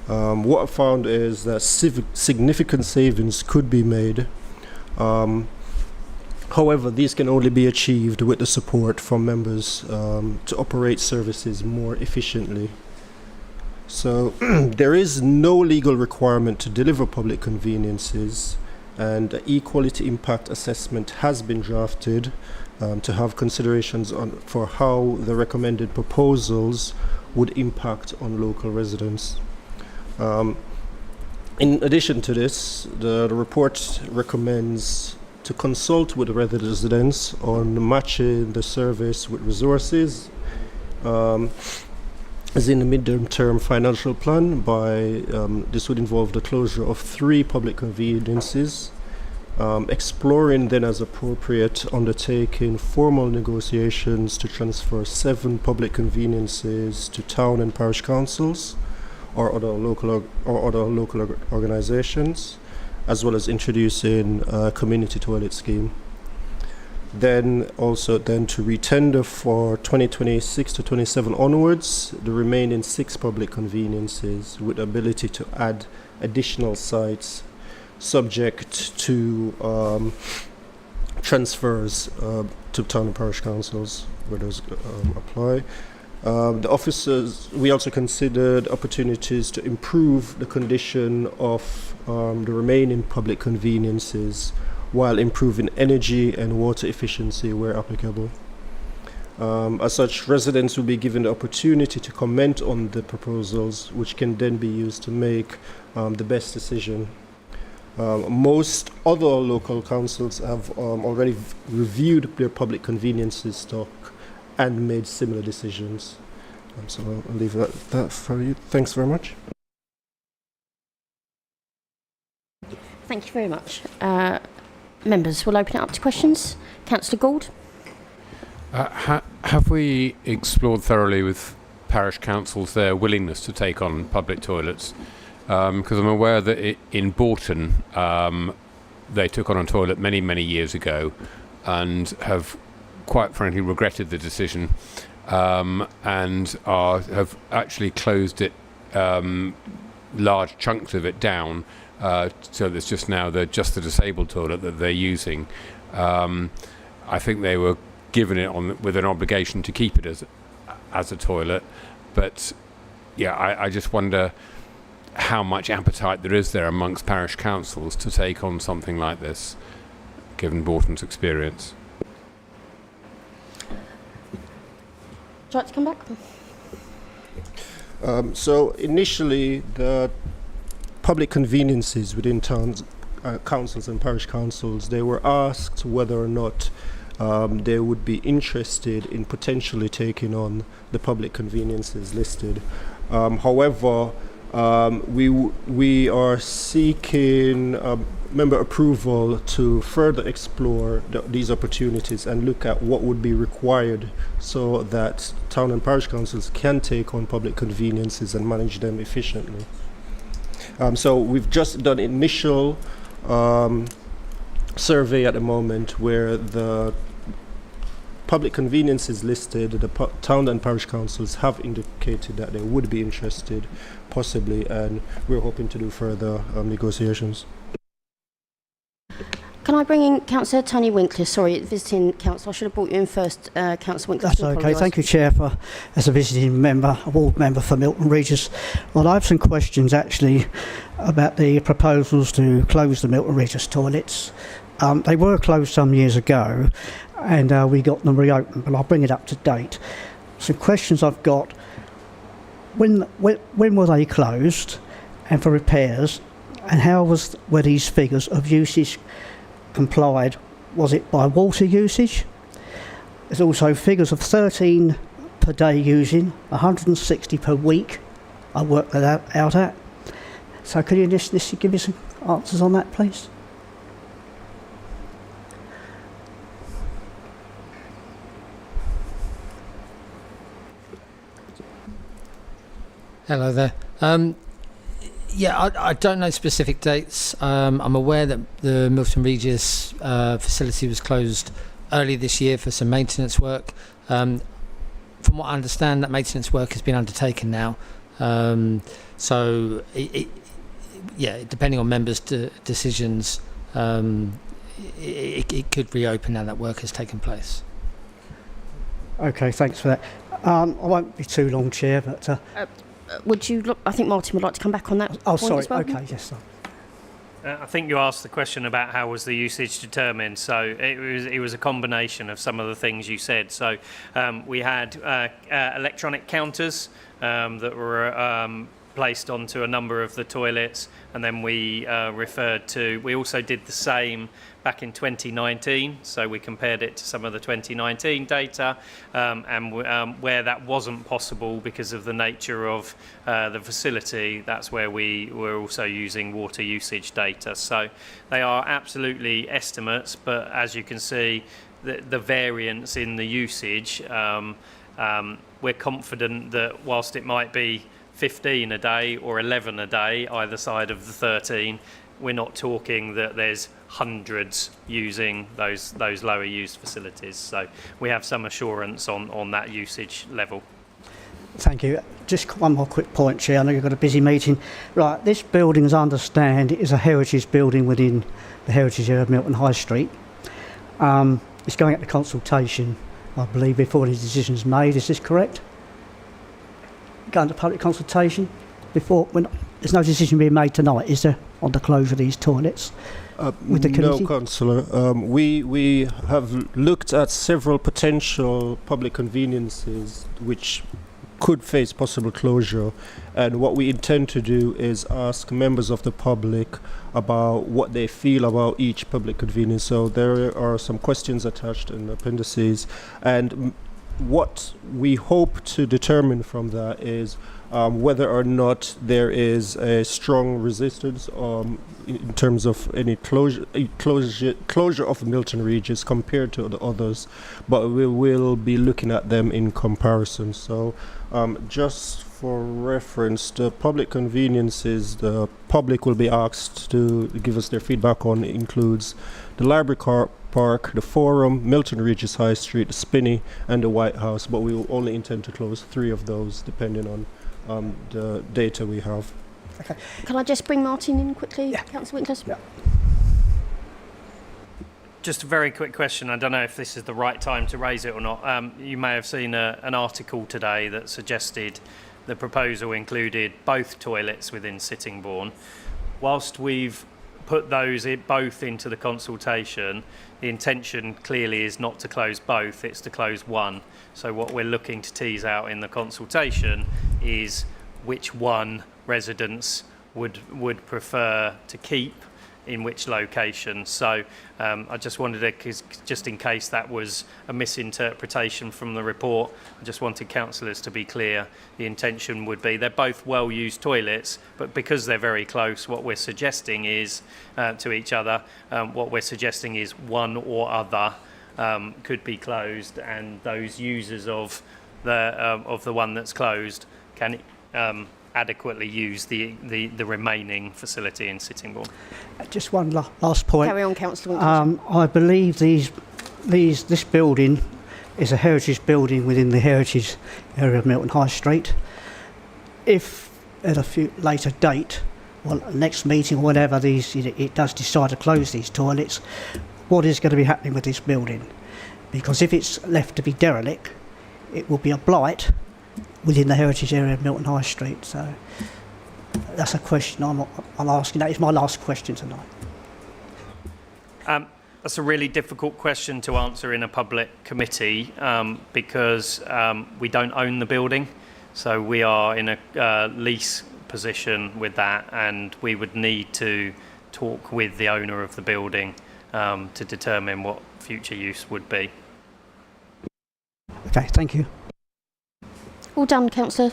What I found is that significant savings could be made. However, these can only be achieved with the support from members to operate services more efficiently. So there is no legal requirement to deliver public conveniences, and the equality impact assessment has been drafted to have considerations for how the recommended proposals would impact on local residents. In addition to this, the report recommends to consult with residents on matching the service with resources, as in the mid-term financial plan. This would involve the closure of 3 public conveniences, exploring then as appropriate undertaking formal negotiations to transfer 7 public conveniences to town and parish councils or other local organizations, as well as introducing a community toilet scheme. Then to retender for 2026 to 27 onwards the remaining 6 public conveniences with ability to add additional sites subject to transfers to town and parish councils where those apply. The officers, we also considered opportunities to improve the condition of the remaining public conveniences while improving energy and water efficiency where applicable. As such, residents will be given the opportunity to comment on the proposals, which can then be used to make the best decision. Most other local councils have already reviewed their public conveniences stock and made similar decisions. So I'll leave that for you. Thanks very much. Thank you very much. Members, we'll open it up to questions. Councillor Gould. Have we explored thoroughly with parish councils their willingness to take on public toilets? Because I'm aware that in Bourton they took on a toilet many, many years ago and have quite frankly regretted the decision and have actually closed it, large chunks of it down, so there's just now the disabled toilet that they're using. I think they were given it with an obligation to keep it as a toilet, but yeah, I just wonder how much appetite there is there amongst parish councils to take on something like this, given Bourton's experience. Would you like to come back? So initially, the public conveniences within towns, councils and parish councils, they were asked whether or not they would be interested in potentially taking on the public conveniences listed. However, we are seeking member approval to further explore these opportunities and look at what would be required so that town and parish councils can take on public conveniences and manage them efficiently. So we've just done initial survey at the moment where the public conveniences listed, the town and parish councils have indicated that they would be interested possibly, and we're hoping to do further negotiations. Can I bring in Councillor Tony Winkler? Sorry, visiting councillor. I should have brought you in first, Councillor Winkler. That's okay. Thank you, Chair, for as a visiting member, a ward member for Milton Regis. Well, I have some questions actually about the proposals to close the Milton Regis toilets. They were closed some years ago, and we got them reopened. But I'll bring it up to date. Some questions I've got: when were they closed, and for repairs, and how were these figures of usage complied? Was it by water usage? There's also figures of 13 per day using, 160 per week. I worked that out at. So could you just give me some answers on that, please? Hello there. Yeah, I don't know specific dates. I'm aware that the Milton Regis facility was closed early this year for some maintenance work. From what I understand, that maintenance work has been undertaken now. So, depending on members' decisions, it could reopen now that work has taken place. Okay, thanks for that. I won't be too long, Chair, but... would you look? I think Martin would like to come back on that. Oh, point sorry. as well. Okay, yes, sir. I think you asked the question about how was the usage determined. So it was a combination of some of the things you said. So we had electronic counters that were placed onto a number of the toilets, and then we referred to. We also did the same back in 2019, so we compared it to some of the 2019 data, and where that wasn't possible because of the nature of the facility, that's where we were also using water usage data. So they are absolutely estimates, but as you can see, the variance in the usage, we're confident that whilst it might be 15 a day or 11 a day, either side of the 13, we're not talking that there's hundreds using those lower used facilities. So we have some assurance on that usage level. Thank you. Just one more quick point, Chair. I know you've got a busy meeting. Right, this building, as I understand, is a heritage building within the heritage area of Milton High Street. It's going out to consultation, I believe, before any decision's made. Is this correct? Going to public consultation before, when there's no decision being made tonight, is there, on the closure of these toilets with the committee? No, Councillor. We have looked at several potential public conveniences which could face possible closure, and what we intend to do is ask members of the public about what they feel about each public convenience. So there are some questions attached in the appendices, and what we hope to determine from that is whether or not there is a strong resistance in terms of any closure of Milton Regis compared to the others, but we will be looking at them in comparison. So just for reference, the public conveniences the public will be asked to give us their feedback on includes the Library Car Park, the Forum, Milton Regis High Street, the Spinney and the White House, but we will only intend to close 3 of those depending on the data we have. Okay. Can I just bring Martin in quickly, Councillor Winters? Yeah. Just a very quick question. I don't know if this is the right time to raise it or not. You may have seen an article today that suggested the proposal included both toilets within Sittingbourne. Whilst we've put those both into the consultation, the intention clearly is not to close both, it's to close one. So what we're looking to tease out in the consultation is which one residents would prefer to keep in which location. So I just wanted to, just in case that was a misinterpretation from the report, I just wanted councillors to be clear. The intention would be they're both well-used toilets, but because they're very close, what we're suggesting is to each other, what we're suggesting is one or other could be closed, and those users of the one that's closed can adequately use the remaining facility in Sittingbourne. Just one last point. Carry on, Councillor. I believe this building is a heritage building within the heritage area of Milton High Street. If at a later date, well, next meeting or whatever, it does decide to close these toilets, what is going to be happening with this building? Because if it's left to be derelict, it will be a blight within the heritage area of Milton High Street. So that's a question I'm asking. That is my last question tonight. That's a really difficult question to answer in a public committee because we don't own the building. So we are in a lease position with that, and we would need to talk with the owner of the building to determine what future use would be. Okay, thank you. All done, Councillor?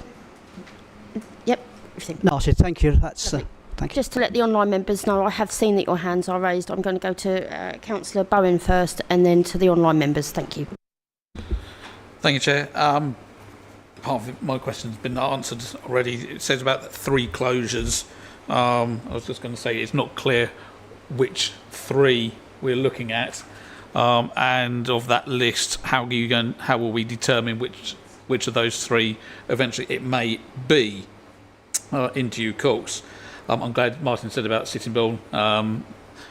Yep, everything. No, I said thank you. That's thank you. Just to let the online members know, I have seen that your hands are raised. I'm going to go to Councillor Bowen first and then to the online members. Thank you. Thank you, Chair. Part of my question's been answered already. It says about 3 closures. I was just going to say it's not clear which 3 we're looking at, and of that list, how will we determine which of those 3 eventually it may be in due course. I'm glad Martin said about Sittingbourne,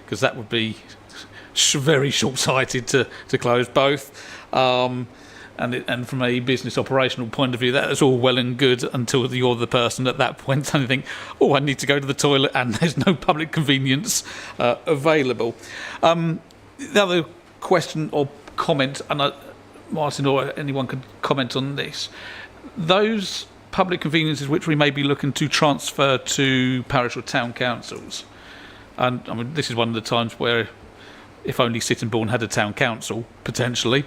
because that would be very short-sighted to close both. And from a business operational point of view, that's all well and good until you're the person at that point and you think, oh, I need to go to the toilet and there's no public convenience available. The other question or comment, and Martin or anyone could comment on this, those public conveniences which we may be looking to transfer to parish or town councils, and I mean this is one of the times where if only Sittingbourne had a town council potentially,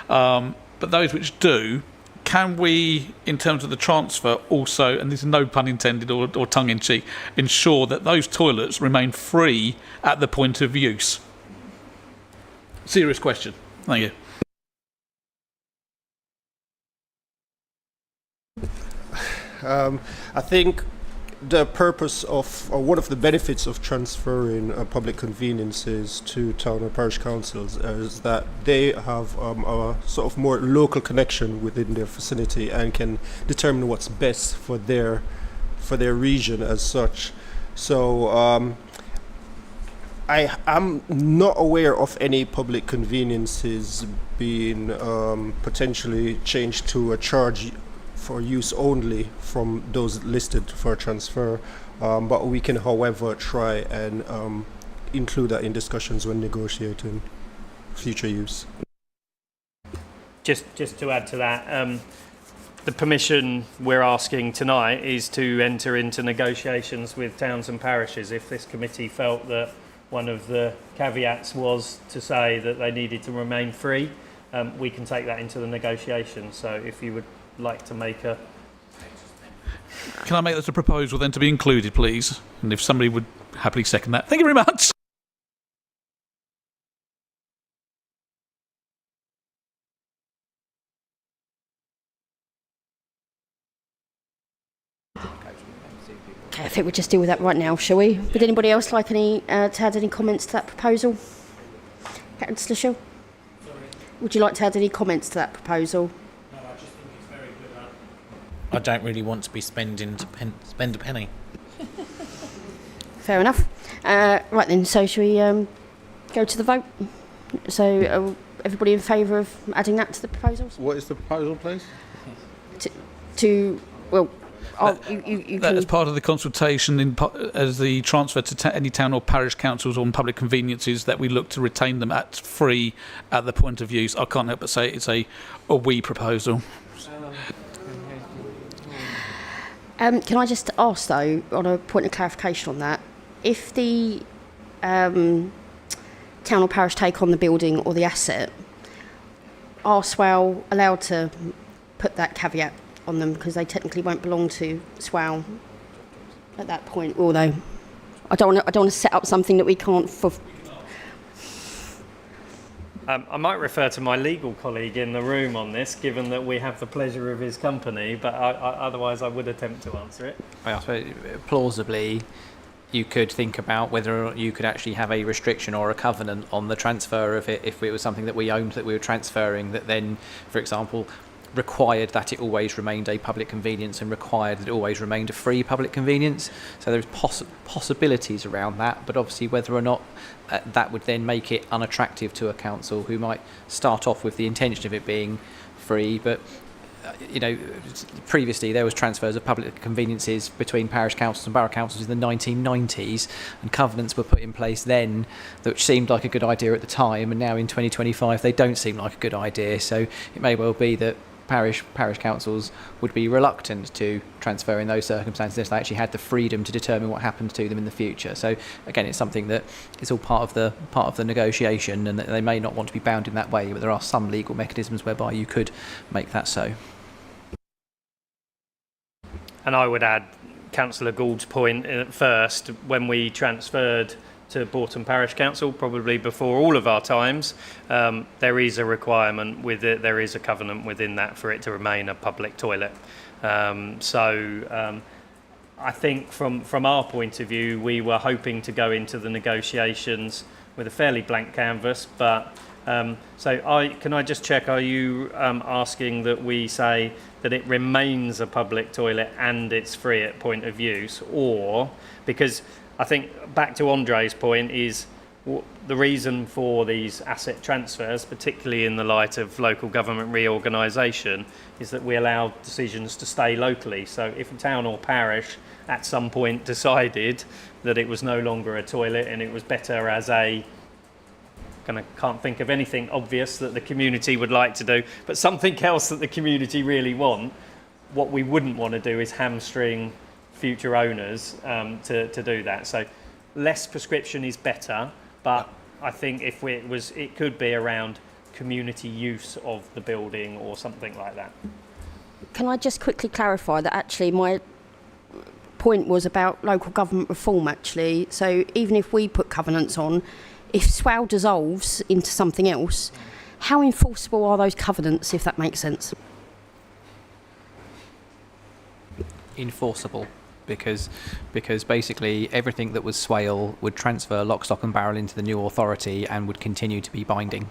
but those which do, can we, in terms of the transfer, also, and this is no pun intended or tongue-in-cheek, ensure that those toilets remain free at the point of use? Serious question. Thank you. I think the purpose of, or one of the benefits of transferring public conveniences to town or parish councils is that they have a sort of more local connection within their vicinity and can determine what's best for their region as such. So I am not aware of any public conveniences being potentially changed to a charge for use only from those listed for transfer, but we can, however, try and include that in discussions when negotiating future use. Just to add to that, the permission we're asking tonight is to enter into negotiations with towns and parishes. If this committee felt that one of the caveats was to say that they needed to remain free, we can take that into the negotiation. So if you would like to make a Can I make that a proposal then to be included, please? And if somebody would happily second that. Thank you very much. Okay, I think we'll just deal with that right now, shall we? Would anybody else like to add any comments to that proposal? Councillor Shill? Would you like to add any comments to that proposal? No, I just think it's very good. I don't really want to be spend a penny. Fair enough. Right then, so shall we go to the vote? So everybody in favour of adding that to the proposals? What is the proposal, please? You that as part of the consultation as the transfer to any town or parish councils on public conveniences, that we look to retain them at free at the point of use. I can't help but say it's a we proposal. Can I just ask though, on a point of clarification on that, if the town or parish take on the building or the asset, are SWAL allowed to put that caveat on them, because they technically won't belong to SWAL at that point, will they? I don't want to set up something that we can't. I might refer to my legal colleague in the room on this, given that we have the pleasure of his company, but otherwise I would attempt to answer it. I suppose plausibly you could think about whether you could actually have a restriction or a covenant on the transfer of it if it was something that we owned that we were transferring, that then, for example, required that it always remained a public convenience and required that it always remained a free public convenience. So there's possibilities around that, but obviously whether or not that would then make it unattractive to a council who might start off with the intention of it being free, but previously there was transfers of public conveniences between parish councils and borough councils in the 1990s, and covenants were put in place then that seemed like a good idea at the time, and now in 2025 they don't seem like a good idea. So it may well be that parish councils would be reluctant to transfer in those circumstances if they actually had the freedom to determine what happens to them in the future. So again, it's something that is all part of the negotiation, and that they may not want to be bound in that way, but there are some legal mechanisms whereby you could make that so. And I would add Councillor Gould's point first. When we transferred to Bourton Parish Council, probably before all of our times, there is a requirement with it, there is a covenant within that for it to remain a public toilet. So I think from our point of view, we were hoping to go into the negotiations with a fairly blank canvas, but can I just check, are you asking that we say that it remains a public toilet and it's free at point of use? Or, because I think back to Andre's point, is the reason for these asset transfers, particularly in the light of local government reorganisation, is that we allow decisions to stay locally. So if a town or parish at some point decided that it was no longer a toilet and it was better as a can't think of anything obvious that the community would like to do, but something else that the community really want, what we wouldn't want to do is hamstring future owners to do that. So less prescription is better, but I think if it could be around community use of the building or something like that. Can I just quickly clarify that actually my point was about local government reform actually? So even if we put covenants on, if SWAL dissolves into something else, how enforceable are those covenants, if that makes sense? Enforceable, because basically everything that was SWAL would transfer lock, stock and barrel into the new authority and would continue to be binding.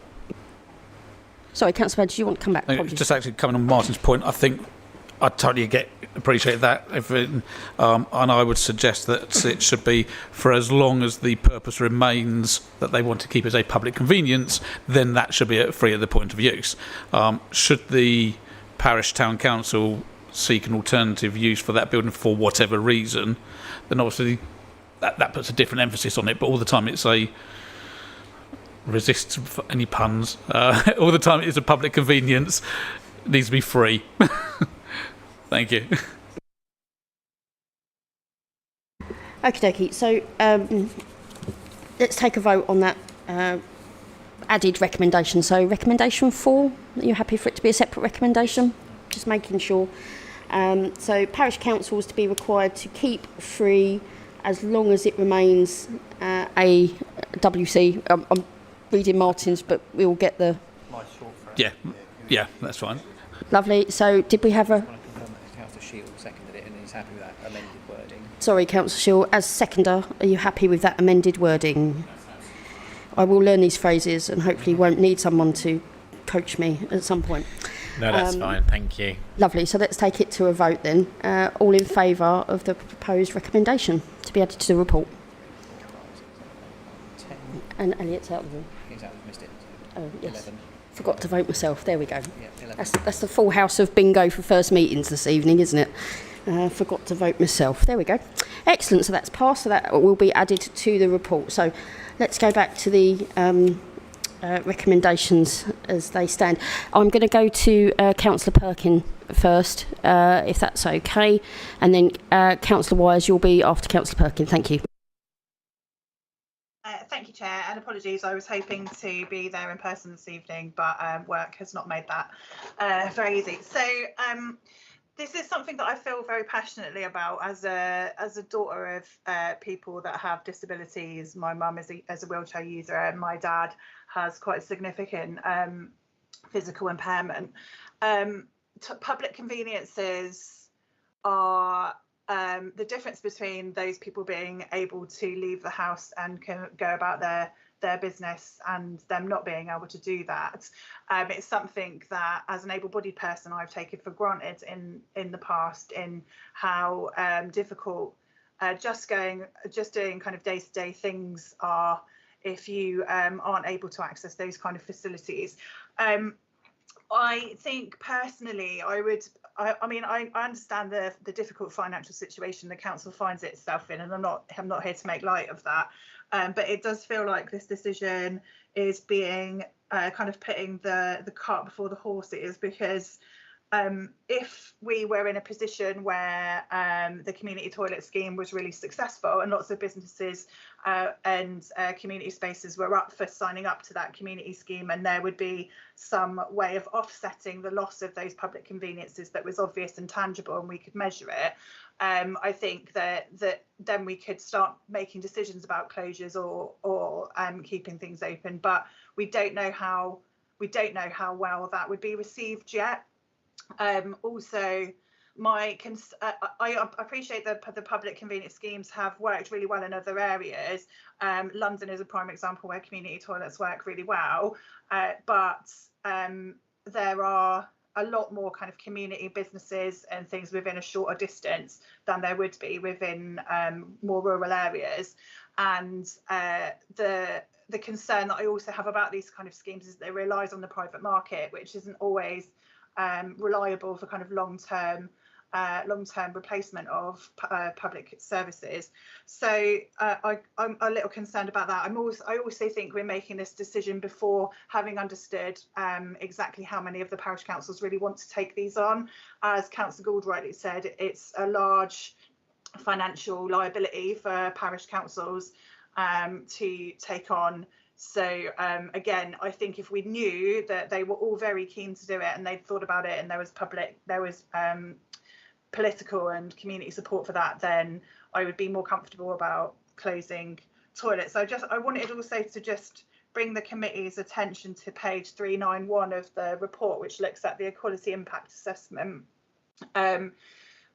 Sorry, Councillor, do you want to come back? Just actually coming on Martin's point, I think I totally appreciate that, and I would suggest that it should be for as long as the purpose remains that they want to keep as a public convenience, then that should be free at the point of use. Should the parish town council seek an alternative use for that building for whatever reason, then obviously that puts a different emphasis on it, but all the time it's a resist any puns, all the time it is a public convenience, it needs to be free. Thank you. Okie dokie. So let's take a vote on that added recommendation. So recommendation 4, are you happy for it to be a separate recommendation? Just making sure. So parish councils to be required to keep free as long as it remains a WC. I'm reading Martin's, but we'll get the... Yeah, that's fine. Lovely. So did we have a... Councillor Shield seconded it and he's happy with that amended wording. Sorry, Councillor Shield, as seconder, are you happy with that amended wording? I will learn these phrases and hopefully won't need someone to coach me at some point. No, that's fine. Thank you. Lovely. So let's take it to a vote then. All in favour of the proposed recommendation to be added to the report? And Elliot's out of the room. He's out, missed it. Oh, yes. 11. Forgot to vote myself. There we go. Yeah, 11. That's the full house of bingo for first meetings this evening, isn't it? Forgot to vote myself. There we go. Excellent. So that's passed. So that will be added to the report. So let's go back to the recommendations as they stand. I'm going to go to Councillor Perkin first, if that's okay, and then Councillor Wise, you'll be after Councillor Perkin. Thank you. Thank you, Chair, and apologies. I was hoping to be there in person this evening, but work has not made that very easy. So this is something that I feel very passionately about as a daughter of people that have disabilities. My mum is a wheelchair user, and my dad has quite significant physical impairment. Public conveniences are the difference between those people being able to leave the house and can go about their business and them not being able to do that. It's something that as an able-bodied person I've taken for granted in the past, in how difficult just doing kind of day-to-day things are if you aren't able to access those kind of facilities. I think personally I understand the difficult financial situation the council finds itself in, and I'm not here to make light of that, but it does feel like this decision is being kind of putting the cart before the horses, because if we were in a position where the community toilet scheme was really successful and lots of businesses and community spaces were up for signing up to that community scheme, and there would be some way of offsetting the loss of those public conveniences that was obvious and tangible and we could measure it, I think that then we could start making decisions about closures or keeping things open. But we don't know how well that would be received yet. Also, I appreciate that the public convenience schemes have worked really well in other areas. London is a prime example where community toilets work really well, but there are a lot more kind of community businesses and things within a shorter distance than there would be within more rural areas. And the concern that I also have about these kind of schemes is that it relies on the private market, which isn't always reliable for kind of long-term replacement of public services. So I'm a little concerned about that. I also think we're making this decision before having understood exactly how many of the parish councils really want to take these on. As Councillor Gould rightly said, it's a large financial liability for parish councils to take on. So again, I think if we knew that they were all very keen to do it and they'd thought about it and there was political and community support for that, then I would be more comfortable about closing toilets. So I wanted also to just bring the committee's attention to page 391 of the report, which looks at the equality impact assessment.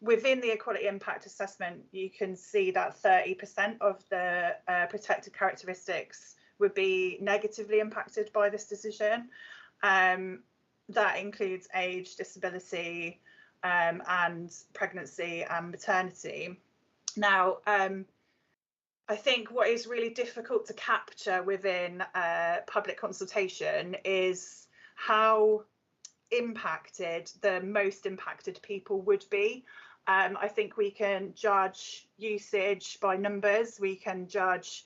Within the equality impact assessment, you can see that 30% of the protected characteristics would be negatively impacted by this decision. That includes age, disability, and pregnancy and maternity. Now, I think what is really difficult to capture within public consultation is how impacted the most impacted people would be. I think we can judge usage by numbers, we can judge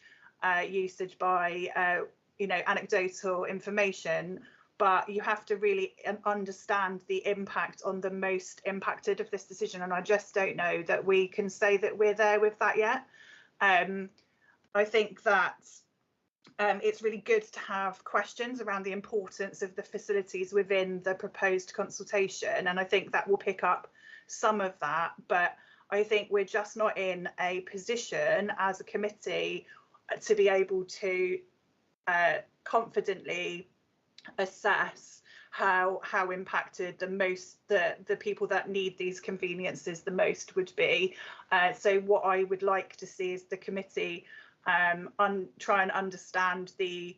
usage by anecdotal information, but you have to really understand the impact on the most impacted of this decision, and I just don't know that we can say that we're there with that yet. I think that it's really good to have questions around the importance of the facilities within the proposed consultation, and I think that will pick up some of that, but I think we're just not in a position as a committee to be able to confidently assess how impacted the people that need these conveniences the most would be. So what I would like to see is the committee try and understand the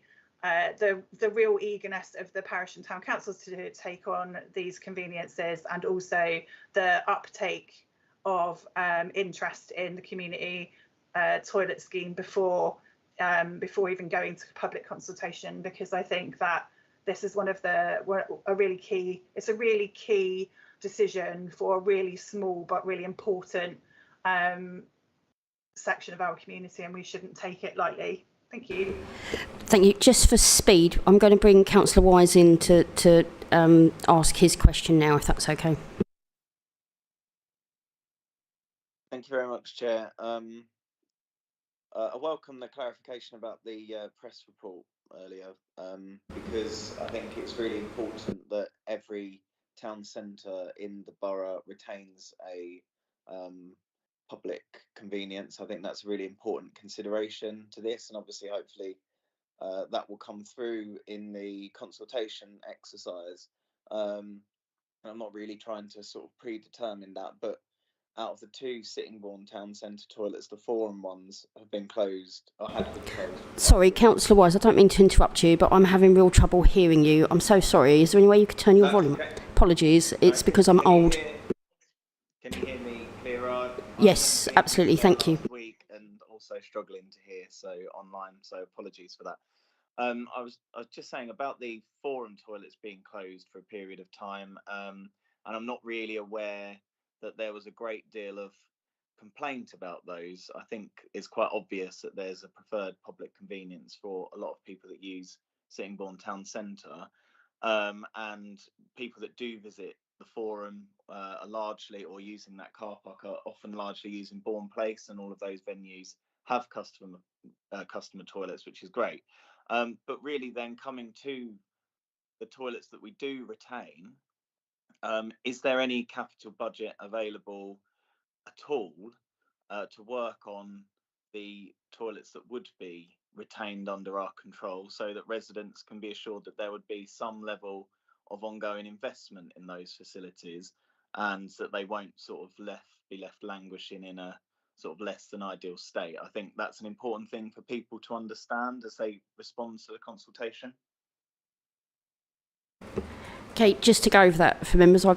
real eagerness of the parish and town councils to take on these conveniences, and also the uptake of interest in the community toilet scheme before even going to public consultation, because I think that this is a really key decision for a really small but really important section of our community, and we shouldn't take it lightly. Thank you. Thank you. Just for speed, I'm going to bring Councillor Wise in to ask his question now, if that's okay. Thank you very much, Chair. I welcome the clarification about the press report earlier, because I think it's really important that every town centre in the borough retains a public convenience. I think that's a really important consideration to this, and obviously, hopefully, that will come through in the consultation exercise. I'm not really trying to sort of predetermine that, but out of the 2 Sittingbourne town centre toilets, the Forum ones have been closed, or had been closed. Sorry, Councillor Wise, I don't mean to interrupt you, but I'm having real trouble hearing you. I'm so sorry. Is there any way you could turn your volume up? Okay. Apologies, it's because I'm old. Can you hear me clearer? Yes, absolutely, thank you. Week and also struggling to hear online, so apologies for that. I was just saying about the Forum toilets being closed for a period of time, and I'm not really aware that there was a great deal of complaint about those. I think it's quite obvious that there's a preferred public convenience for a lot of people that use Sittingbourne town centre, and people that do visit the Forum are largely, or using that car park, are often largely using Bourne Place, and all of those venues have customer toilets, which is great. But really then coming to the toilets that we do retain, is there any capital budget available at all to work on the toilets that would be retained under our control, so that residents can be assured that there would be some level of ongoing investment in those facilities, and that they won't sort of be left languishing in a sort of less than ideal state? I think that's an important thing for people to understand as they respond to the consultation. Okay, just to go over that for members, I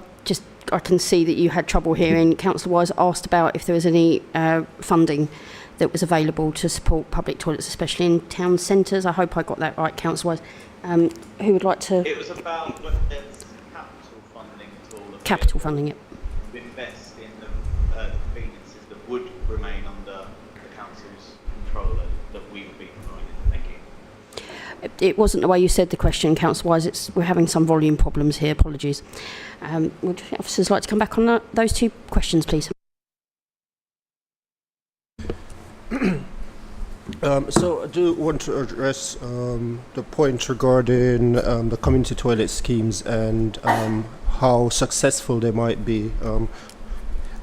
can see that you had trouble hearing. Councillor Wise asked about if there was any funding that was available to support public toilets, especially in town centres. I hope I got that right, Councillor Wise. Who would like to? It was about whether there's capital funding at all. Capital funding, yep. To invest in the conveniences that would remain under the council's control that we would be providing. Thank you. It wasn't the way you said the question, Councillor Wise. We're having some volume problems here. Apologies. Would officers like to come back on those 2 questions, please? So I do want to address the point regarding the community toilet schemes and how successful they might be.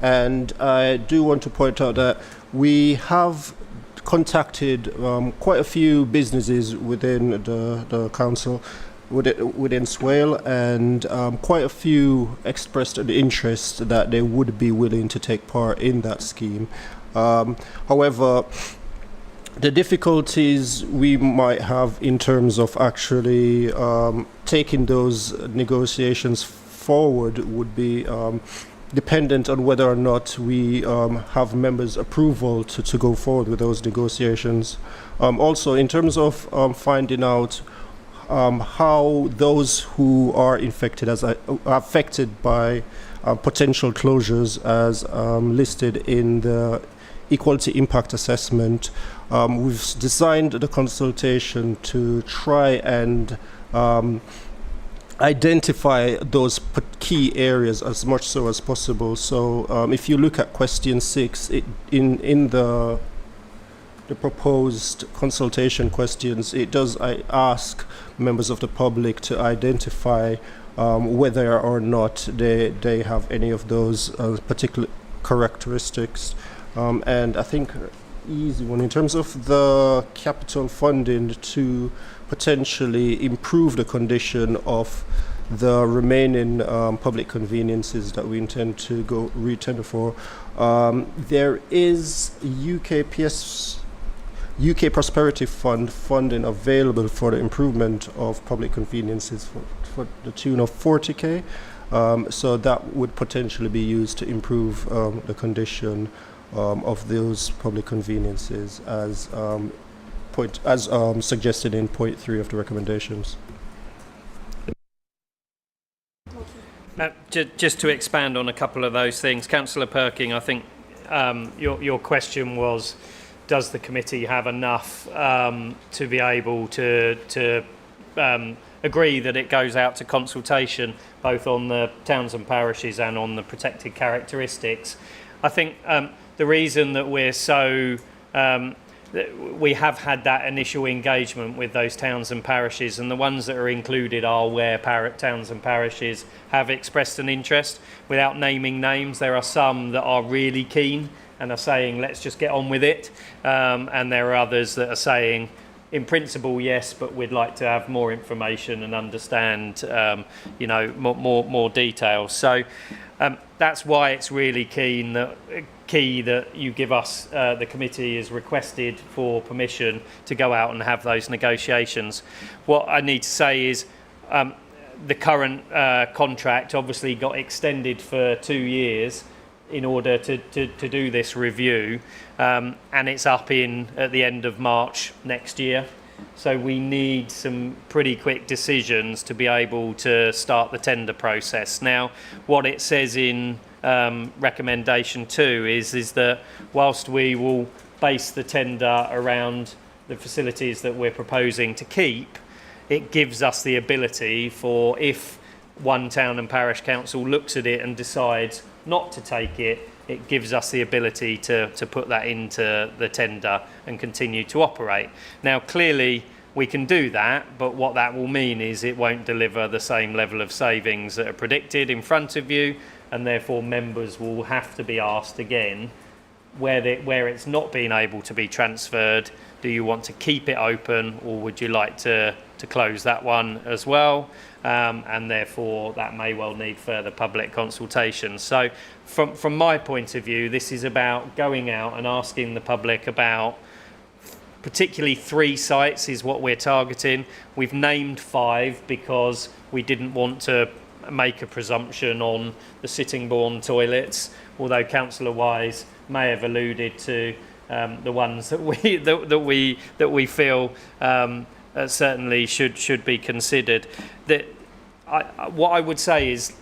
And I do want to point out that we have contacted quite a few businesses within the council, within Swale, and quite a few expressed an interest that they would be willing to take part in that scheme. However, the difficulties we might have in terms of actually taking those negotiations forward would be dependent on whether or not we have members' approval to go forward with those negotiations. Also, in terms of finding out how those who are affected by potential closures as listed in the Equality Impact Assessment, we've designed the consultation to try and identify those key areas as much so as possible. So if you look at question 6 in the proposed consultation questions, it does ask members of the public to identify whether or not they have any of those particular characteristics. And I think easy one in terms of the capital funding to potentially improve the condition of the remaining public conveniences that we intend to go re-tender for. There is UK Prosperity Fund funding available for the improvement of public conveniences for the tune of 40k. So that would potentially be used to improve the condition of those public conveniences as suggested in point 3 of the recommendations. Just to expand on a couple of those things, Councillor Perking, I think your question was, does the committee have enough to be able to agree that it goes out to consultation both on the towns and parishes and on the protected characteristics? I think the reason that we're so we have had that initial engagement with those towns and parishes, and the ones that are included are where towns and parishes have expressed an interest. Without naming names, there are some that are really keen and are saying, let's just get on with it. And there are others that are saying, in principle, yes, but we'd like to have more information and understand, more details. So that's why it's really key that you give us, the committee is requested for permission to go out and have those negotiations. What I need to say is the current contract obviously got extended for 2 years in order to do this review, and it's up at the end of March next year. So we need some pretty quick decisions to be able to start the tender process. Now, what it says in recommendation 2 is that whilst we will base the tender around the facilities that we're proposing to keep, it gives us the ability for, if one town and parish council looks at it and decides not to take it, it gives us the ability to put that into the tender and continue to operate. Now, clearly, we can do that, but what that will mean is it won't deliver the same level of savings that are predicted in front of you, and therefore members will have to be asked again, where it's not being able to be transferred, do you want to keep it open, or would you like to close that one as well? And therefore that may well need further public consultation. So from my point of view, this is about going out and asking the public about particularly 3 sites is what we're targeting. We've named 5 because we didn't want to make a presumption on the Sittingbourne toilets, although Councillor Wise may have alluded to the ones that we feel certainly should be considered. What I would say is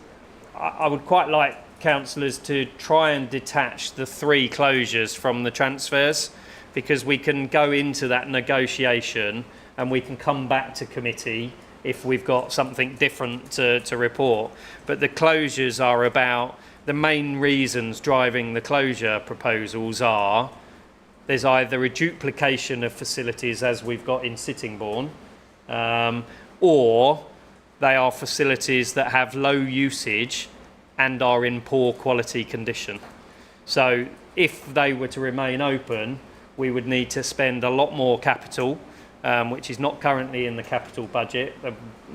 I would quite like councillors to try and detach the 3 closures from the transfers, because we can go into that negotiation and we can come back to committee if we've got something different to report. But the closures are about, the main reasons driving the closure proposals are, there's either a duplication of facilities as we've got in Sittingbourne, or they are facilities that have low usage and are in poor quality condition. So if they were to remain open, we would need to spend a lot more capital, which is not currently in the capital budget.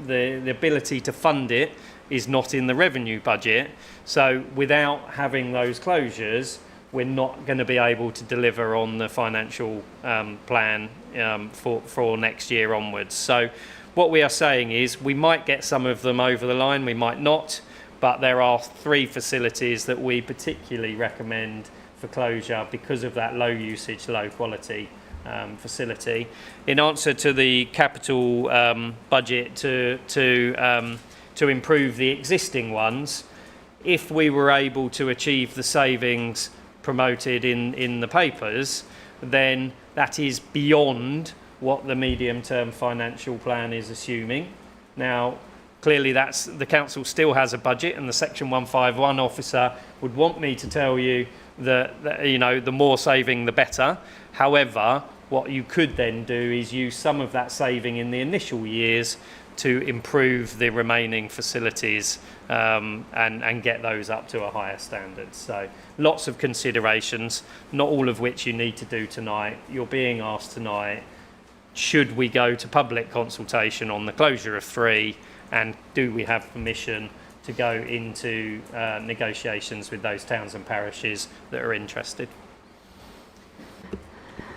The ability to fund it is not in the revenue budget. So without having those closures, we're not going to be able to deliver on the financial plan for next year onwards. So what we are saying is we might get some of them over the line, we might not, but there are 3 facilities that we particularly recommend for closure because of that low usage, low quality facility. In answer to the capital budget to improve the existing ones, if we were able to achieve the savings promoted in the papers, then that is beyond what the medium-term financial plan is assuming. Now, clearly that's the council still has a budget, and the Section 151 officer would want me to tell you that the more saving the better. However, What you could then do is use some of that saving in the initial years to improve the remaining facilities and get those up to a higher standard. So lots of considerations, not all of which you need to do tonight. You're being asked tonight, should we go to public consultation on the closure of 3, and do we have permission to go into negotiations with those towns and parishes that are interested?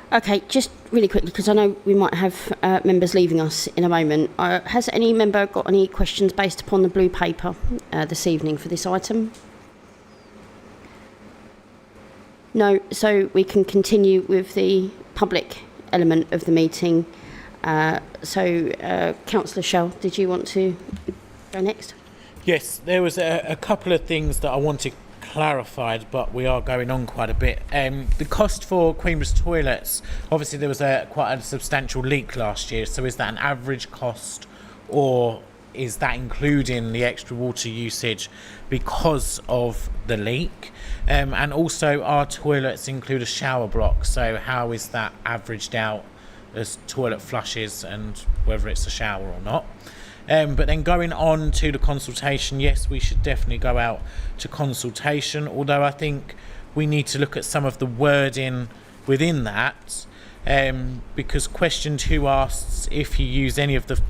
Okay, just really quickly, because I know we might have members leaving us in a moment. Has any member got any questions based upon the blue paper this evening for this item? No, so we can continue with the public element of the meeting. Councillor Schell, did you want to go next? Yes, there was a couple of things that I wanted clarified, but we are going on quite a bit. The cost for Queenborough toilets, obviously there was quite a substantial leak last year, so is that an average cost, or is that including the extra water usage because of the leak? And also, our toilets include a shower block, so how is that averaged out as toilet flushes and whether it's a shower or not? But then going on to the consultation, yes, we should definitely go out to consultation, although I think we need to look at some of the wording within that, because question 2 asks if you use any of the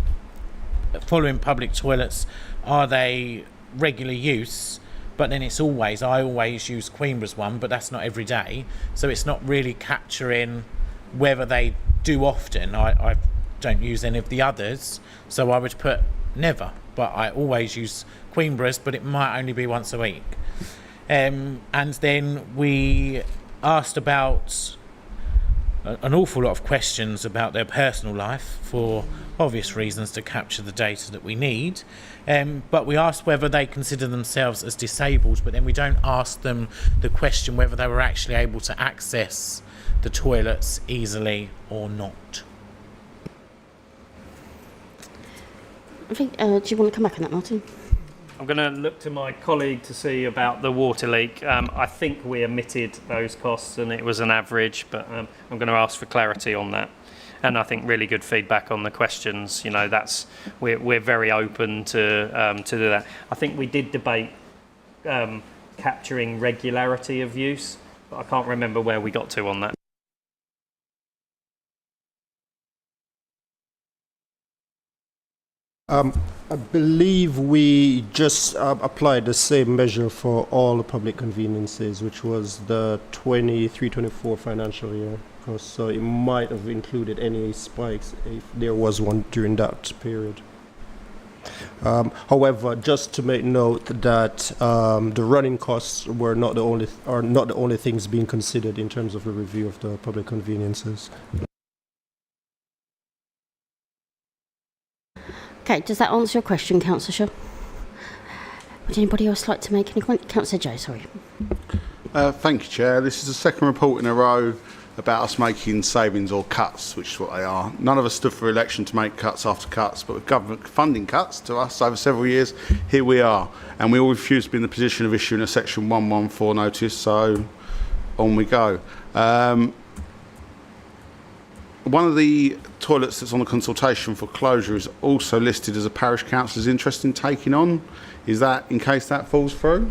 following public toilets, are they regular use? But then it's always, I always use Queenborough's one, but that's not every day, so it's not really capturing whether they do often. I don't use any of the others, so I would put never, but I always use Queenborough's, but it might only be once a week. And then we asked about an awful lot of questions about their personal life for obvious reasons to capture the data that we need, but we asked whether they consider themselves as disabled, but then we don't ask them the question whether they were actually able to access the toilets easily or not. I think, do you want to come back on that, Martin? I'm going to look to my colleague to see about the water leak. I think we omitted those costs and it was an average, but I'm going to ask for clarity on that. And I think really good feedback on the questions. You know, we're very open to do that. I think we did debate capturing regularity of use, but I can't remember where we got to on that. I believe we just applied the same measure for all the public conveniences, which was the 23-24 financial year. So it might have included any spikes if there was one during that period. However, just to make note that the running costs were not the only things being considered in terms of the review of the public conveniences. Okay, does that answer your question, Councillor Shaw? Would anybody else like to make any comment? Councillor Joe, sorry. Thank you, Chair. This is the second report in a row about us making savings or cuts, which is what they are. None of us stood for election to make cuts after cuts, but with government funding cuts to us over several years, here we are. And we all refuse to be in the position of issuing a Section 114 notice, so on we go. One of the toilets that's on the consultation for closure is also listed as a parish councillor's interest in taking on. Is that in case that falls through?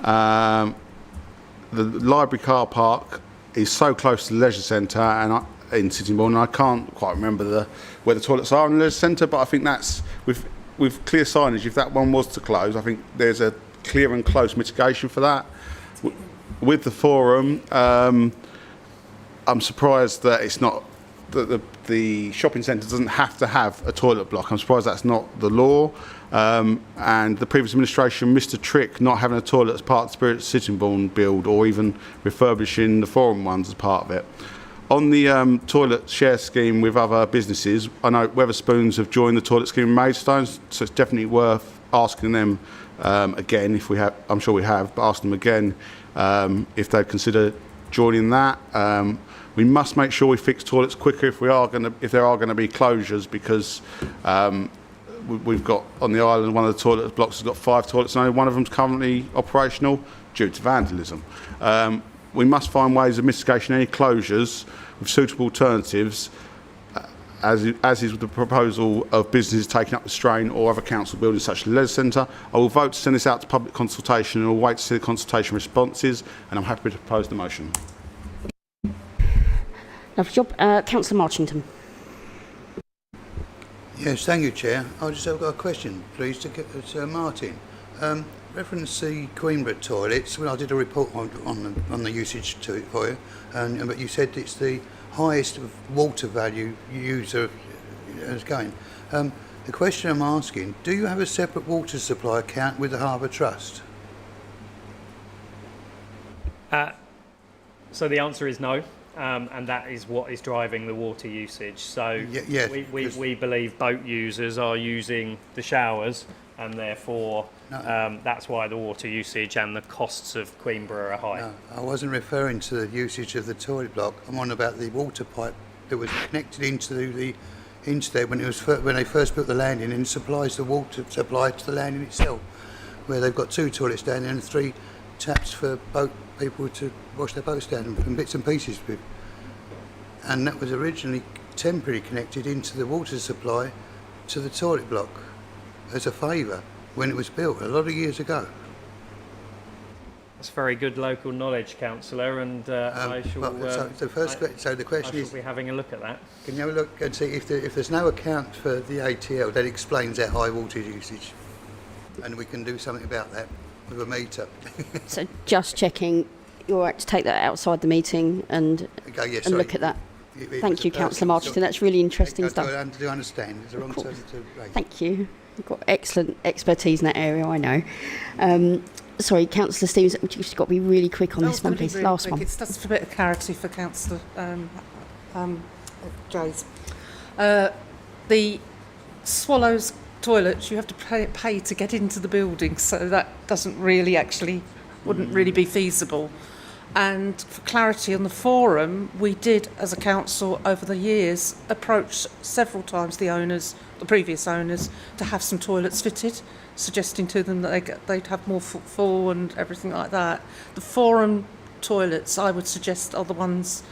The library car park is so close to the leisure centre and in Sittingbourne, and I can't quite remember where the toilets are in the leisure centre, but I think that's with clear signage. If that one was to close, I think there's a clear and close mitigation for that. With the forum, I'm surprised that it's not that the shopping centre doesn't have to have a toilet block. I'm surprised that's not the law. And the previous administration missed a trick not having a toilet as part of the Spirit Sittingbourne build, or even refurbishing the forum ones as part of it. On the toilet share scheme with other businesses, I know Wetherspoons have joined the toilet scheme in Maidstones, so it's definitely worth asking them again, if we have. I'm sure we have, but ask them again if they'd consider joining that. We must make sure we fix toilets quicker if there are going to be closures, because we've got on the island, one of the toilet blocks has got 5 toilets and only one of them's currently operational due to vandalism. we must find ways of mitigating any closures with suitable alternatives, as is with the proposal of businesses taking up the strain or other council buildings such as the leisure centre. I will vote to send this out to public consultation and will wait to see the consultation responses, and I'm happy to propose the motion. Lovely job. Councillor Marchington. Yes, thank you, Chair. I just have got a question, please, to Martin. Reference the Queenborough toilets. When I did a report on the usage to it for you, but you said it's the highest water value user is going. The question I'm asking: do you have a separate water supply account with the Harbour Trust? So the answer is no. And that is what is driving the water usage. So yes, we believe boat users are using the showers, and therefore that's why the water usage and the costs of Queenborough are high. No, I wasn't referring to the usage of the toilet block. I'm on about the water pipe that was connected into there when they first built the landing, and supplies the water supply to the landing itself, where they've got 2 toilets down there and 3 taps for boat people to wash their boats down from bits and pieces with. And that was originally temporarily connected into the water supply to the toilet block as a favour when it was built a lot of years ago. That's very good local knowledge, councillor, and I shall. So the question is, be having a look at that. Can you have a look and see if there's no account for the ATL that explains that high water usage, and we can do something about that with a meter. So just checking, you're right to take that outside the meeting and look at that. Thank you, Councillor Marchington. That's really interesting stuff. I do understand. It's a wrong term to raise. Thank you. You've got excellent expertise in that area, I know. Sorry, Councillor Stevens, you've just got to be really quick on this one, please. Really Last quick. one. It's just for a bit of clarity for Councillor Jays. The Swallows toilets, you have to pay to get into the building, so that doesn't really wouldn't really be feasible. And for clarity on the forum, we did, as a council over the years, approach several times the previous owners, to have some toilets fitted, suggesting to them that they'd have more footfall and everything like that. The forum toilets, I would suggest, are the ones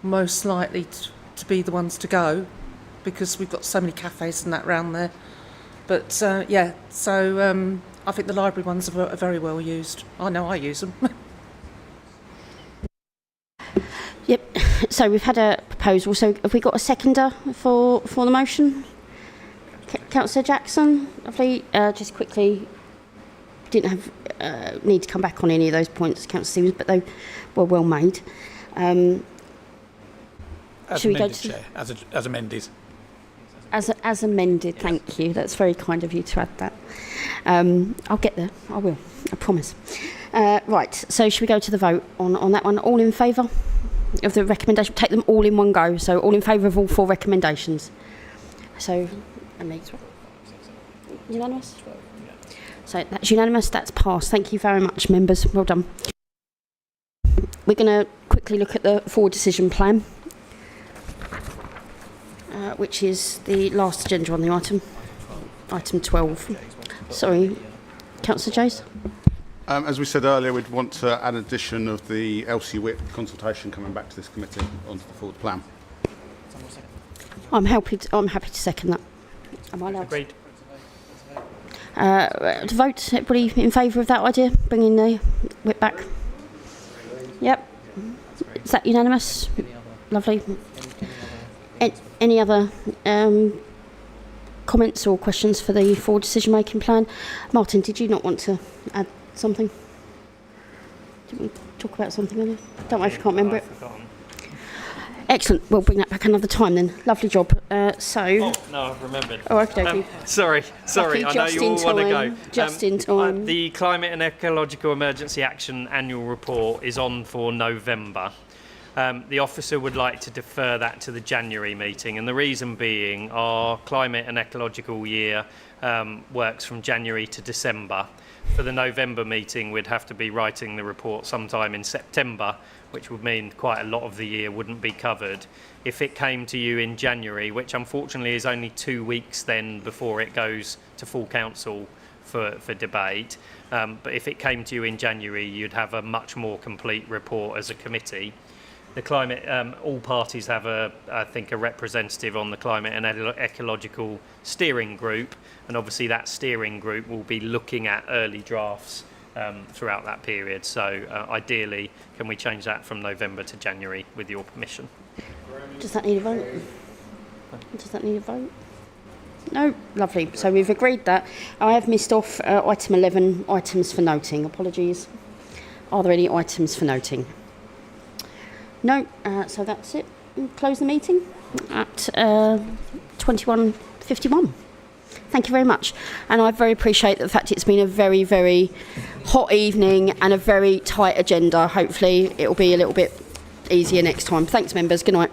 most likely to be the ones to go, because we've got so many cafes and that round there. But I think the library ones are very well used. I know I use them. Yep. So we've had a proposal. So have we got a seconder for the motion? Councillor Jackson, lovely. Just quickly, didn't have need to come back on any of those points, Councillor Stevens, but they were well made. As Should we go amended, to Chair. As amended. As amended, yes. Thank you. That's very kind of you to add that. I'll get there. I will. I promise. Right. So should we go to the vote on that one? All in favour of the recommendation? Take them all in one go. So all in favour of all 4 recommendations. So, and me as well. Unanimous? So that's unanimous. That's passed. Thank you very much, members. Well done. We're going to quickly look at the forward decision plan, which is the last agenda on the item 12. Sorry, Councillor Jays. As we said earlier, we'd want to add an addition of the LC WIP consultation coming back to this committee onto the forward plan. I'm happy to second that. Am I allowed? Agreed. To vote, everybody in favour of that idea, bringing the WIP back? Yep. Is that unanimous? Lovely. Any other comments or questions for the forward decision making plan? Martin, did you not want to add something? Did we talk about something earlier? Don't know if you can't remember it. Excellent. We'll bring that back another time then. Lovely job. Oh, no, I've remembered. Oh, okay. Sorry. Lucky, I know you all want to go. Just in time. The Climate and Ecological Emergency Action Annual Report is on for November. The officer would like to defer that to the January meeting, and the reason being our climate and ecological year works from January to December. For the November meeting, we'd have to be writing the report sometime in September, which would mean quite a lot of the year wouldn't be covered. If it came to you in January, which unfortunately is only 2 weeks then before it goes to full council for debate. But if it came to you in January, you'd have a much more complete report as a committee. The climate, all parties have I think a representative on the climate and ecological steering group, and obviously that steering group will be looking at early drafts throughout that period. So ideally, can we change that from November to January with your permission? Does that need a vote? Does that need a vote? No, lovely. So we've agreed that. I have missed off item 11, items for noting. Apologies. Are there any items for noting? No, so that's it. We'll close the meeting at 21:51. Thank you very much. And I very appreciate the fact it's been a very, very hot evening and a very tight agenda. Hopefully it'll be a little bit easier next time. Thanks, members. Good night.